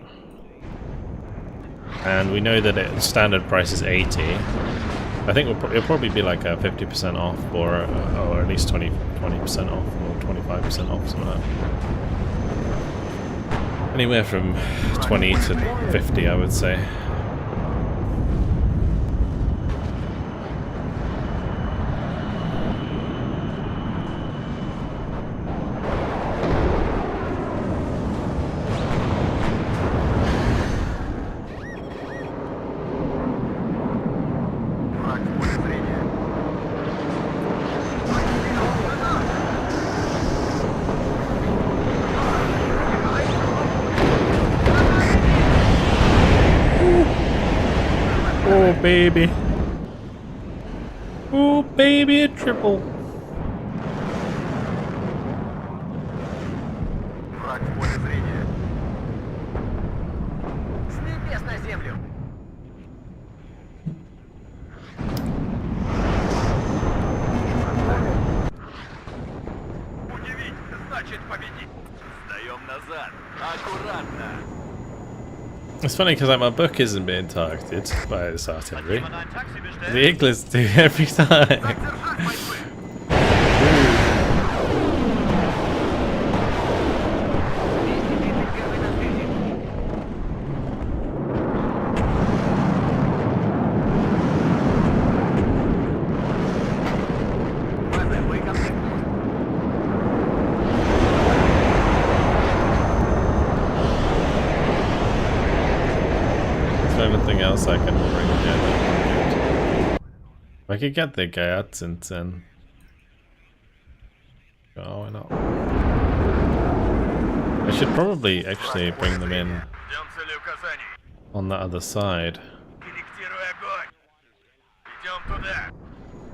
and we know that its standard price is 80. I think it'll probably be like a 50% off, or at least 20% off, or or 25% off, something like that. Anywhere from 20 to 50, I would say. Враг в поле зрения. Oh baby. Oh baby, a triple. Враг в поле зрения. С небес на землю. Удивить, значит победить. Сдаем назад. Аккуратно. It's funny because like my book isn't being targeted by this artillery. Jemand ein Taxi bestellt? The Iglis do every time. Держать бойцы. Первый на свете. ВЗ, боекомплект. Is there anything else I can bring in? If I could get the Gayats in. Oh, why not? I should probably actually bring them in Ждем цели указаний. on that other side. Корректируй огонь. Идем туда.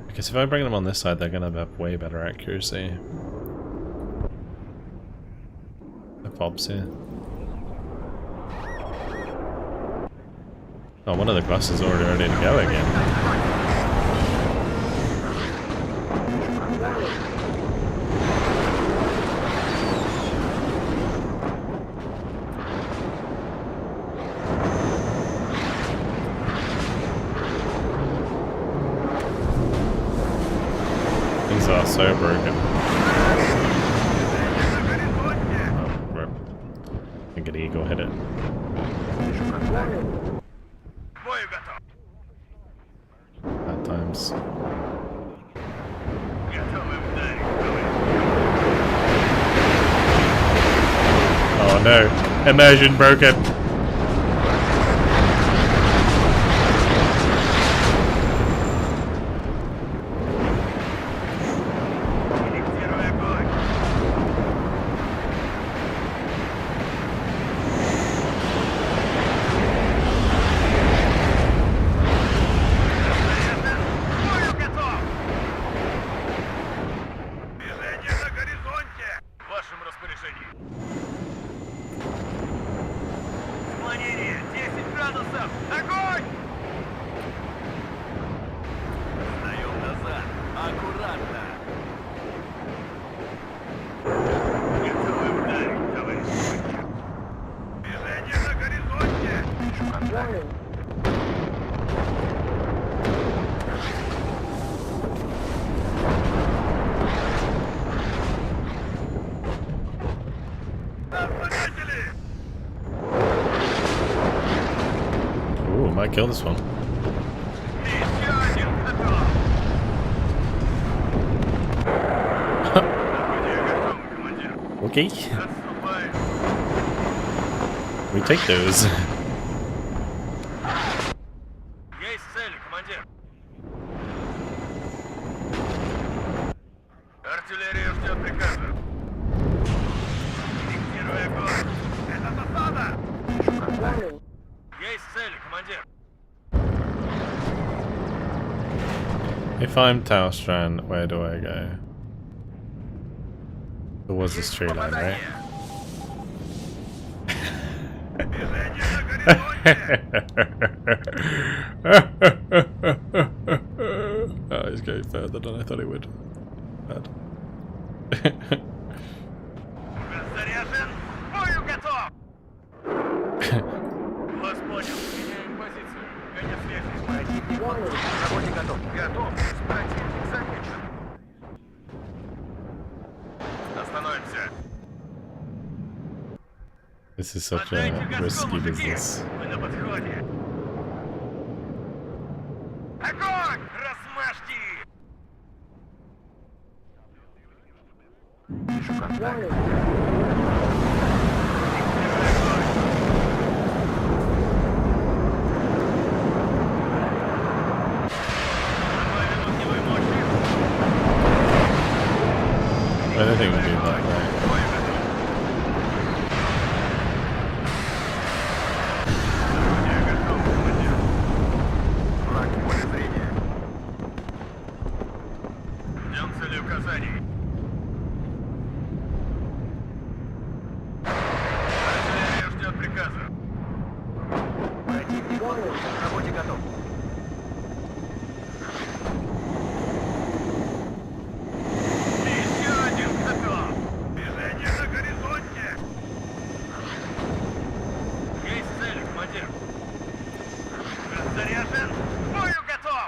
Because if I bring them on this side, they're gonna have way better accuracy. The fobs here. Oh, one of the clusters already ready to go again. These are so broken. Oh, rip. I think an eagle hit it. К бою готов. Bad times. Готовы ударить. Oh no! Immersion broken! Корректируй огонь. К бою готов. Движение на горизонте. В вашем распоряжении. Склонение 10 градусов. Огонь! Сдаем назад. Аккуратно. Готовы ударить, товарищ летчик. Движение на горизонте. Warning. Наблюдатели! Ooh, might kill this one. Еще один готов. Орудие готово, командир. Okay. Отступаем. We take those. Есть цель, командир. Артиллерия ждет приказа. Корректируй огонь. Это засада. Warning. Есть цель, командир. If I'm Taostrand, where do I go? Towards this tree line, right? Движение на горизонте. Oh, he's going further than I thought he would. Bad. Заряжен. К бою готов. Вас понял. Меняем позицию. Конец связи. Противник Warning. Работе готов. Готов. Противник замечен. This is such Отдайте a газку, risky мужики! business. Мы на подходе! Огонь! Размажьте! Warning. I don't think we do that right. Враг в поле зрения. Ждем цели указаний. Артиллерия ждет приказа. Противник к работе готов. Еще один готов. Движение на горизонте. Есть цель, командир. Заряжен. К бою готов.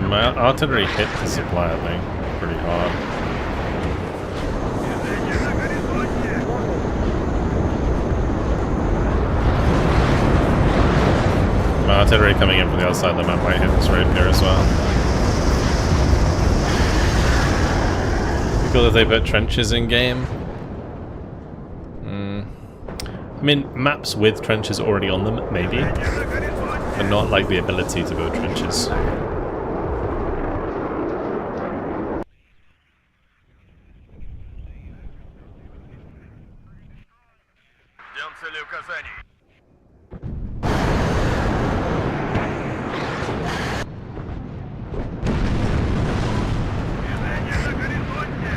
My artillery hit the supply, I think, pretty hard. Движение на горизонте. My artillery coming in from the other side of the map might hit this road here as well. Be cool if they put trenches in game. I mean, maps with trenches already on them, maybe, but not like the ability to build trenches. Ждем цели указаний. Движение на горизонте.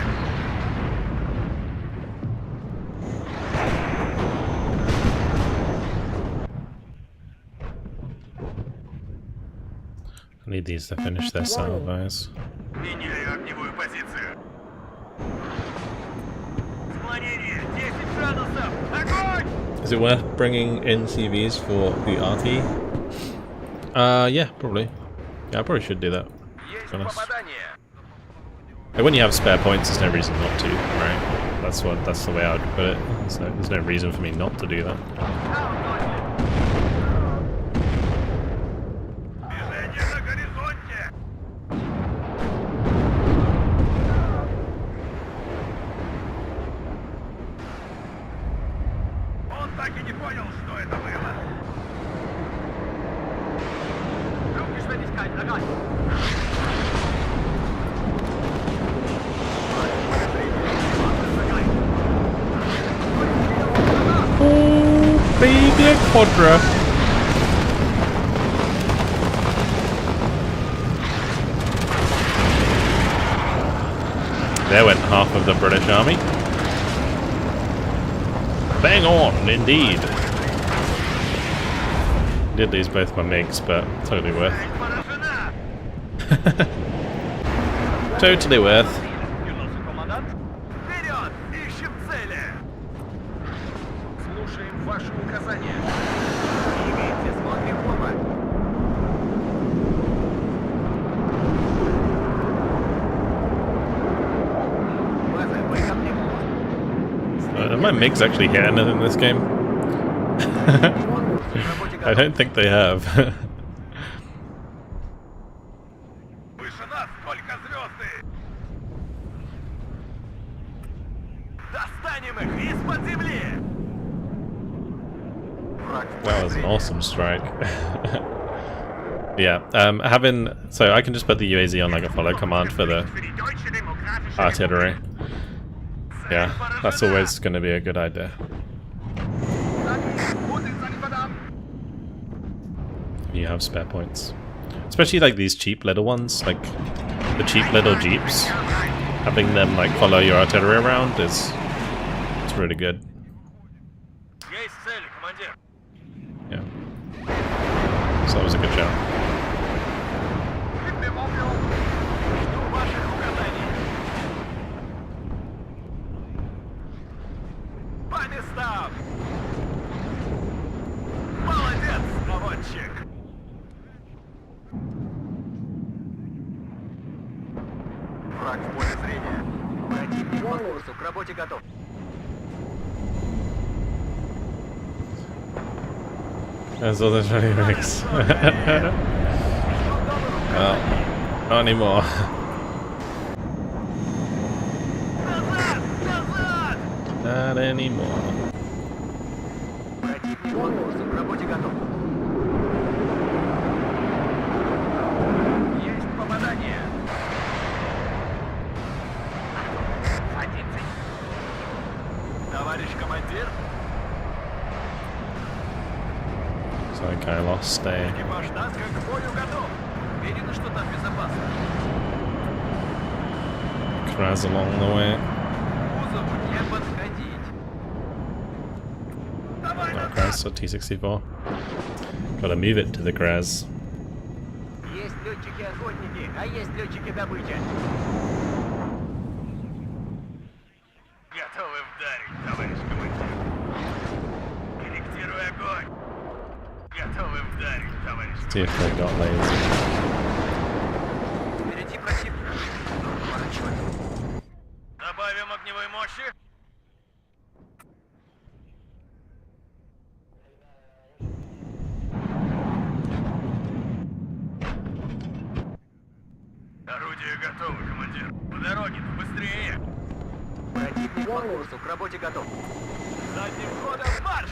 I need these to finish their salvos. Меняю огневую позицию. Склонение 10 градусов. Огонь! Is it worth bringing in CVs for the RT? Yeah, probably. Yeah, I probably should do that. Есть be honest. попадание. Like, when you have spare points, there's no reason not to, right? That's the way I would put it. There's no reason for me not to do that. Движение на горизонте. Он так и не понял, что это было. Fluggeschwindigkeit erreicht. Baby quadra. There went half of the British army. Bang on, indeed. Did lose both my MiGs, but totally worth. Поражена. Totally worth. Genosse Kommandant. Вперед! Ищем цели! Слушаем ваши указания. Имейте смотри в оба. База, вы ко мне. Have my MiGs actually hit anything in this game? I don't think they have. Выше нас только звезды! Достанем их из-под земли! Враг в That was an awesome strike. Yeah, so I can just put the UAZ on like a follow command for the artillery. Yeah, that's always going to be a good idea. You have spare points, especially like these cheap little ones, like the cheap little jeeps. Having them like follow your artillery around it's really good. Есть цель, командир! Yeah, so that was a good shout. Жду ваших указаний! По местам! Молодец, наводчик! Враг в поле курсу, к работе готов. There's other jelly rigs. Well, not anymore. Not anymore. Противник по курсу, к работе готов. Есть попадание. Садится. Товарищ командир, So I kind of lost a экипаж танка к бою готов. Уверены, что там безопасно? crash along the way. К кузову не подходить. Давай Not назад! crash, so T64. Gotta move it to the crash. Есть летчики-охотники, а есть летчики-добыча. Готовы вдарить, товарищ командир. Корректирую огонь. Готовы вдарить, товарищ. See if they got laser. Впереди противник. Поворачивай. Добавим огневой мощи. Орудие готово, командир. По дороге, быстрее. Противник по курсу, к работе готов. Задним ходом марш!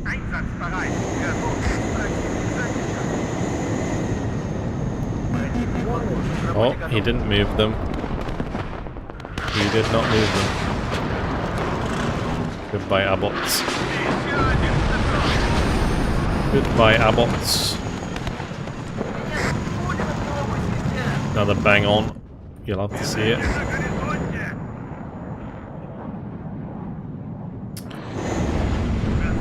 Einsatzbereit. Противник по курсу, к Oh, работе he готов. didn't move them. He did not move them. Goodbye, Abbots. Goodbye, Abbots. Another bang on. You'll have to see it. На горизонте.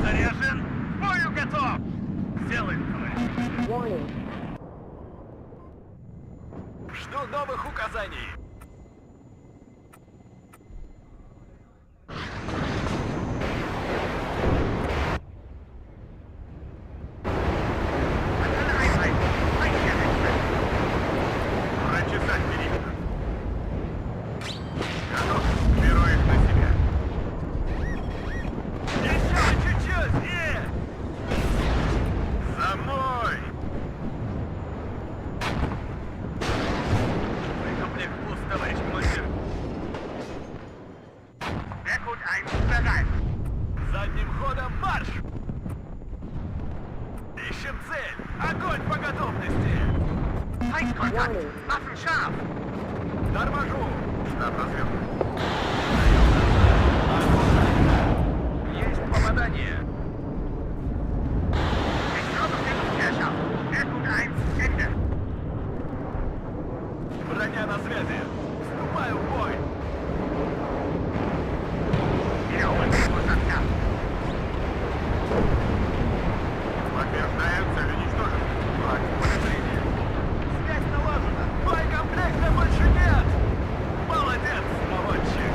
Заряжен. К бою готов. Сделаем, товарищ. Warning. Жду новых указаний. Прочесать периметр. Готов. Беру их на себя. Еще чуть-чуть! За мной! Боекомплект пуст, товарищ командир. Бекут 1 bereit. Задним ходом марш! Ищем цель! Огонь по готовности! Feindkontakt. Warning. Waffen scharf. Торможу! Штаб разведки. Есть попадание! Herrschaft. Bekut 1, Ende. Броня на связи! Вступаю в бой! Wiederholen Kursanker. Подтверждаем, цель уничтожена. Враг в поле зрения. Связь налажена! Боекомплекта больше нет! Молодец, наводчик!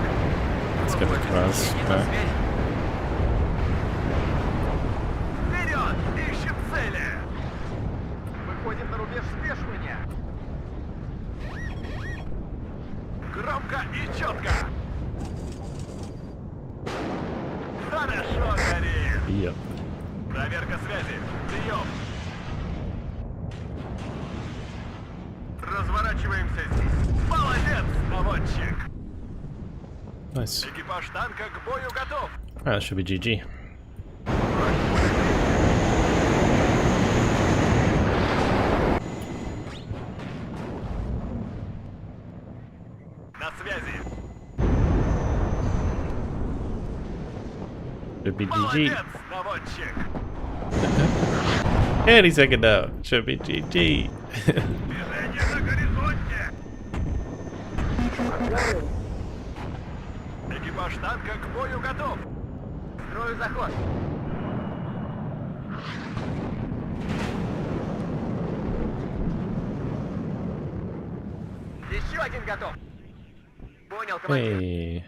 Let's get the crash back. Вперед! Ищем цели! Выходим на рубеж спешивания! Громко и четко! Хорошо горит! Yep. Проверка связи! Прием! Разворачиваемся здесь. Молодец, наводчик! Nice. Экипаж танка к бою готов! That should be GG. На связи! Should be GG. Молодец, наводчик! Any second now. Should be GG. Движение на горизонте. Warning. Экипаж танка к бою готов! Строю заход. Еще один готов. Понял, командир. Hey.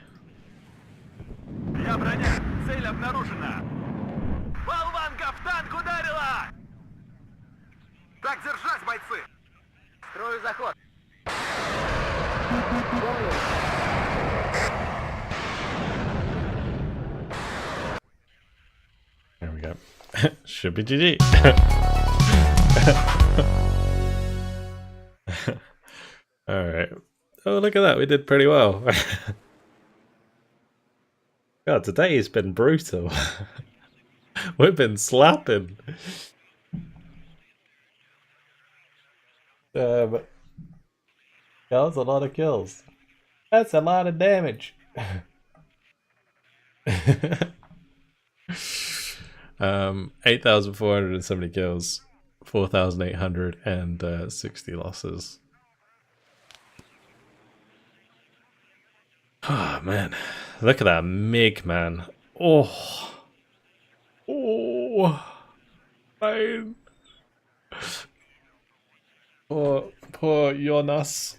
Я броня. Цель обнаружена. Болванка в танк ударила! Так держать, бойцы! Строю заход. Warning. There we go. Should be GG. Alright. Oh, look at that. We did pretty well. God, today has been brutal. We've been slapping. That was a lot of kills. That's a lot of damage. 8,470 kills, 4,860 losses. Oh man, look at that MiG, man. Oh, man. Poor Jonas.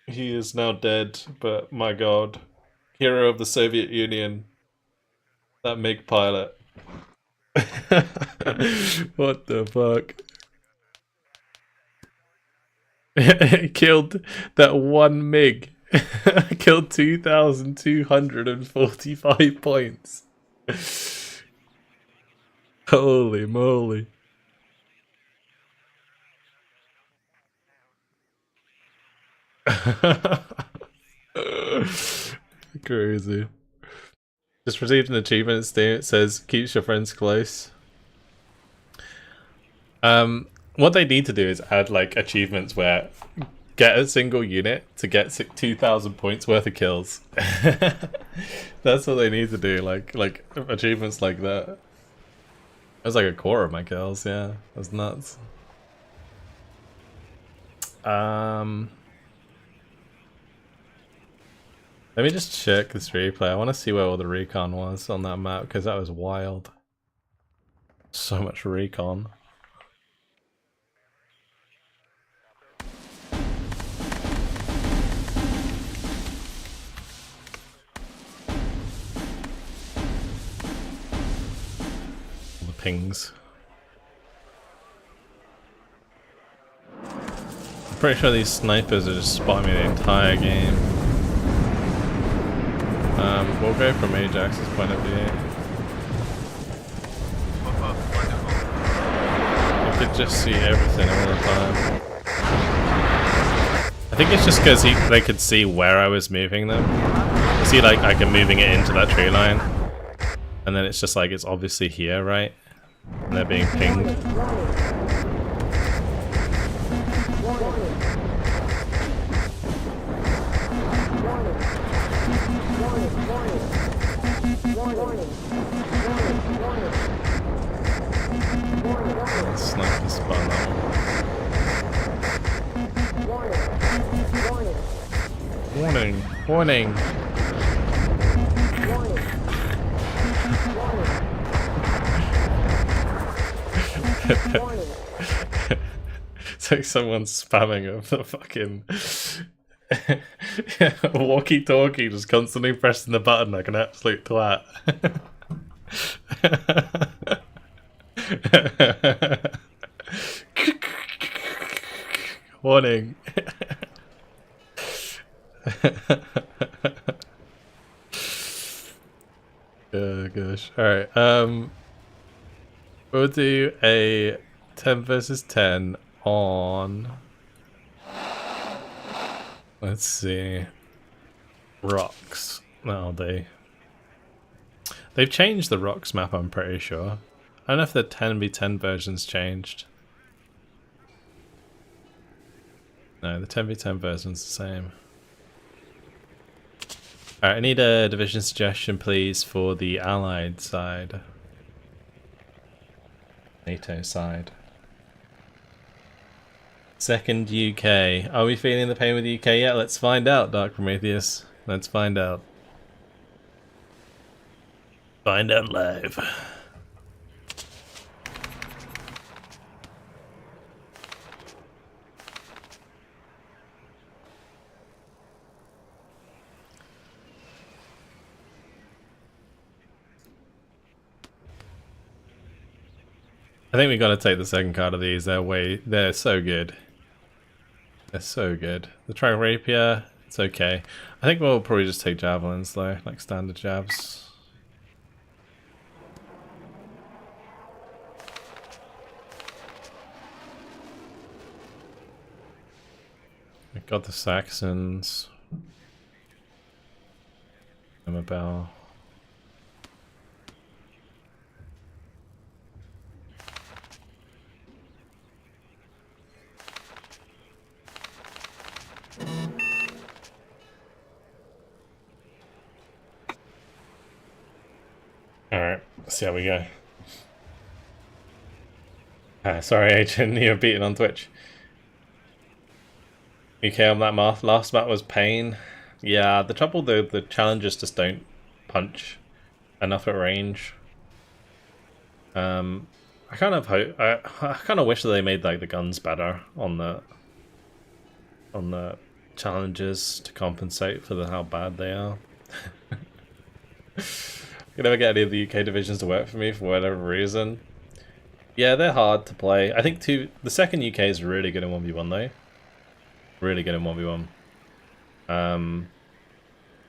He is now dead, but my god, hero of the Soviet Union. That MiG pilot. What the fuck? Killed that one MiG. Killed 2,245 points. Holy moly. Crazy. Just received an achievement. It says keeps your friends close. What they need to do is add like achievements where get a single unit to get 2,000 points worth of kills. That's what they need to do. Like achievements like that. That was like a quarter of my kills. Yeah, that's nuts. Let me just check this replay. I want to see where all the recon was on that map because that was wild. So much recon. All the pings. I'm pretty sure these snipers are just spotting me the entire game. We'll go from Ajax's point of view. You could just see everything all the time. I think it's just because they could see where I was moving them. You see, like, I'm moving it into that tree line. And then it's just like, it's obviously here, right? And they're being pinged. Sniper spot that one. Warning! Warning! It's like someone's spamming the fucking walkie-talkie, just constantly pressing the button like an absolute twat. Warning. Oh gosh. Alright, we'll do a 10 versus 10 on, let's see, rocks. No, they've changed the rocks map, I'm pretty sure. I don't know if the 10v10 version's changed. No, the 10v10 version's the same. Alright, I need a division suggestion, please, for the Allied side. NATO side. Second UK. Are we feeling the pain with the UK yet? Let's find out, Dark Prometheus. Let's find out. Find out live. I think we got to take the second card of these. They're so good. They're so good. The Tri Rapier, it's okay. I think we'll probably just take javelins though, like standard jabs. We got the Saxons. Emma Bell. Alright, let's see how we go. Sorry, Agent, you're beaten on Twitch. UK on that last map was pain. Yeah, the trouble though, the challengers just don't punch enough at range. I kind of hope, I kind of wish that they made like the guns better on the challenges to compensate for how bad they are. I never get any of the UK divisions to work for me for whatever reason. Yeah, they're hard to play. I think the second UK is really good in 1v1 though. Really good in 1v1.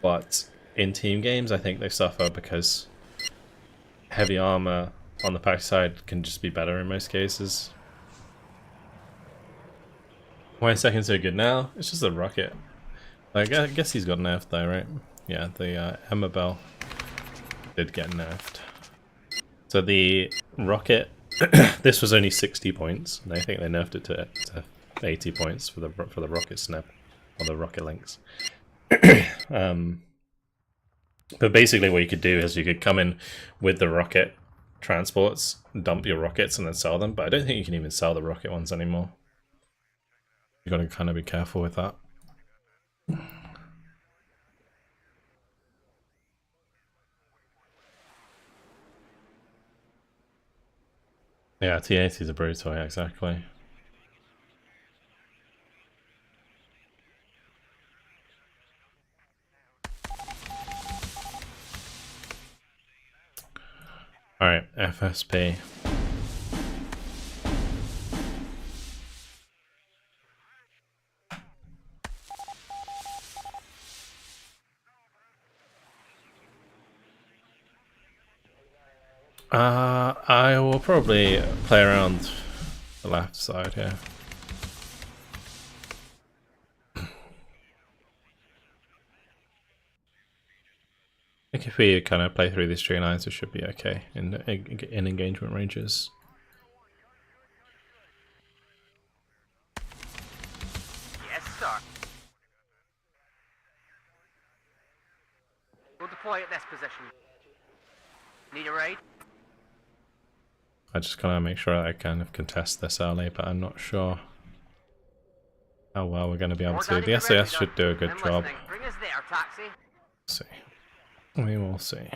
But in team games I think they suffer because heavy armor on the pack side can just be better in most cases. Why is second so good now? It's just a rocket. Like, I guess he's got nerfed though, right? Yeah, the Emma Bell did get nerfed. So the rocket, this was only 60 points, and I think they nerfed it to 80 points for the rocket snap, or the rocket links. But basically what you could do is you could come in with the rocket transports, dump your rockets, and then sell them, but I don't think you can even sell the rocket ones anymore. You gotta kind of be careful with that. Yeah, T80 is a brutal, yeah, exactly. Alright, FSP. I will probably play around the left side here. I think if we kind of play through these tree lines, it should be okay in engagement ranges. Yes, sir. We'll deploy at this position. Need a raid? I just gotta make sure I kind of contest this early, but I'm not sure how well we're going to be able to. The SAS should do a good job. Bring us there, taxi. Let's see. We will see.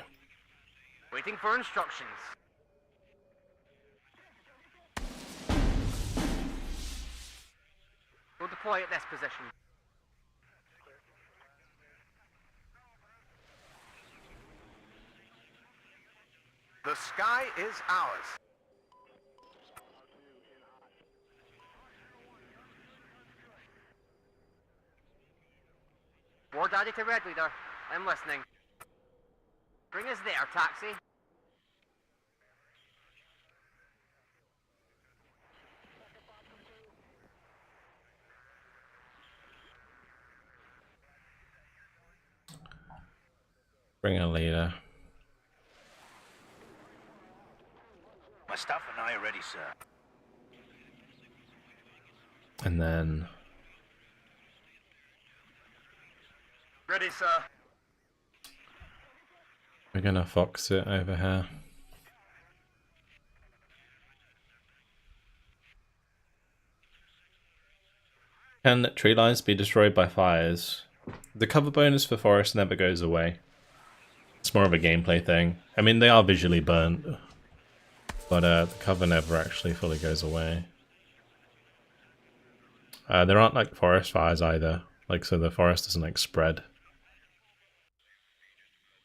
Waiting for instructions. We'll deploy at this position. The sky is ours. War Daddy to Red Leader. I'm listening. Bring us there, taxi. Bring a leader. My stuff and I are ready, sir. And then Ready, sir. we're gonna fox it over here. Can tree lines be destroyed by fires? The cover bonus for forest never goes away. It's more of a gameplay thing. I mean, they are visually burnt, but the cover never actually fully goes away. There aren't like forest fires either, like so the forest doesn't like spread.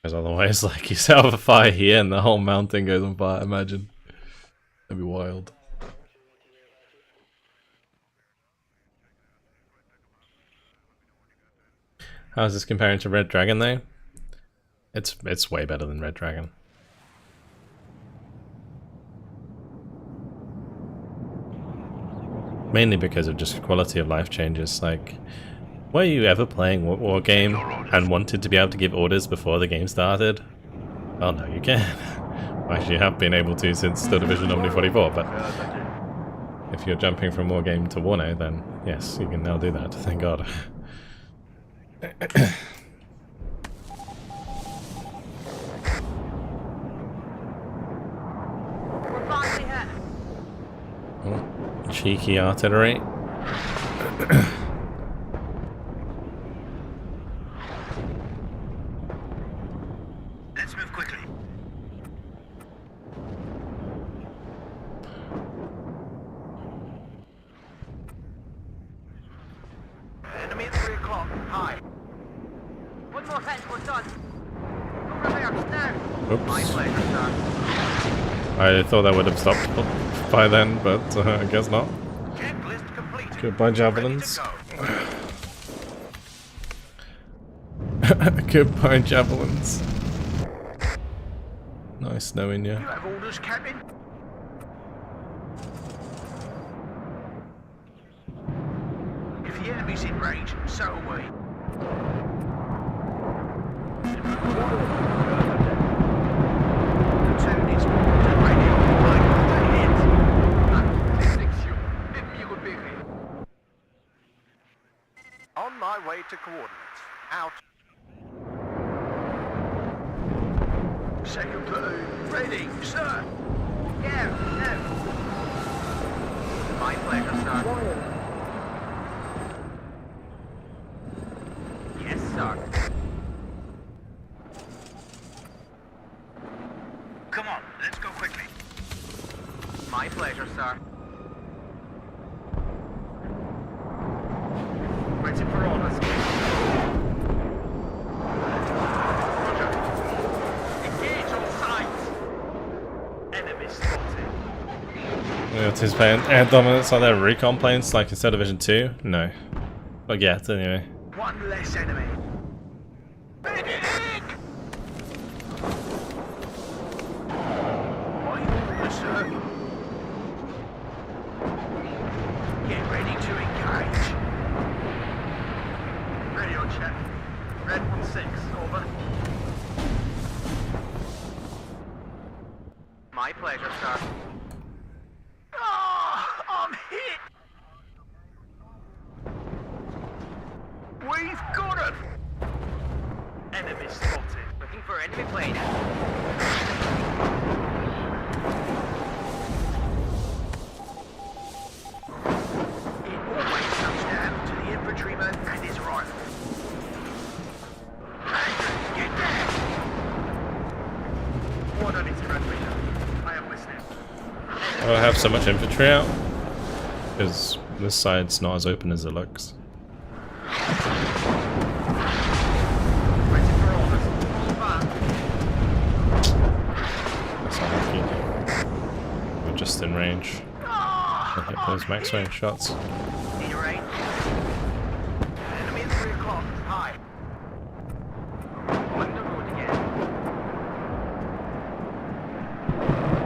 Because otherwise, like, you set off a fire here and the whole mountain goes on fire, imagine. That'd be wild. How's this comparing to Red Dragon though? It's way better than Red Dragon. Mainly because of just quality of life changes. Like, were you ever playing War Game and wanted to be able to give orders before the game started? Well, no, you can. Well, actually, you have been able to since the Division Omni 44, but if you're jumping from War Game to WARNO, then yes, you can now do that. Thank God. We're finally here. Oh, cheeky artillery. Let's move quickly. Enemy at 3 o'clock. Hi. One more fence, we're done. Over there, now. My Oops. pleasure, sir. I thought that would have stopped by then, but I guess not. Checklist completed. Goodbye, javelins. Ready to go. Goodbye, javelins. Nice knowing you. You have orders, Captain? If the enemy's in range, so are we. Platoon is ready. On my way to coordinates. Out. Second platoon, ready, sir. Yeah, no. My pleasure, sir. Warning. Yes, sir. Come on, let's go quickly. My pleasure, sir. Ready for orders. Roger. Engage all sides. Enemy spotted. We're anticipating air dominance on their recon planes like instead of Division 2? No. But yeah, anyway. One less enemy. Medic! My orders, sir. Get ready to engage. Radio check. Red 1-6, over. My pleasure, sir. Ah, I'm hit! We've got him! Enemy spotted. Looking for enemy plane. It always comes down to the infantryman and his rifle. Andrew, get there! One on its transmitter. I am listening. I have so much infantry out because this side's not as open as it looks. Ready for orders. Back. That's unlucky. We're just in range. I'll hit those max range shots. Need a raid? Enemy at 3 o'clock. Hi. On the road again.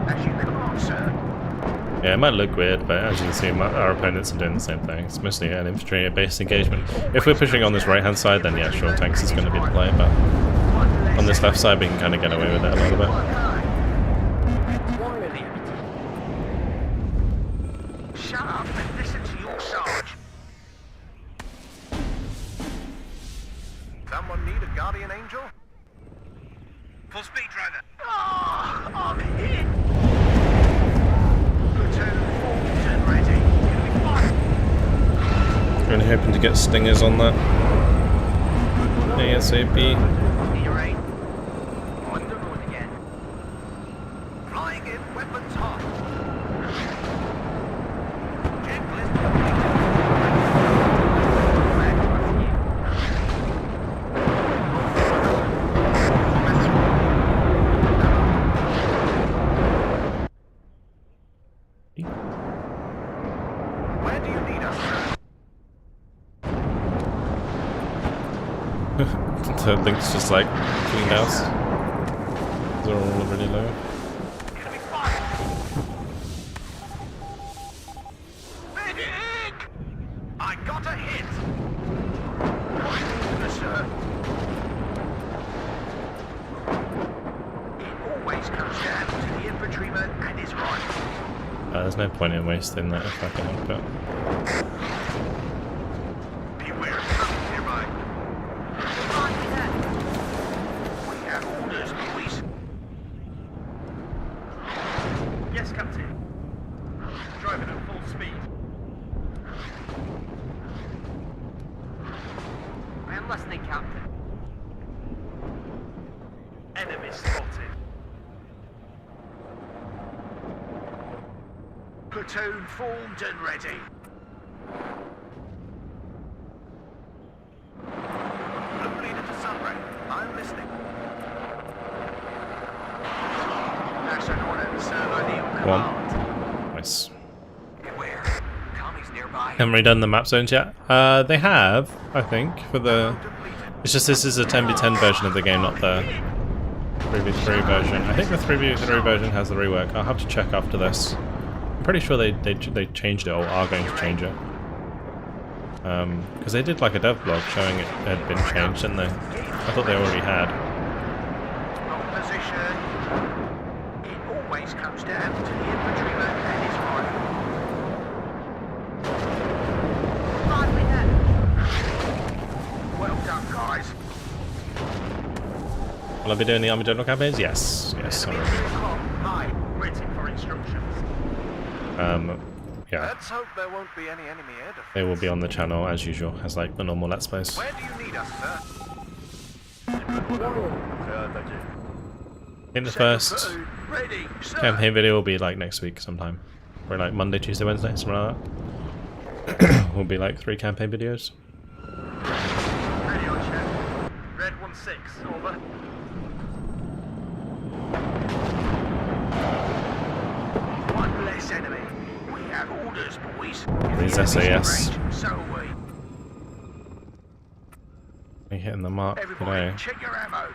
As you come on, sir. Yeah, it might look weird, but as you can see, our opponents are doing the same thing. It's mostly an infantry-based engagement. If we're pushing on this right-hand side, then yeah, sure, tanks is going to be the play, but on this left side, we can kind of get away with it a little bit. Shut up and listen to your sarge. Someone need a guardian angel? Full speed, driver. Ah, I'm hit. Platoon, turn ready. Enemy fire. Really hoping to get stingers on that. ASAP. Need a raid? On the road again. Flying in, weapons hot. Checklist completed. Back with you. Where do you need us, sir? The link's just like cleaned out. They're all really low. Enemy fire! Medic! I got a hit! Yes, sir. It always comes down to the infantryman and his rifle. There's no point in wasting that if I can help it. Beware of something nearby. We have orders, boys. Yes, Captain. Driving at full speed. I am listening, Captain. Enemy spotted. Platoon formed and ready. Look leader to Sunray. I'm listening. That's an order, sir, by the Go on. command. Nice. Beware. Commies nearby. Haven't redone the map zones yet. They have, I think, for the... It's just this is a 10v10 version of the game, not the 3v3 version. I think the 3v3 version has the rework. I'll have to check after this. I'm pretty sure they changed it or are going to change it. Because they did like a dev blog showing it had been changed, didn't they? I thought they already had. Wrong position. It always comes down to the infantryman and his rifle. Well done, guys. Will I be doing the Army General campaigns? Yes. Yes, I will Enemy be. 3 o'clock. High. Waiting for instructions. Yeah, Let's hope there won't be any enemy air defense. they will be on the channel as usual, as like the normal Let's Plays. Where do you need us, sir? Warning. I think the first Platoon, ready, sir. campaign video will be like next week sometime. Or like Monday, Tuesday, Wednesday, something like that. Will be like 3 campaign videos. Radio check. Red 1-6, over. One less enemy. We have orders, boys. These If the enemy's SAS. in range, so are we. Are you hitting the mark Everybody, today? check your ammo.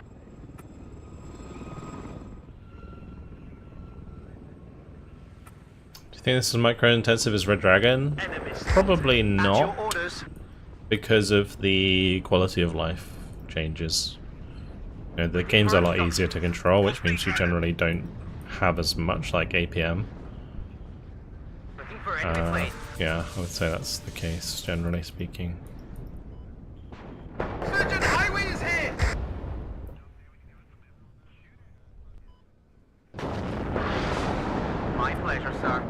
Do you think this is micro intensive as Red Dragon? Enemy spotted. Probably At not, your orders. because of the quality of life changes. You know, the game's a lot easier to control, which means you generally don't have as much like APM. Looking for enemy plane. Yeah, I would say that's the case, generally speaking. Sergeant Highway is here! My pleasure, sir.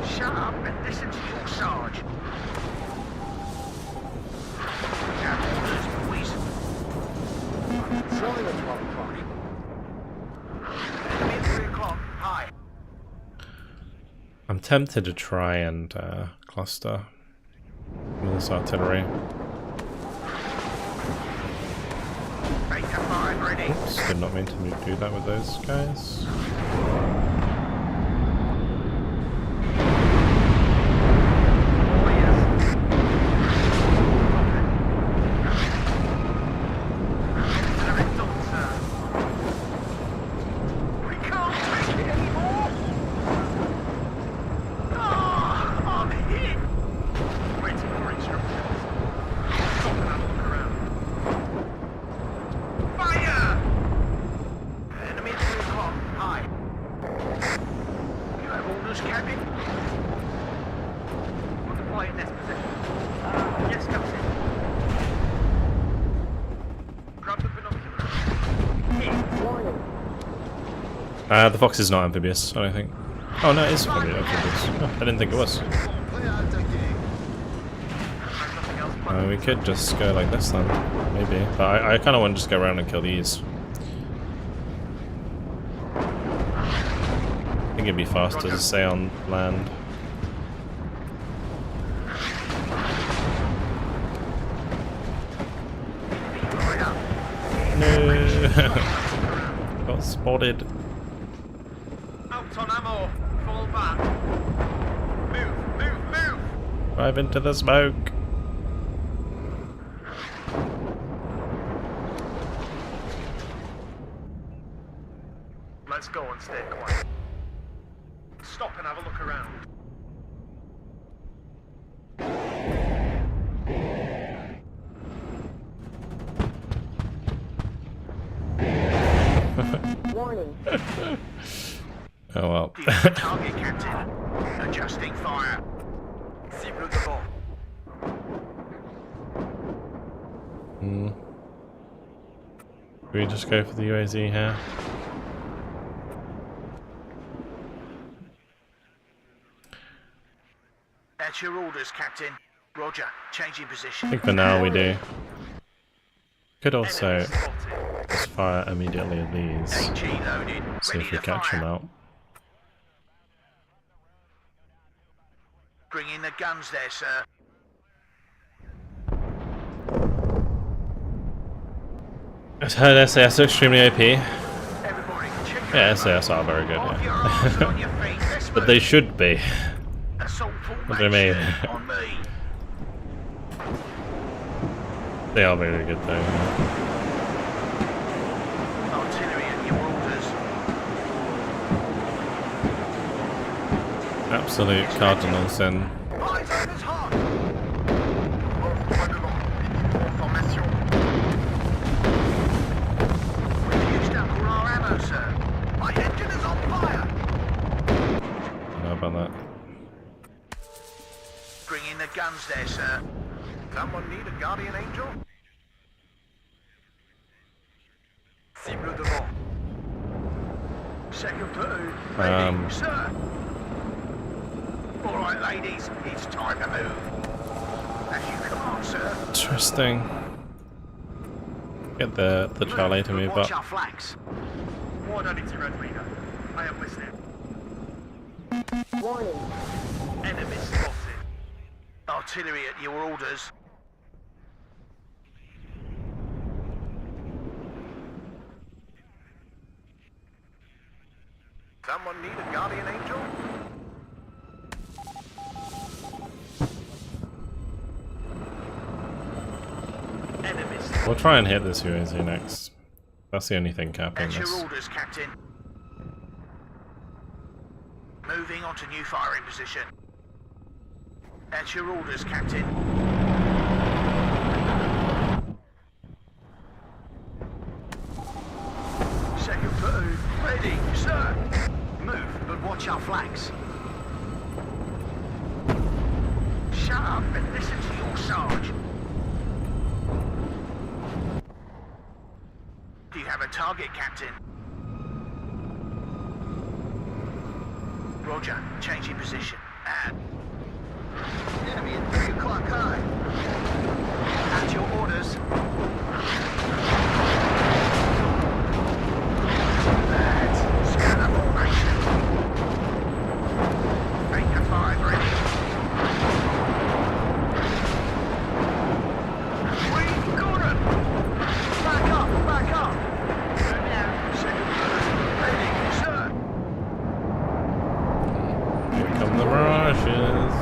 Shut up and listen to your sarge. We have orders, boys. Showing at 12 o'clock. Enemy at 3 o'clock. High. I'm tempted to try and cluster Mills artillery. Make a 5 ready. Oops, did not mean to do that with those guys. Oh, yes. Enemy done, sir. We can't take it anymore. Ah, I'm hit. Waiting for instructions. Stop and have a look around. Fire! Enemy at 3 o'clock. High. You have orders, Captain? We'll deploy in this position. Yes, Captain. Grab the binoculars. Warning. The Fox is not amphibious, I don't think. Oh no, it is amphibious. Oh, I didn't think it was. There's nothing else planned. We could just go like this then, maybe. But I kind of want to just go around and kill these. I think it'd be faster to stay on land. No. Got spotted. Out on ammo. Fall back. Move. Drive into the smoke. Let's go and stay quiet. Stop and have a look around. Warning. Oh well. Target, Captain. Adjusting fire. Cible devant. Should we just go for the UAZ here? That's your orders, Captain. Roger. Changing position. I think for now we do. Could also just fire immediately at these. AG loaded. See Ready if we to catch fire. them out. Bring in the guns there, sir. I've heard SAS are extremely OP. Everybody, check Yeah, your SAS are very good, Off your arms and yeah. on your feet. Let's But they move. should be. Assault What do you mean? formation. On me. They are very good though. Artillery at your orders. Absolute cardinal sin. Eyes on his heart. We've used up all our ammo, sir. My engine is on fire. Don't know about that. Bring in the guns there, sir. Someone need a guardian angel? Cible devant. Second platoon. Ready, sir. All right, ladies, it's time to move. As you command, sir. Interesting. Get the Charlie to move Watch up. our flanks. Ward unity, Red Leader. I am listening. Warning. Enemy spotted. Artillery at your orders. Someone need a guardian angel? Enemies. We'll try and hit this UAZ next. That's the only thing capping At your this. orders, Captain. Moving on to new firing position. At your orders, Captain. Second platoon, ready, sir. Move, but watch our flanks. Shut up and listen to your sarge. Do you have a target, Captain? Roger, changing position. And enemy at 3 o'clock high. At your orders. Lads, scanner formation. 8 to 5 ready. We've got him! Back up, back up! Second platoon, ready, sir. Here come the Mirages.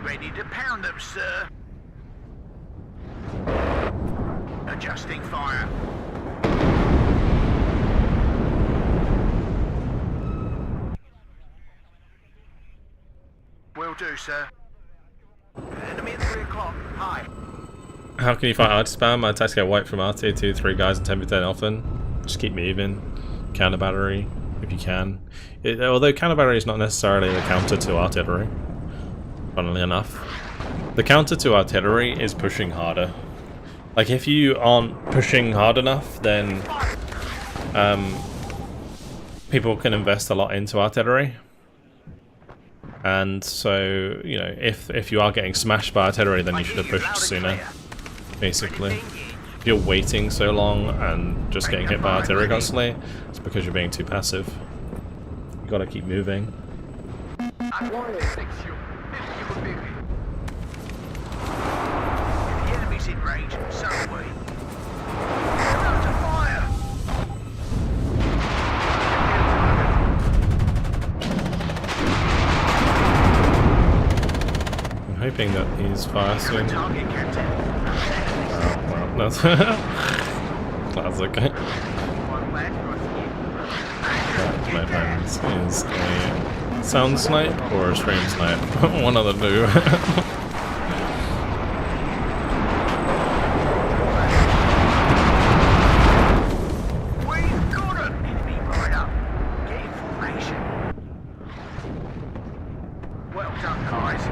Ready to pound them, sir. Adjusting fire. Will do, sir. Enemy at 3 o'clock. High. How can you fight hard spam? My attacks get wiped from RT to 3 guys and 10% often. Just keep moving. Counter battery, if you can. Although counter battery is not necessarily the counter to artillery. Funnily enough. The counter to artillery is pushing harder. Like if you aren't pushing hard enough, then people can invest a lot into artillery. And so, you know, if you are getting smashed by artillery, then you should have pushed sooner, basically. If you're waiting so long and just getting hit by artillery constantly, it's because you're being too passive. You gotta keep moving. Warning. Section 50 moving. If the enemy's in range, so are we. They're out to fire! I'm hoping that he's fire soon. Target, Captain. Oh, well, that's classic. One last crossing. My plans is a sound snipe or a stream snipe. One of the two. We've got an enemy right up. Get in formation. Well done, guys.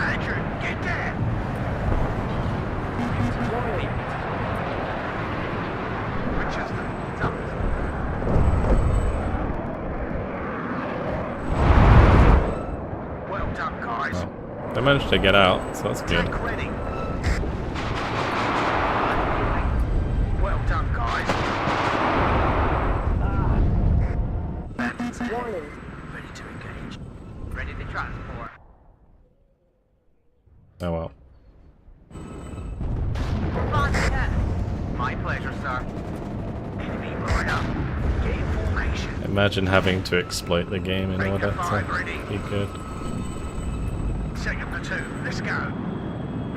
Andrew, get there. Warning. Winchester, up. Well done, guys. Well, they managed to get out, so that's good. Tank ready. Well done, guys. Warning. Ready to engage. Ready to transport. Oh well. My pleasure, sir. Enemy right up. Get in formation. Imagine having to exploit the game in order to be good. Second platoon, let's go.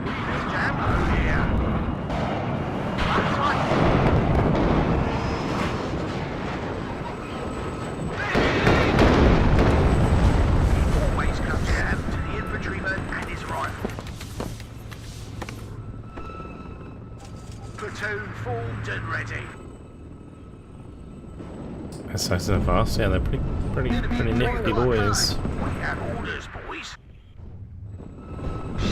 There's Jambo here. Last one. Always comes down to the infantryman and his rifle. Platoon formed and ready. That's nice and fast. Yeah, they're pretty nifty boys. We have orders, boys.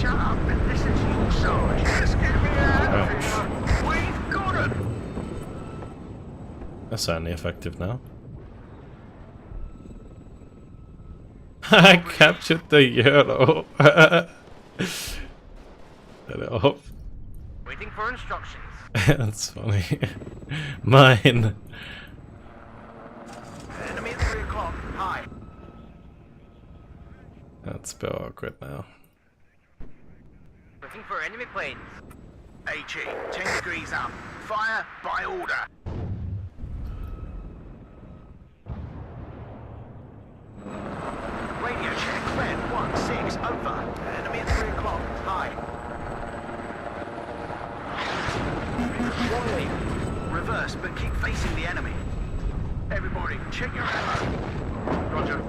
Shut up and listen to your sarge. Just get me out of here. We've got him. That's certainly effective now. I captured the Euro. Set it off. Waiting for instructions. That's funny. Mine. Enemy at 3 o'clock. Hi. That's a bit awkward now. Looking for enemy planes. HE, 10 degrees up. Fire by order. Radio check, red 1-6, over. Enemy at 3 o'clock. Hi. Warning. Reverse, but keep facing the enemy. Everybody, check your ammo. Roger.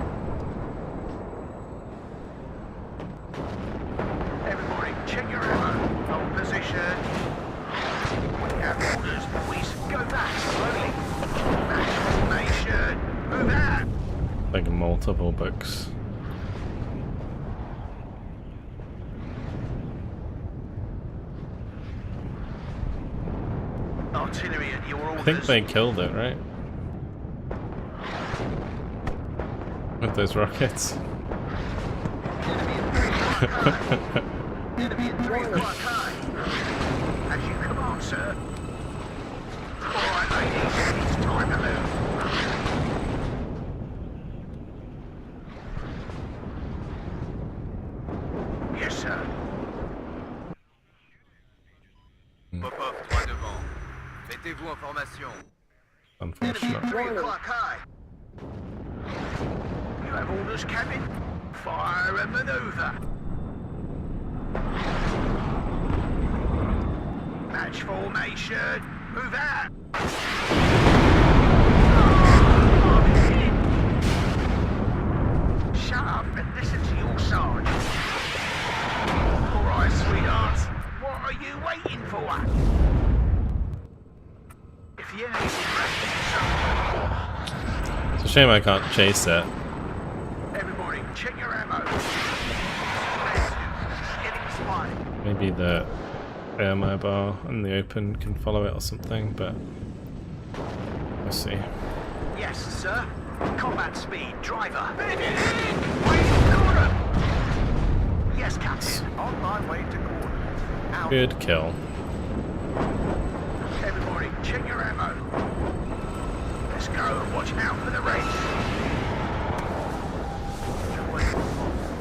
Everybody, check your ammo. Hold position. We have orders, boys. Go back slowly. Match formation. Move out. Like multiple books. Artillery at your orders. I think they killed it, right? With those rockets. Enemy at 3 o'clock high. As you command, sir. Alright, ladies, it's time to move. Yes, sir. Popov, 3 devant. Mettez-vous en formation. Enemy Unfortunate. at 3 o'clock high. You have orders, Captain? Fire and maneuver. Match formation. Move out. Shut up and listen to your sarge. Alright, sweetheart. What are you waiting for? If the enemy's in range, It's a shame I can't chase it. everybody, check your ammo. Getting spotted. Maybe the air mobile in the open can follow it or something, but we'll see. Yes, sir. Combat speed, driver. We've got him. Yes, Captain. On my way to coordinates. Out. Good kill. Everybody, check your ammo. Let's go and watch out for the race.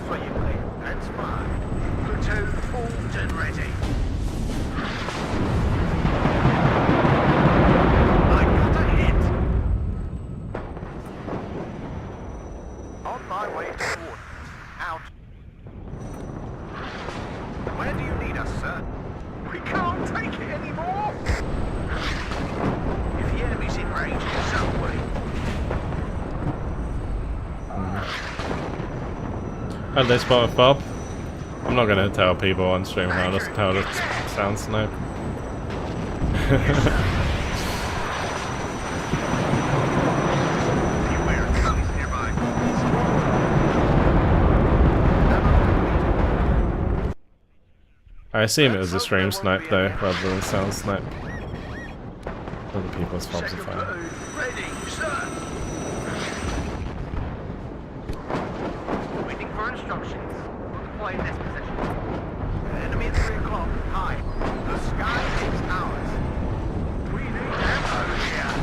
For you, mate. That's fine. Platoon formed and ready. I got a hit. On my way to Warden. Out. Where do you need us, sir? We can't take it anymore. If the enemy's in range, so are we. How'd they spot with Bob? I'm not gonna tell people on stream how to sound snipe. Beware of guns nearby. I assume it was a stream snipe though, rather than sound snipe. Other people's faults are Second fine. platoon, ready, sir. Waiting for instructions. We'll deploy in this position. Enemy at 3 o'clock. High. The sky is ours. We need ammo here.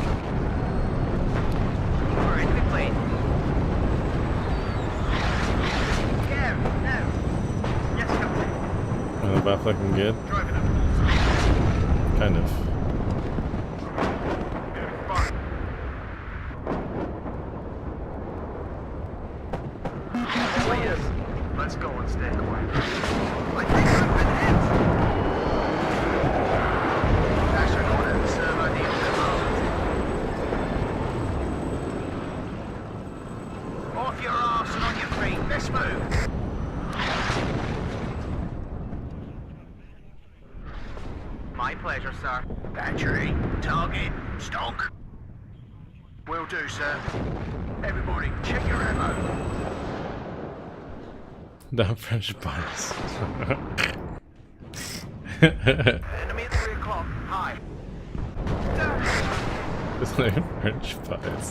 We're in the plane. Go, no. Yes, Captain. Are they both looking good? Driving up. Kind of. Enemy fire. Clear. Let's go and stay quiet. I think I've been hit. That's an order, servo the command. Off your arse and on your feet. Let's move. My pleasure, sir. Battery, target, stonk. Will do, sir. Everybody, check your ammo. Down French bias. Enemy at 3 o'clock. High. There's no French fires.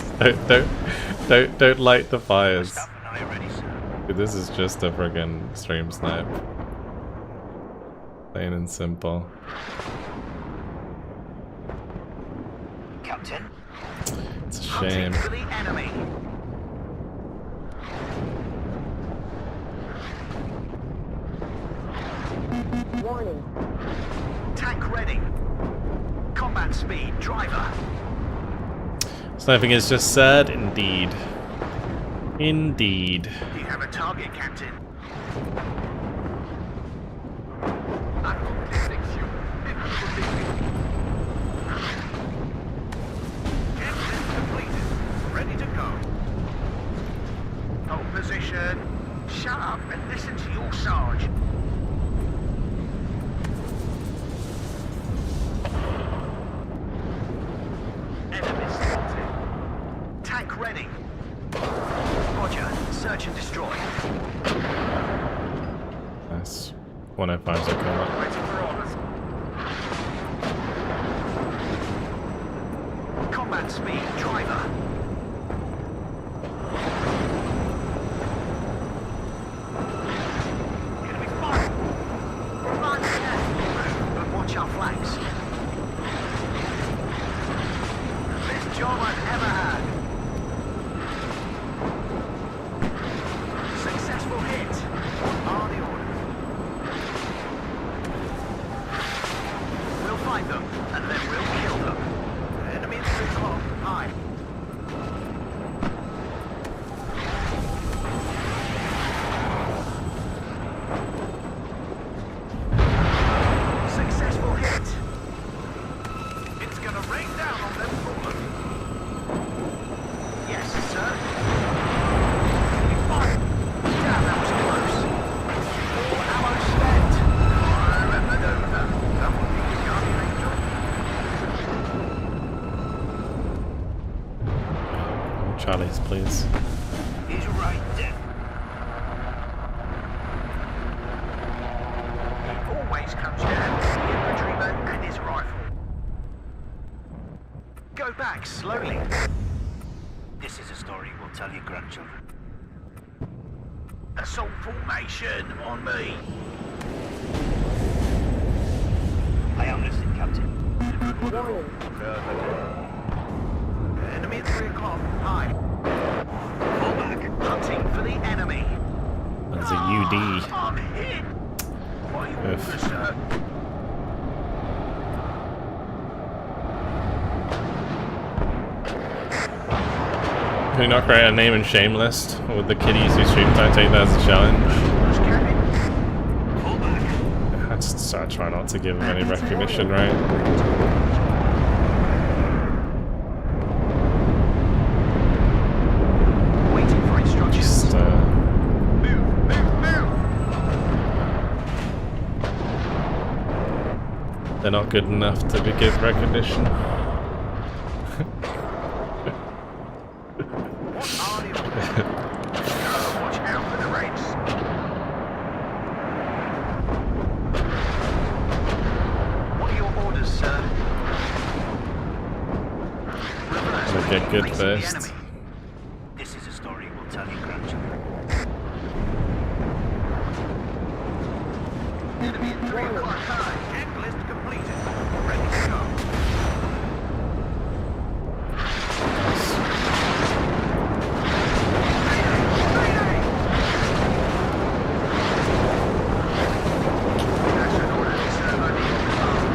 Don't light the fires. Stop and I ready, sir. Dude, this is just a friggin' stream snipe. Plain and simple. Captain. It's a shame. Hunting for the enemy. Warning. Tank ready. Combat speed, driver. Sniping is just sad, indeed. Indeed. You have a target, Captain. Captain completed. Ready to go. Hold position. Shut up and listen to your sarge. Enemy spotted. Tank ready. Roger. Search and destroy. Nice. 105's a call. Waiting for orders. Combat speed, driver. Enemy spotted. Run ahead. Move and watch our flanks. Best job I've ever had. Successful hit. What are the orders? We'll find them, and then we'll kill them. Enemy at 3 o'clock. High. Successful hit. It's gonna rain down on them fallen. Yes, sir. Fire. Damn, that was close. All ammo spent. Fire and maneuver. That would be the Guardian Angel. Charlie's, please. He's right there. He always comes down to the infantryman and his rifle. Go back slowly. This is a story we'll tell your grandchildren. Assault formation on me. I am listening, Captain. Warning. Enemy at 3 o'clock. Hi. Fall back. Hunting for the enemy. That's a UD. I'm hit. What are you Oof. orders, sir? Can you not create a name and shame list with the kiddies who stream time take that as a challenge? Orders, Captain. Fall back. I try not to give them any recognition, right? Waiting for instructions. Just, Move, move, move. they're not good enough to be give recognition. What are the orders? Watch out for the Reds. What are your orders, sir? Reverse. Gonna get good Facing the first. enemy. This is a story we'll tell your grandchildren. Enemy at 3 o'clock. Hi. Checklist completed. Ready to go.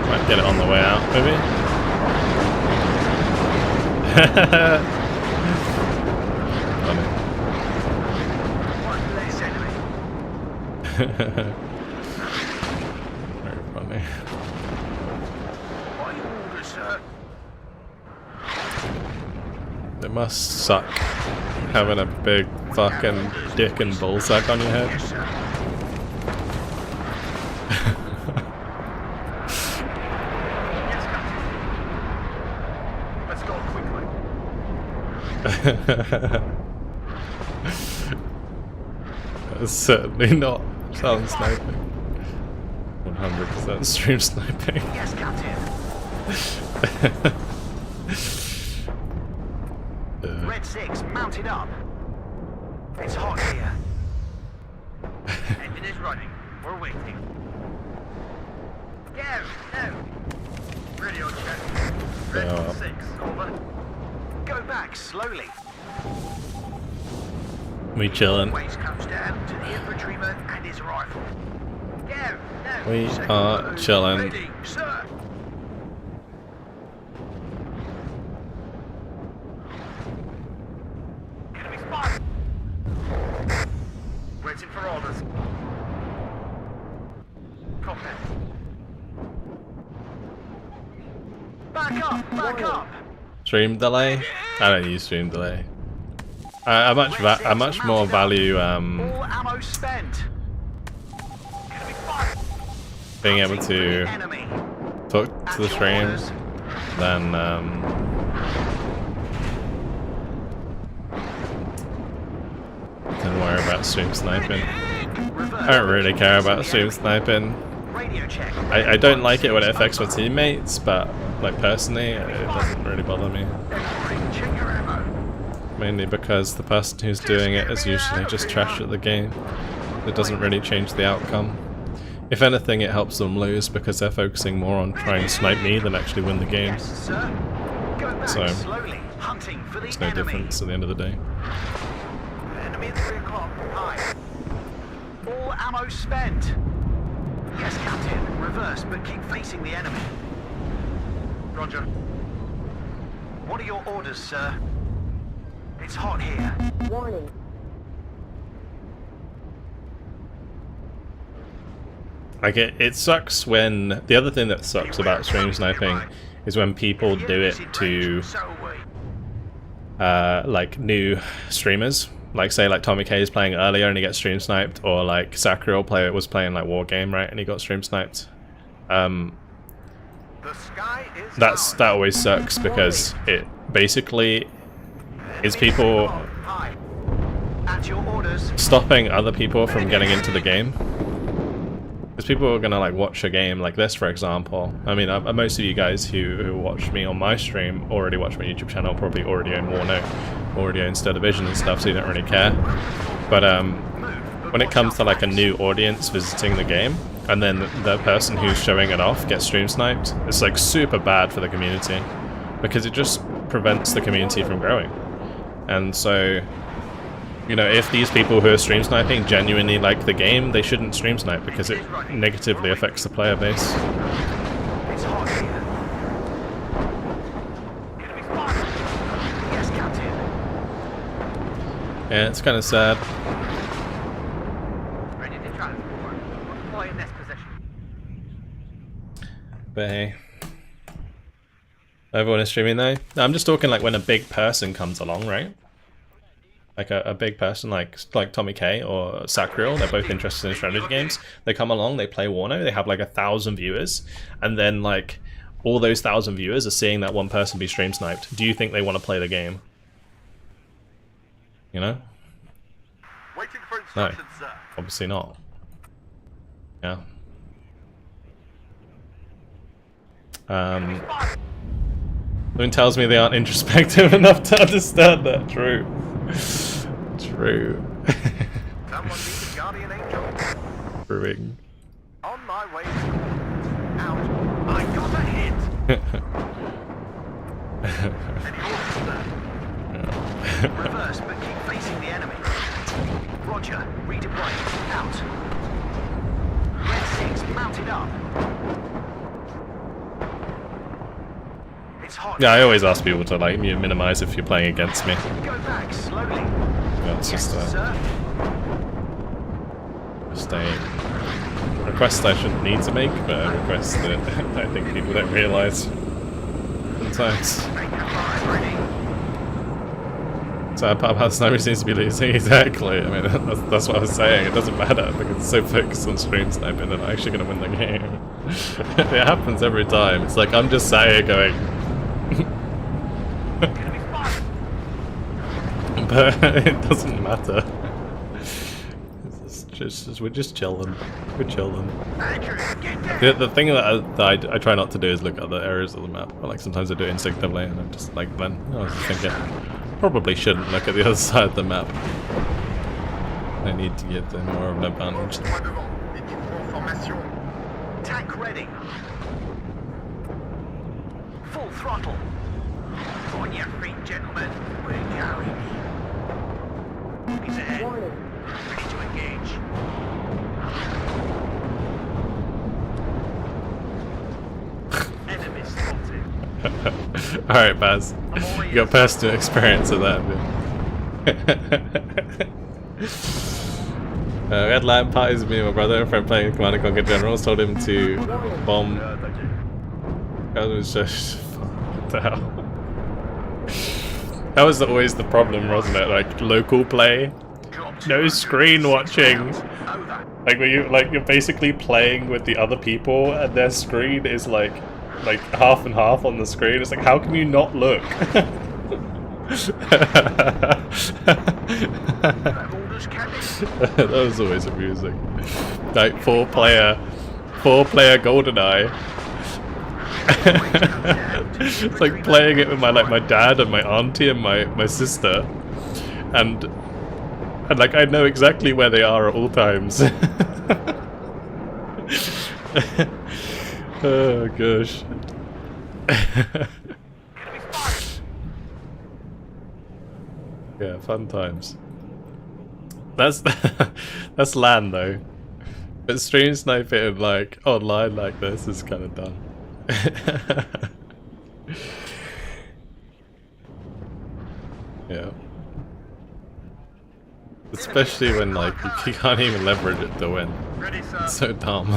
Might get it on the way out, maybe. Funny. One less enemy. Very funny. What are your orders, sir? It must suck having a big fucking dick and ballsack on your head. Yes, sir. Yes, Captain. Let's go quickly. That's certainly not sound sniping. 100% stream sniping. Yes, Captain. Red 6, mounted up. It's hot here. Engine is running. We're waiting. Go! No! Radio check. Red Go up. 6, over. Go back slowly. We chillin'. Waste comes down to the infantryman and his rifle. Go! No! We Second are platoon chillin'. Ready, sir. Enemy spot! Waiting for orders. Copy. Back up, back up. Stream delay? I don't use stream delay. I much more value All ammo spent. Enemy spot! being able Hunting for the to enemy. talk to At the your stream orders. than worry about stream sniping. Reverse. I don't really care about stream sniping. Radio check. I don't like it when it affects my teammates, but like personally, it doesn't really bother me. Everybody, check your ammo. Mainly because the person who's doing it is usually just trash at the game. It doesn't really change the outcome. If anything, it helps them lose because they're focusing more on trying to snipe me than actually win the game. Yes, sir. Go back So, slowly. Hunting for the There's no enemy. difference at the end of the day. Enemy at 3 o'clock. Hi. All ammo spent. Yes, Captain. Reverse, but keep facing the enemy. Roger. What are your orders, sir? It's hot here. Warning. Like it sucks when the other thing that sucks about stream sniping is when people do it to So like new streamers. Like say like Tommy K is playing earlier and he gets stream sniped, or like Sacriel was playing like War Game, right, and he got stream sniped. The sky is That always sucks because it basically is people Hi. At your orders. stopping other people from getting into the game. Because people are gonna like watch a game like this, for example. I mean, most of you guys who watch me on my stream already watch my YouTube channel, probably already own WARNO, already own Star Division and stuff, so you don't really care. But when it comes to like a new audience visiting the game, and then the person who's showing it off gets stream sniped, it's like super bad for the community because it just prevents the community from growing. And so, you know, if these people who are stream sniping genuinely like the game, they shouldn't stream snipe because it negatively affects the player base. It's hot here. Enemy spotted. Yes, Captain. Yeah, it's kind of sad. Ready to transport. Deploy in this position. But hey. Everyone is streaming though? No, I'm just talking like when a big person comes along, right? Like a big person like Tommy K or Sacriel, they're both interested in strategy games. They come along, they play WARNO, they have like 1,000 viewers, and then like all those 1,000 viewers are seeing that one person be stream sniped. Do you think they want to play the game? You know? Waiting for No, instructions, sir. obviously not. Yeah. Someone tells me they aren't introspective enough to understand that. True. True. Someone needs a guardian angel. Brewing. On my way. Out. I got a hit. Any orders, sir? Reverse, but keep facing the enemy. Roger. Redeploy. Out. Red 6 mounted up. It's hot. Yeah, I always ask people to like minimize if you're playing against me. Go back slowly. Yeah, it's Yes, just sir. a request I shouldn't need to make, but a request that I think people don't realise sometimes. Make a fire ready. So part of how Sniper seems to be losing, exactly. I mean, that's what I was saying. It doesn't matter because it's so focused on stream sniping that I'm actually going to win the game. It happens every time. It's like I'm just sat here going. But it doesn't matter. It's just we're just chilling. We're chilling. The thing that I try not to do is look at the areas of the map. But like sometimes I do it instinctively, and I'm just like, then I was just thinking, probably shouldn't look at the other side of the map. I need to get more of an advantage. Tank ready. Full throttle. On your feet, gentlemen. We're going. He's ahead. Warning. Ready to engage. Enemy spotted. Alright, Baz. You got personal experience of that, man. Red Lamp parties with me and my brother, a friend playing Command & Conquer Generals, told him to bomb. That was just. What the hell? That was always the problem, wasn't it? Like local play, no screen watching. Like when you're basically playing with the other people, and their screen is like half and half on the screen. It's like, how can you not look? That was always amusing. Like four player GoldenEye. It's like playing it with my dad and my auntie and my sister, and like I know exactly where they are at all times. Oh gosh. Yeah, fun times. That's LAN though. But stream sniping like online like this is kind of done. Yeah. Especially when like you can't even leverage it to win. Ready, sir. It's so dumb.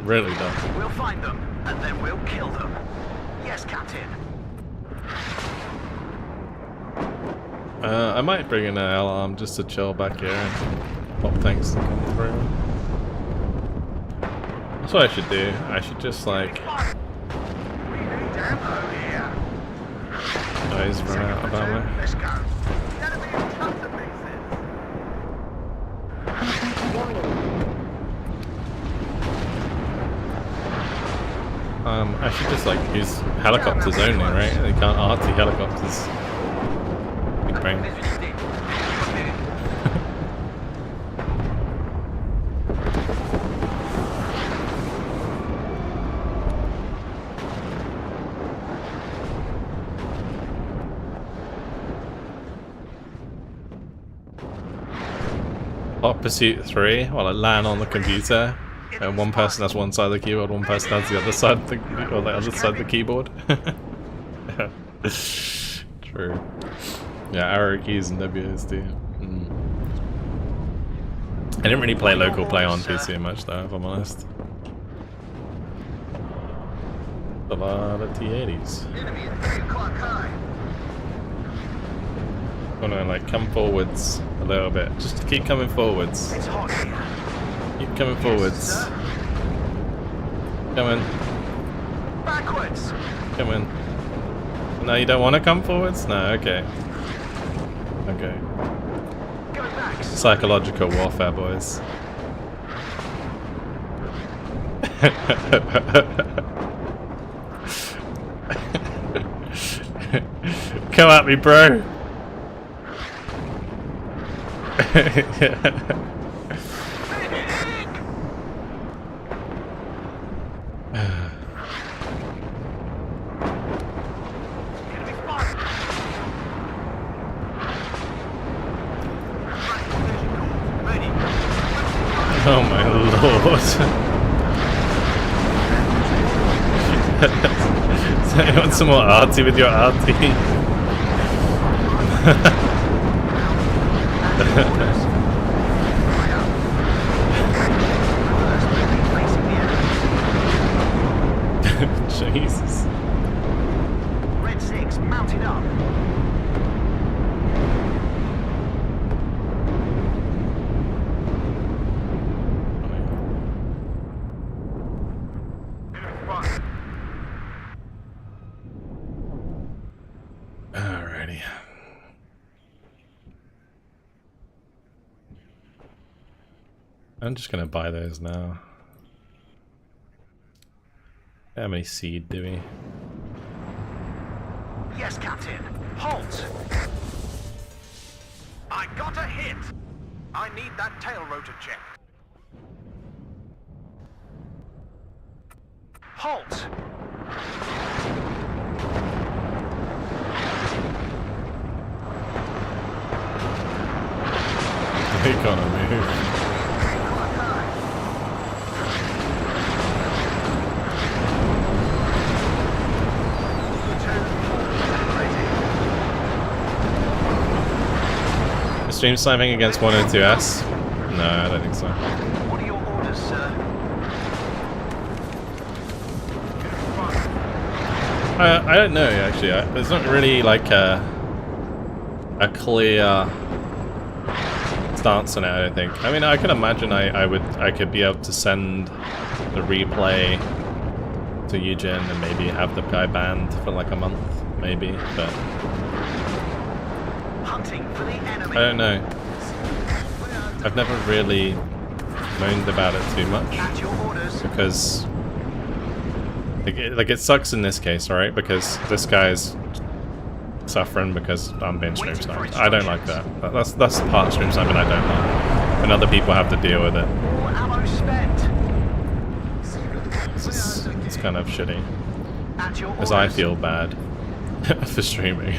Really dumb. We'll find them, and then we'll kill them. Yes, Captain. I might bring in an alarm just to chill back here and pop tanks to come through. That's what I should do. I should just like We need ammo here. guys run out of ammo. Let's go. Enemy in tons of bases. Warning. I should just like use helicopters only, right? They can't RT helicopters. Big brain. Hot Pursuit 3 while I land on the computer and one person has one side of the keyboard, one person has the other side of the, or the other side of the keyboard. True. Yeah, arrow keys and WASD. I didn't really play local play on PC much though, if I'm honest. A lot of T80s. Enemy at 3 o'clock high. Wanna like come forwards a little bit. Just keep coming forwards. It's hot here. Keep coming forwards. Come in. Backwards. Come in. No, you don't want to come forwards? No, okay. Okay. Go back. Psychological warfare, boys. Come at me, bro. Oh my lord. So you want some more arty with your arty? Jesus. Red 6 mounted up. Alrighty. I'm just gonna buy those now. How many seed do we? Yes, Captain. Halt! I got a hit! I need that tail rotor checked. Halt! They gonna move. Stream sniping against 102S? No, I don't think so. What are your orders, sir? I don't know actually. There's not really like a clear stance on it. I don't think. I mean, I can imagine I could be able to send the replay to Eugen and maybe have the guy banned for like a month, maybe, but. Hunting for the enemy. I don't know. I've never really moaned about it too much At your orders. because like it sucks in this case, right? Because this guy's suffering because I'm being stream sniped. I don't like that. That's the part of stream sniping I don't like. When other people have to deal with it. All ammo spent. It's kind of shitty. At your Because orders. I feel bad for streaming.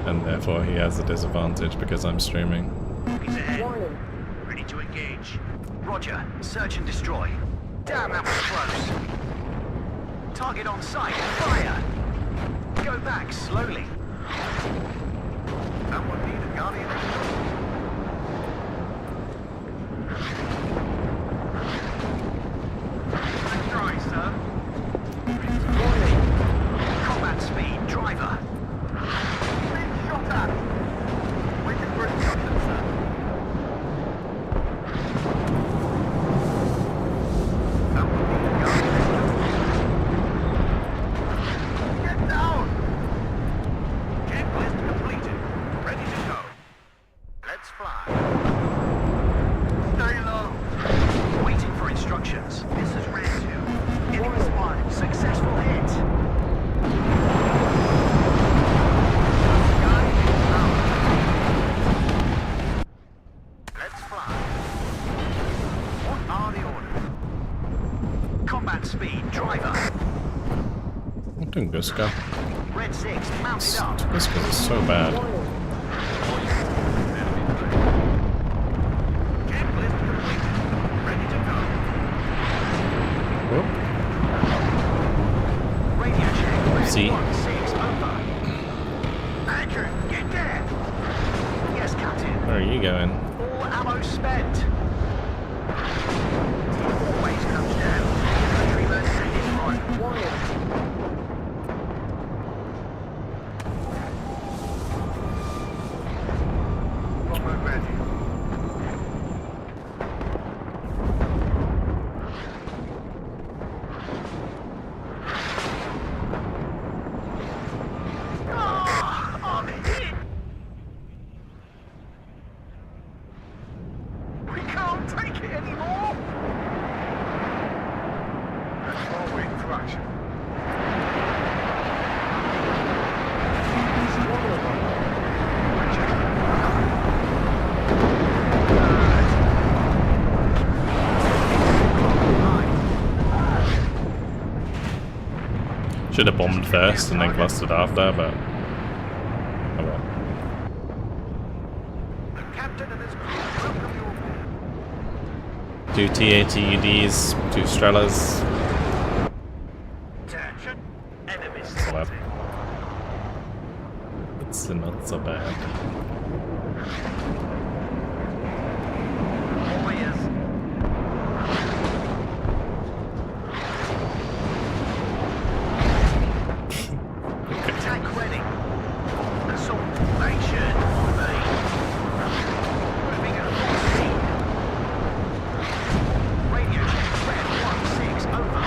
And therefore he has a disadvantage because I'm streaming. He's ahead. Warning. Ready to engage. Roger. Search and destroy. Damn, that was close. Target on sight. Fire. Go back slowly. Someone need a guardian. Nice try, sir. Warning. Combat speed. Driver. Being shot at. Waiting for instructions, sir. Someone need a guardian. Get down! Checklist completed. Ready to go. Let's fly. Stay low. Waiting for instructions. This is Red 2. Enemy spotted. Successful hit. Let's fly. What are the orders? Combat speed. Driver. I'm doing Guska. Red 6 mounted up. Guska is so bad. Warning. See? 6, over. Andrew, get there! Yes, Captain. Where are you going? All ammo spent. Always comes down. Infantryman sending right. Warning. WARNO ready. I'm hit! We can't take it anymore! That's forward traction. Should have bombed first and then clustered after, but oh well. The captain and his crew welcome you aboard. 2 TATUDs, 2 Strellas. Attention. Enemy Well, spotted. it's not so bad. Warriors. Attack ready. Assault formation on me. Moving at full speed. Radio check red 1-6 over.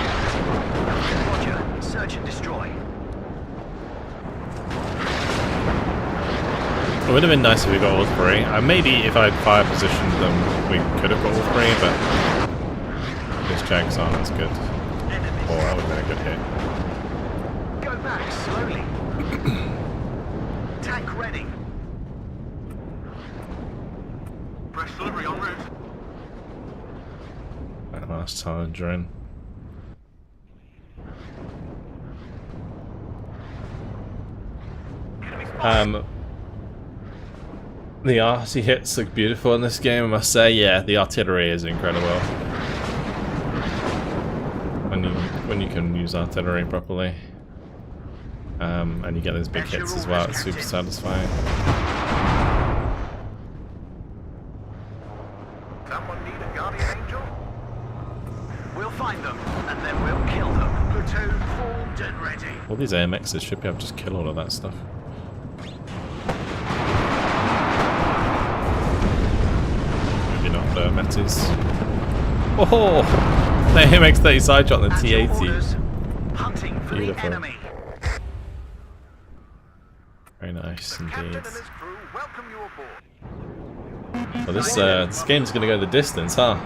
Roger. Search and destroy. It would have been nice if we got all 3. Maybe if I'd fire positioned them, we could have got all 3, but this checks aren't as good. Enemy Oh, that would have been a good hit. Go back slowly. Tank ready. Fresh delivery en route. That last Challenger in. The arty hits look beautiful in this game, I must say. Yeah, the artillery is incredible. When you can use artillery properly. And you get those big hits as well, it's super satisfying. Someone need a guardian angel? We'll find them, and then we'll kill them. Platoon formed and ready. All these AMXs should be able to just kill all of that stuff. Maybe not Metis. Oh! The AMX-30 side shot on the At your T-80. orders, hunting for Beautiful. the enemy. Very nice The captain indeed. and his crew welcome you aboard. Well, this game's gonna go the distance, huh?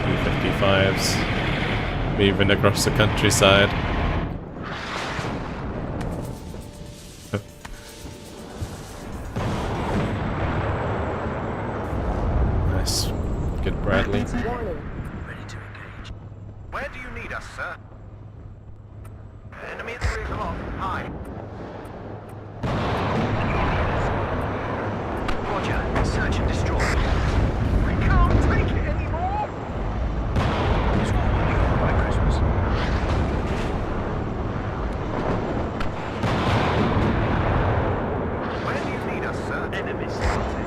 P-55s moving across the countryside. Nice. Good Bradley. Ready to engage. Where do you need us, sir? Enemy at 3 o'clock. Hi. Roger. Search and destroy. We can't take it anymore. This one will be over by Christmas. Where do you need us, sir? Enemy spotted.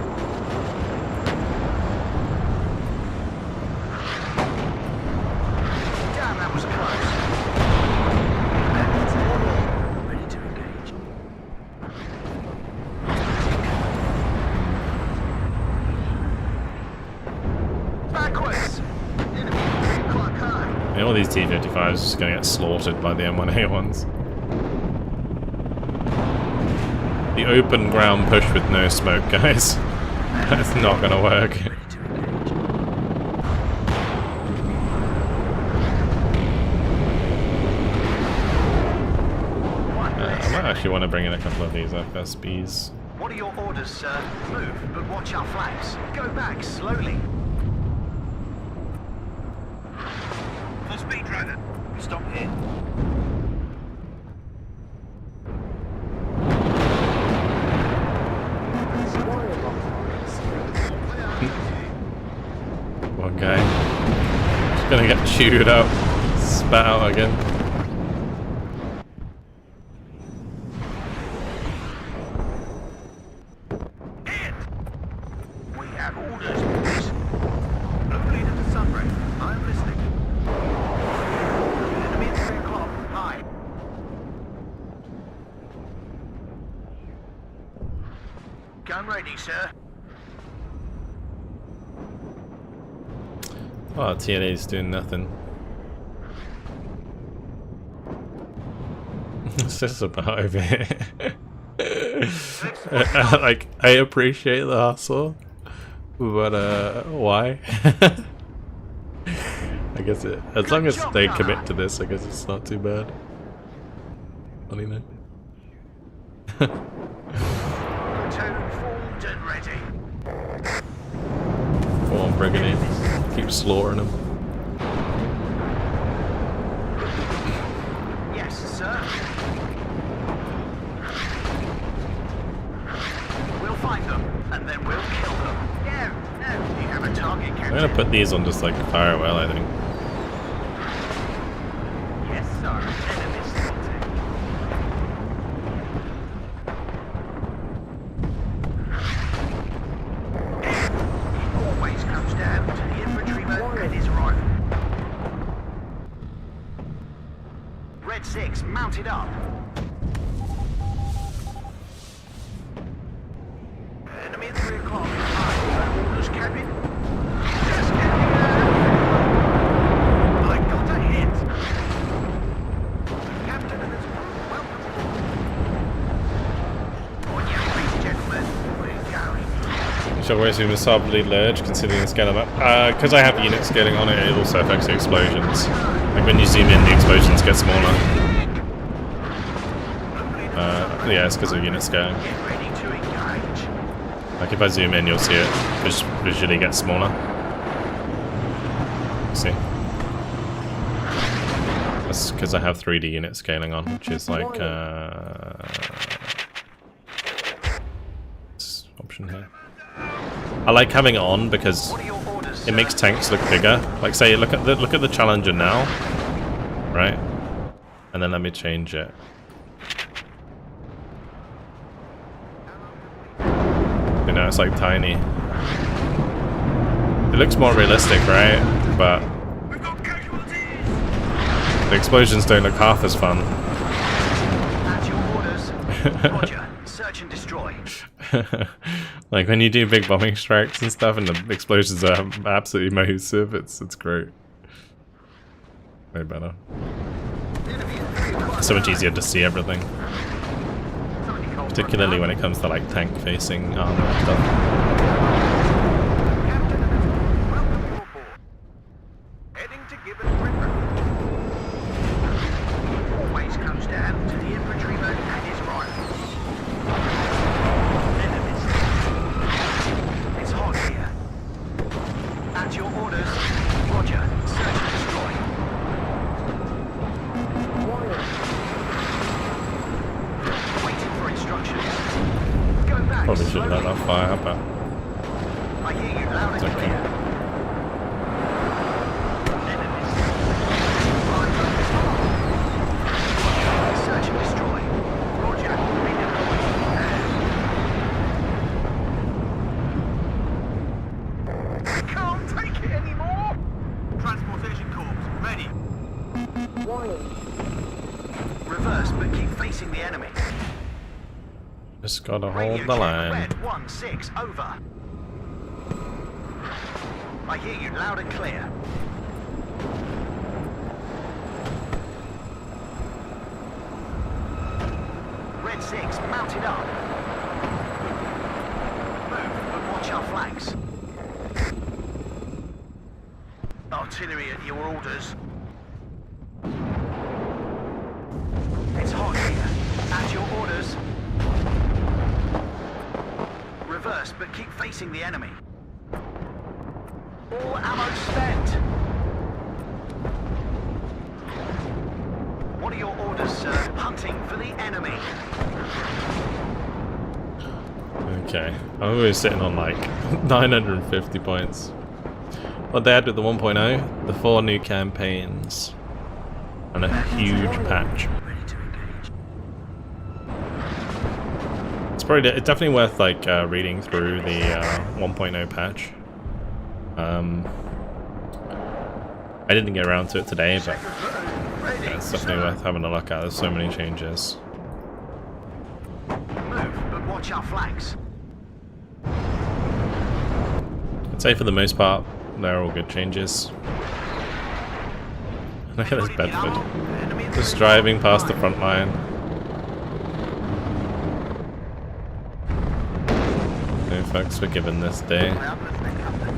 Damn, that was close. Ready to engage. Backwards. Enemy at 3 o'clock high. Yeah, all these T-55s are just gonna get slaughtered by the M1A ones. The open ground push with no smoke, guys. That's not gonna work. Ready to engage. I might actually want to bring in a couple of these FSBs. What are your orders, sir? Move, but watch our flanks. Go back slowly. Full speed, driver. Stop here. Gonna get chewed up, spat out again. We have orders, boys. Blue leader to Sunray. I'm listening. Enemy at 3 o'clock. Hi. Gun ready, sir. Oh, TNA's doing nothing. It's just about over here. Like, I appreciate the hustle, but why? I guess it, as long as they commit to this, I guess it's not too bad. Funny though. Platoon formed and ready. Form brigade. Keep slaughtering them. Yes, sir. We'll find them, and then we'll kill them. No. You have a target, Captain. I'm gonna put these on just like fire well, I think. Yes, sir. Enemy spotted. He always comes down to the infantryman and his rifle. Red 6 mounted up. Enemy at 3 o'clock. Orders, Captain. Yes, Captain. I got a hit. Captain and his crew, welcome aboard. On your feet, gentlemen. We're going. Shall we assume a sub-lead lurch considering the scale of map? Because I have unit scaling on it, it also affects the explosions. Like when you zoom in, the explosions get smaller. Yeah, it's because of unit scaling. Get ready to engage. Like if I zoom in, you'll see it visually get smaller. See? That's because I have 3D unit scaling on, which is like this option here. I like having it on because What are your orders, it makes tanks look bigger. Like say, look at the Challenger now, right? And then let me change it. You know, it's like tiny. It looks more realistic, right? But the explosions don't look half as fun. At your orders. Roger. Search and destroy. Like when you do big bombing strikes and stuff, and the explosions are absolutely massive, it's great. Way better. So much easier to see everything. Particularly when it comes to like tank facing armor and stuff. Captain and his crew, welcome you aboard. Heading to Gibbon River. Always comes down to the infantryman and his rifle. Enemies. It's hot here. At your orders. Roger. Search and destroy. Waiting for instructions. Go back. Probably should let that fire, but I hear you loud and it's okay. clear. Enemies. Search and destroy. Roger. Redeploy. Can't take it anymore. Transportation corps, ready. Reverse, but keep facing the enemy. just gotta Radio hold the check, line. Red 1-6, over. I hear you loud and clear. Red 6, mounted up. Move, but watch our flanks. Artillery at your orders. It's hot here. At your orders. Reverse, but keep facing the enemy. All ammo spent. What are your orders, sir? Hunting for the enemy. Okay, I'm always sitting on like 950 points. what they had with the 1.0, the 4 new campaigns, and a huge patch. It's definitely worth like reading through the 1.0 patch. I didn't get around to it today, but yeah, it's definitely worth having a look at. There's so many changes. Move, but watch our flanks. I'd say for the most part, they're all good changes. Look at this Bedford. Just driving past the front line. No fucks were given this day. I'm listening, Captain.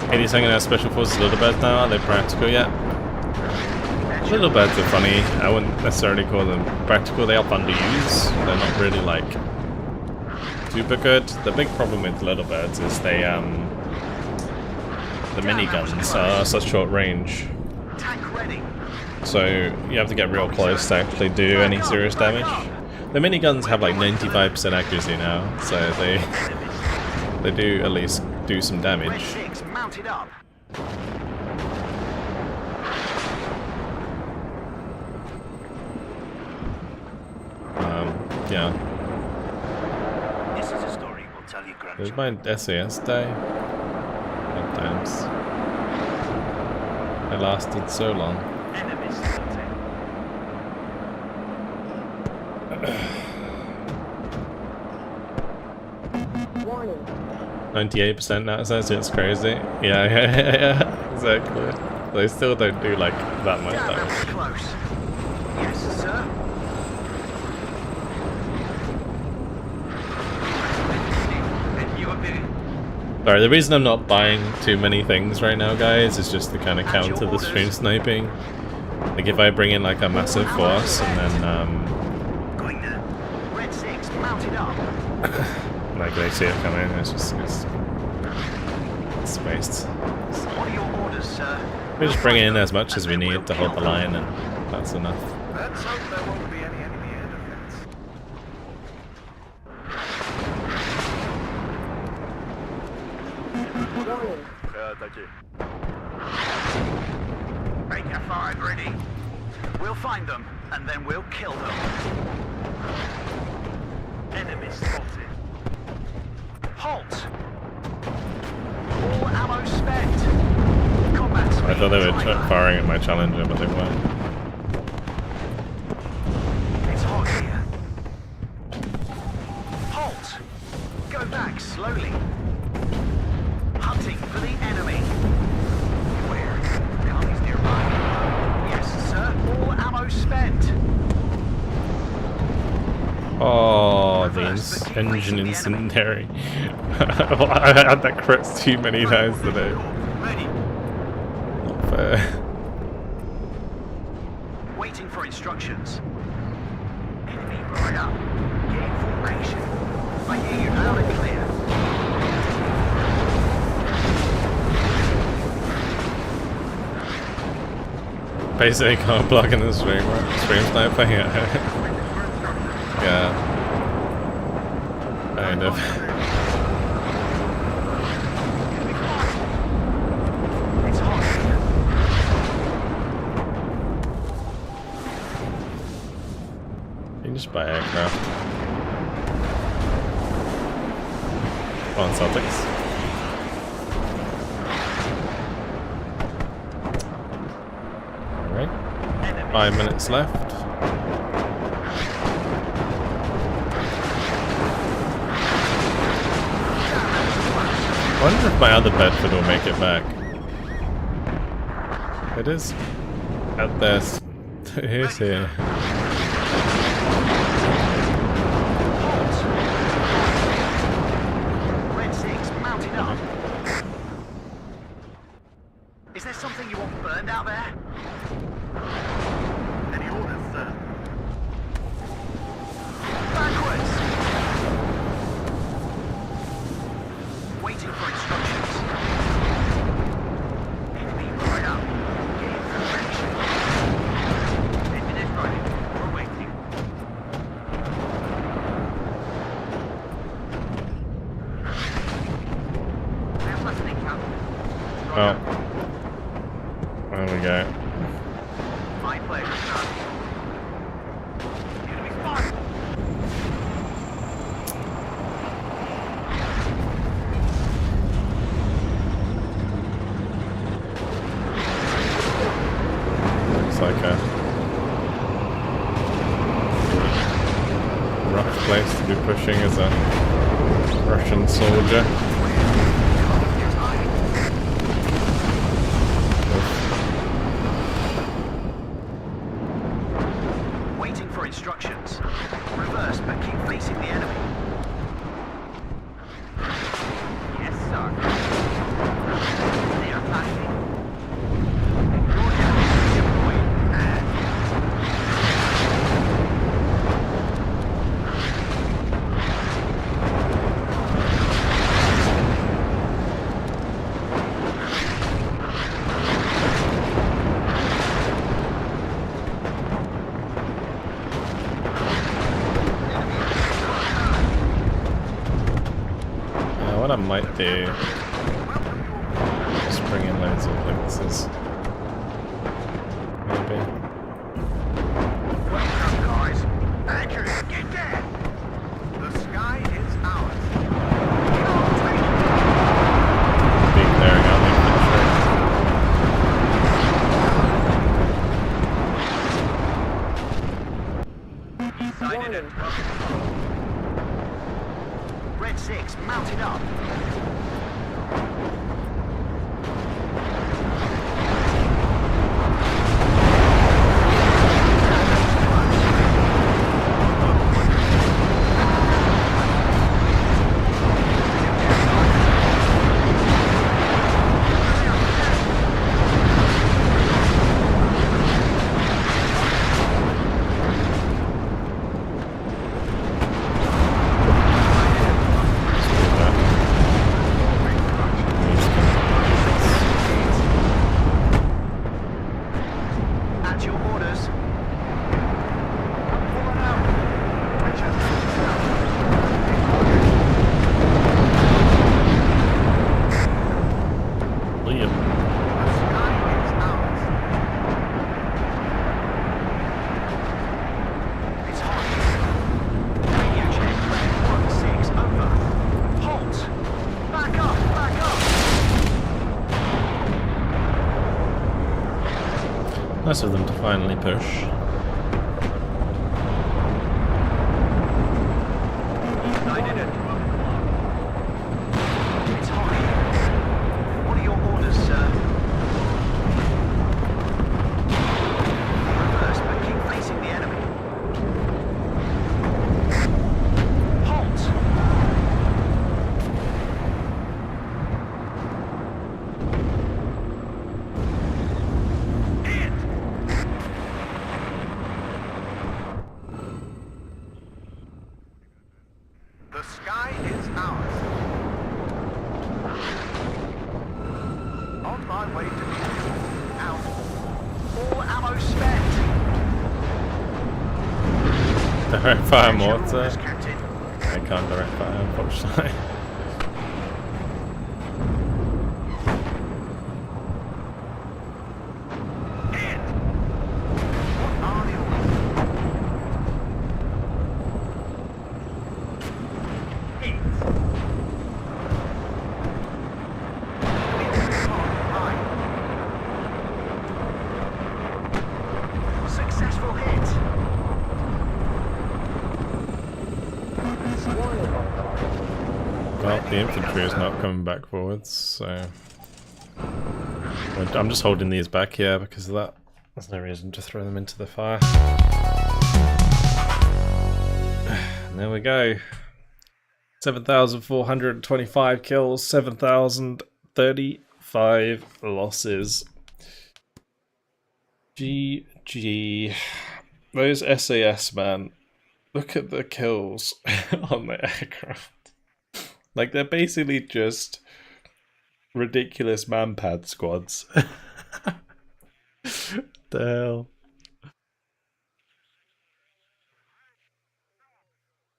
82nd has special forces little birds now. Are they practical yet? Little birds are funny. I wouldn't necessarily call them practical. They are fun to use. They're not really like super good. The big problem with little birds is they the miniguns are such short range. Tank ready. So you have to get real close to actually do any serious damage. The miniguns have like 95% accuracy now, so they do at least do some Red damage. 6 mounted up. Yeah. This is a story we'll tell your There's grandchildren. my SAS day. Good times. It lasted so long. Enemy spotted. 98% now, so it's crazy. Yeah, exactly. They still don't do like that much Damn, that was damage. close. Yes, sir. Sorry, the reason I'm not buying too many things right now, guys, is just to kind of counter the stream sniping. Like if I bring in like a massive force and then Going there. Red 6 mounted up. like they see it coming, it's waste. What are your orders, sir? We just bring in as much as we need to hold the line, and that's enough. Let's hope there won't be any enemy air defense. Make your 5 ready. We'll find them, and then we'll kill them. Enemy spotted. Halt! All ammo spent. Combat speed I thought they were timer. firing at my Challenger, but they weren't. It's hot here. Halt! Go back slowly. Hunting for the enemy. Where? The army's nearby. Yes, sir. All ammo spent. Oh, the engine incendiary. I had that crit too many times today. Ready. Not fair. Waiting for instructions. Enemy right up. Get in formation. I hear you loud and clear. Basically can't block in the stream sniping. Yeah. Kind of. It's hot here. You can just buy aircraft. Come on, Celtics. Alright. 5 minutes left. I wonder if my other Bedford will make it back. It is out there. Here's here. Red 6 mounted up. Is there something you want burned out there? Oh. There we go. My pleasure, son. Enemy spotted. Looks like a rough place to be pushing as a Russian soldier. Waiting for instructions. Reverse, but keep facing the enemy. Yes, sir. They are attacking. Your enemy deployed and What I might do is bring in loads of blitzes. Maybe. welcome, guys. Accurate, get there. The sky is ours. Can't take it. Be clearing out the infantry. Warning. Red 6 mounted up. At your orders. Pulling out. Liam. The sky is ours. It's hot. Radio check. Red 1-6 over. Halt. Back up. Back up. Nice of them to finally push. I didn't. It's hot. What are your orders, sir? Reverse, but keep facing the enemy. Halt! Hit! The sky is ours. On my way to the out. All ammo spent. Direct fire At your mortar. orders, Captain. I can't direct fire, unfortunately. Hit! What are the orders? Hit! Right. Successful hit! Well, the infantry is not coming back forwards, so I'm just holding these back here because of that. There's no reason to throw them into the fire. And there we go. 7,425 kills, 7,035 losses. GG. Those SAS, man. Look at the kills on the aircraft. Like, they're basically just ridiculous manpad squads. The hell.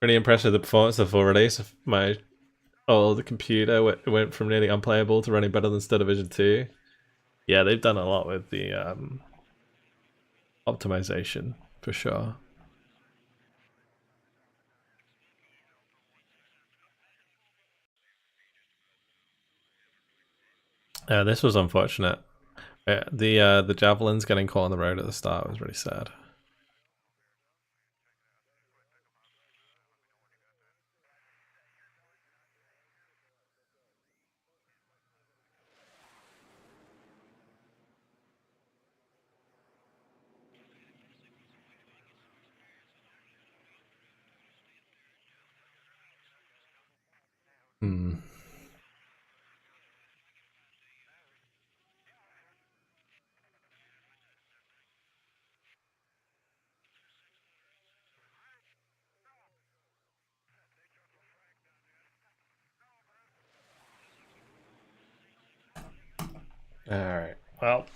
Pretty impressed with the performance of the full release. My Oh, the computer went from nearly unplayable to running better than Star Division 2. Yeah, they've done a lot with the optimization, for sure. This was unfortunate. The javelins getting caught on the road at the start was really sad. Hmm. Alright, well,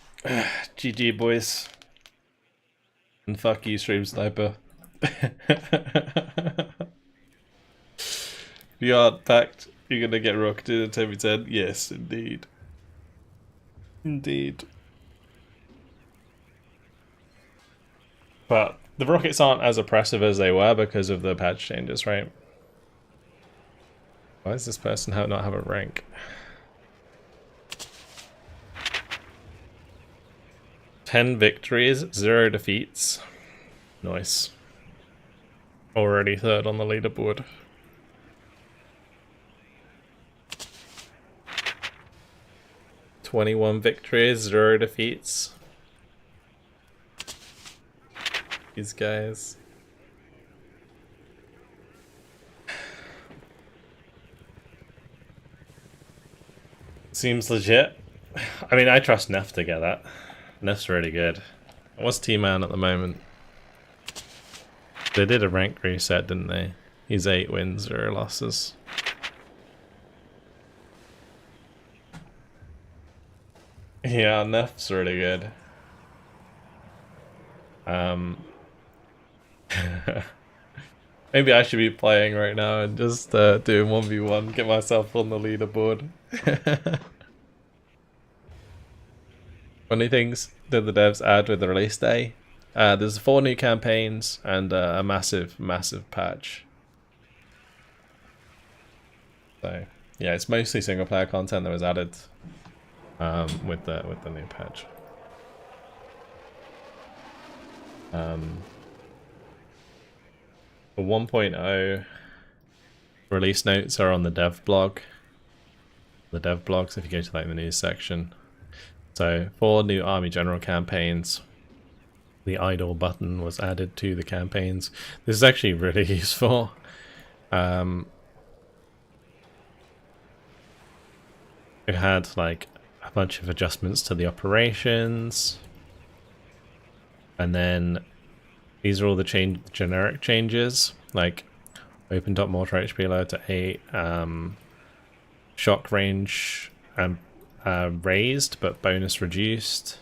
GG boys. And fuck you, Stream Sniper. You aren't packed, you're gonna get rocketed at every 10. Yes, indeed. Indeed. But the rockets aren't as oppressive as they were because of the patch changes, right? Why does this person not have a rank? 10 victories, 0 defeats. Nice. Already third on the leaderboard. "21 victories, 0 defeats." These guys. Seems legit. I mean, I trust Neff to get that. Neff's really good. What's T-Man at the moment? They did a rank reset, didn't they? He's 8 wins, 0 losses. Yeah, Neff's really good. Maybe I should be playing right now and just doing 1v1, get myself on the leaderboard. Funny things did the devs add with the release day? There's 4 new campaigns and a massive patch. So yeah, it's mostly single player content that was added with the new patch. The 1.0 release notes are on the dev blog. The dev blogs, if you go to like the news section. So 4 new Army General campaigns. The idle button was added to the campaigns. This is actually really useful. It had like a bunch of adjustments to the operations. And then these are all the generic changes, like open dot mortar HP load to 8, shock range raised but bonus reduced,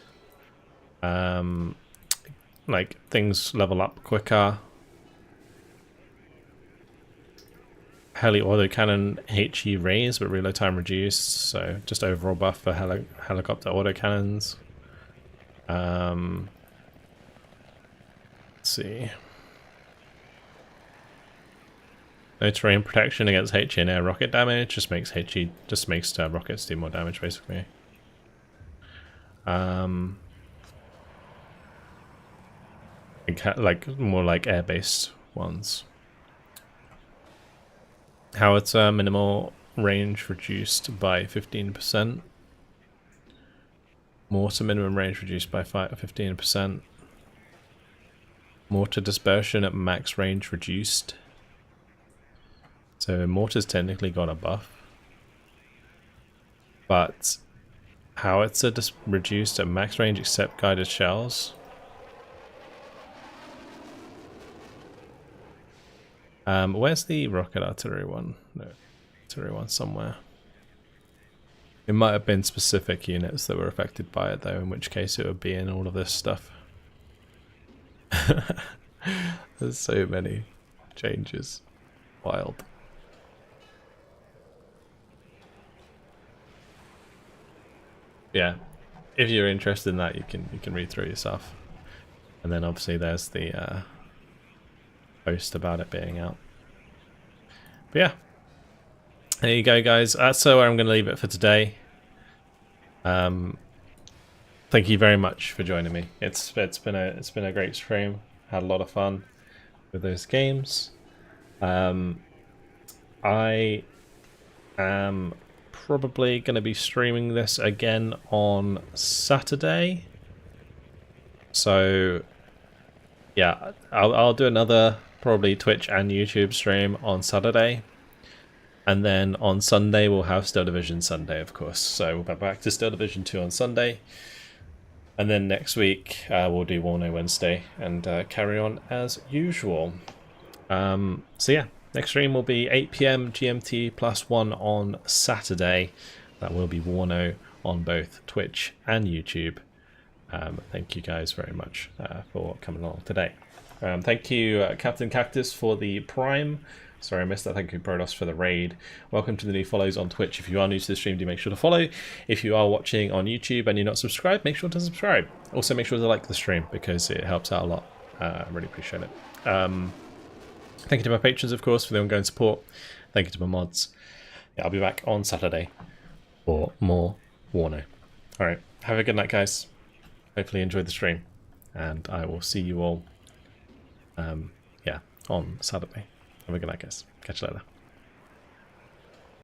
like things level up quicker, heli autocannon HE raised but reload time reduced, so just overall buff for helicopter autocannons. Let's see. No terrain protection against HE and air rocket damage. Just makes rockets do more damage, basically. Like more like air-based ones. Howitzer minimal range reduced by 15%. Mortar minimum range reduced by 15%. Mortar dispersion at max range reduced. So mortar's technically got a buff. But howitzer reduced at max range except guided shells. Where's the rocket artillery one? No, artillery one somewhere. It might have been specific units that were affected by it though, in which case it would be in all of this stuff. There's so many changes. Wild. Yeah, if you're interested in that, you can read through yourself. And then obviously there's the post about it being out. But yeah, there you go, guys. That's where I'm going to leave it for today. Thank you very much for joining me. It's been a great stream. Had a lot of fun with those games. I am probably going to be streaming this again on Saturday. So yeah, I'll do another probably Twitch and YouTube stream on Saturday. And then on Sunday we'll have Still Division Sunday, of course. So we'll be back to Still Division 2 on Sunday. And then next week we'll do WARNO Wednesday and carry on as usual. So yeah, next stream will be 8 PM GMT +1 on Saturday. That will be WARNO on both Twitch and YouTube. Thank you guys very much for coming along today. Thank you Captain Cactus for the Prime. Sorry I missed that. Thank you Prodos for the raid. Welcome to the new follows on Twitch. If you are new to the stream, do make sure to follow. If you are watching on YouTube and you're not subscribed, make sure to subscribe. Also make sure to like the stream because it helps out a lot. I really appreciate it. Thank you to my patrons, of course, for the ongoing support. Thank you to my mods. Yeah, I'll be back on Saturday for more WARNO. Alright, have a good night, guys. Hopefully you enjoyed the stream. And I will see you all on Saturday. Have a good night, guys. Catch you later.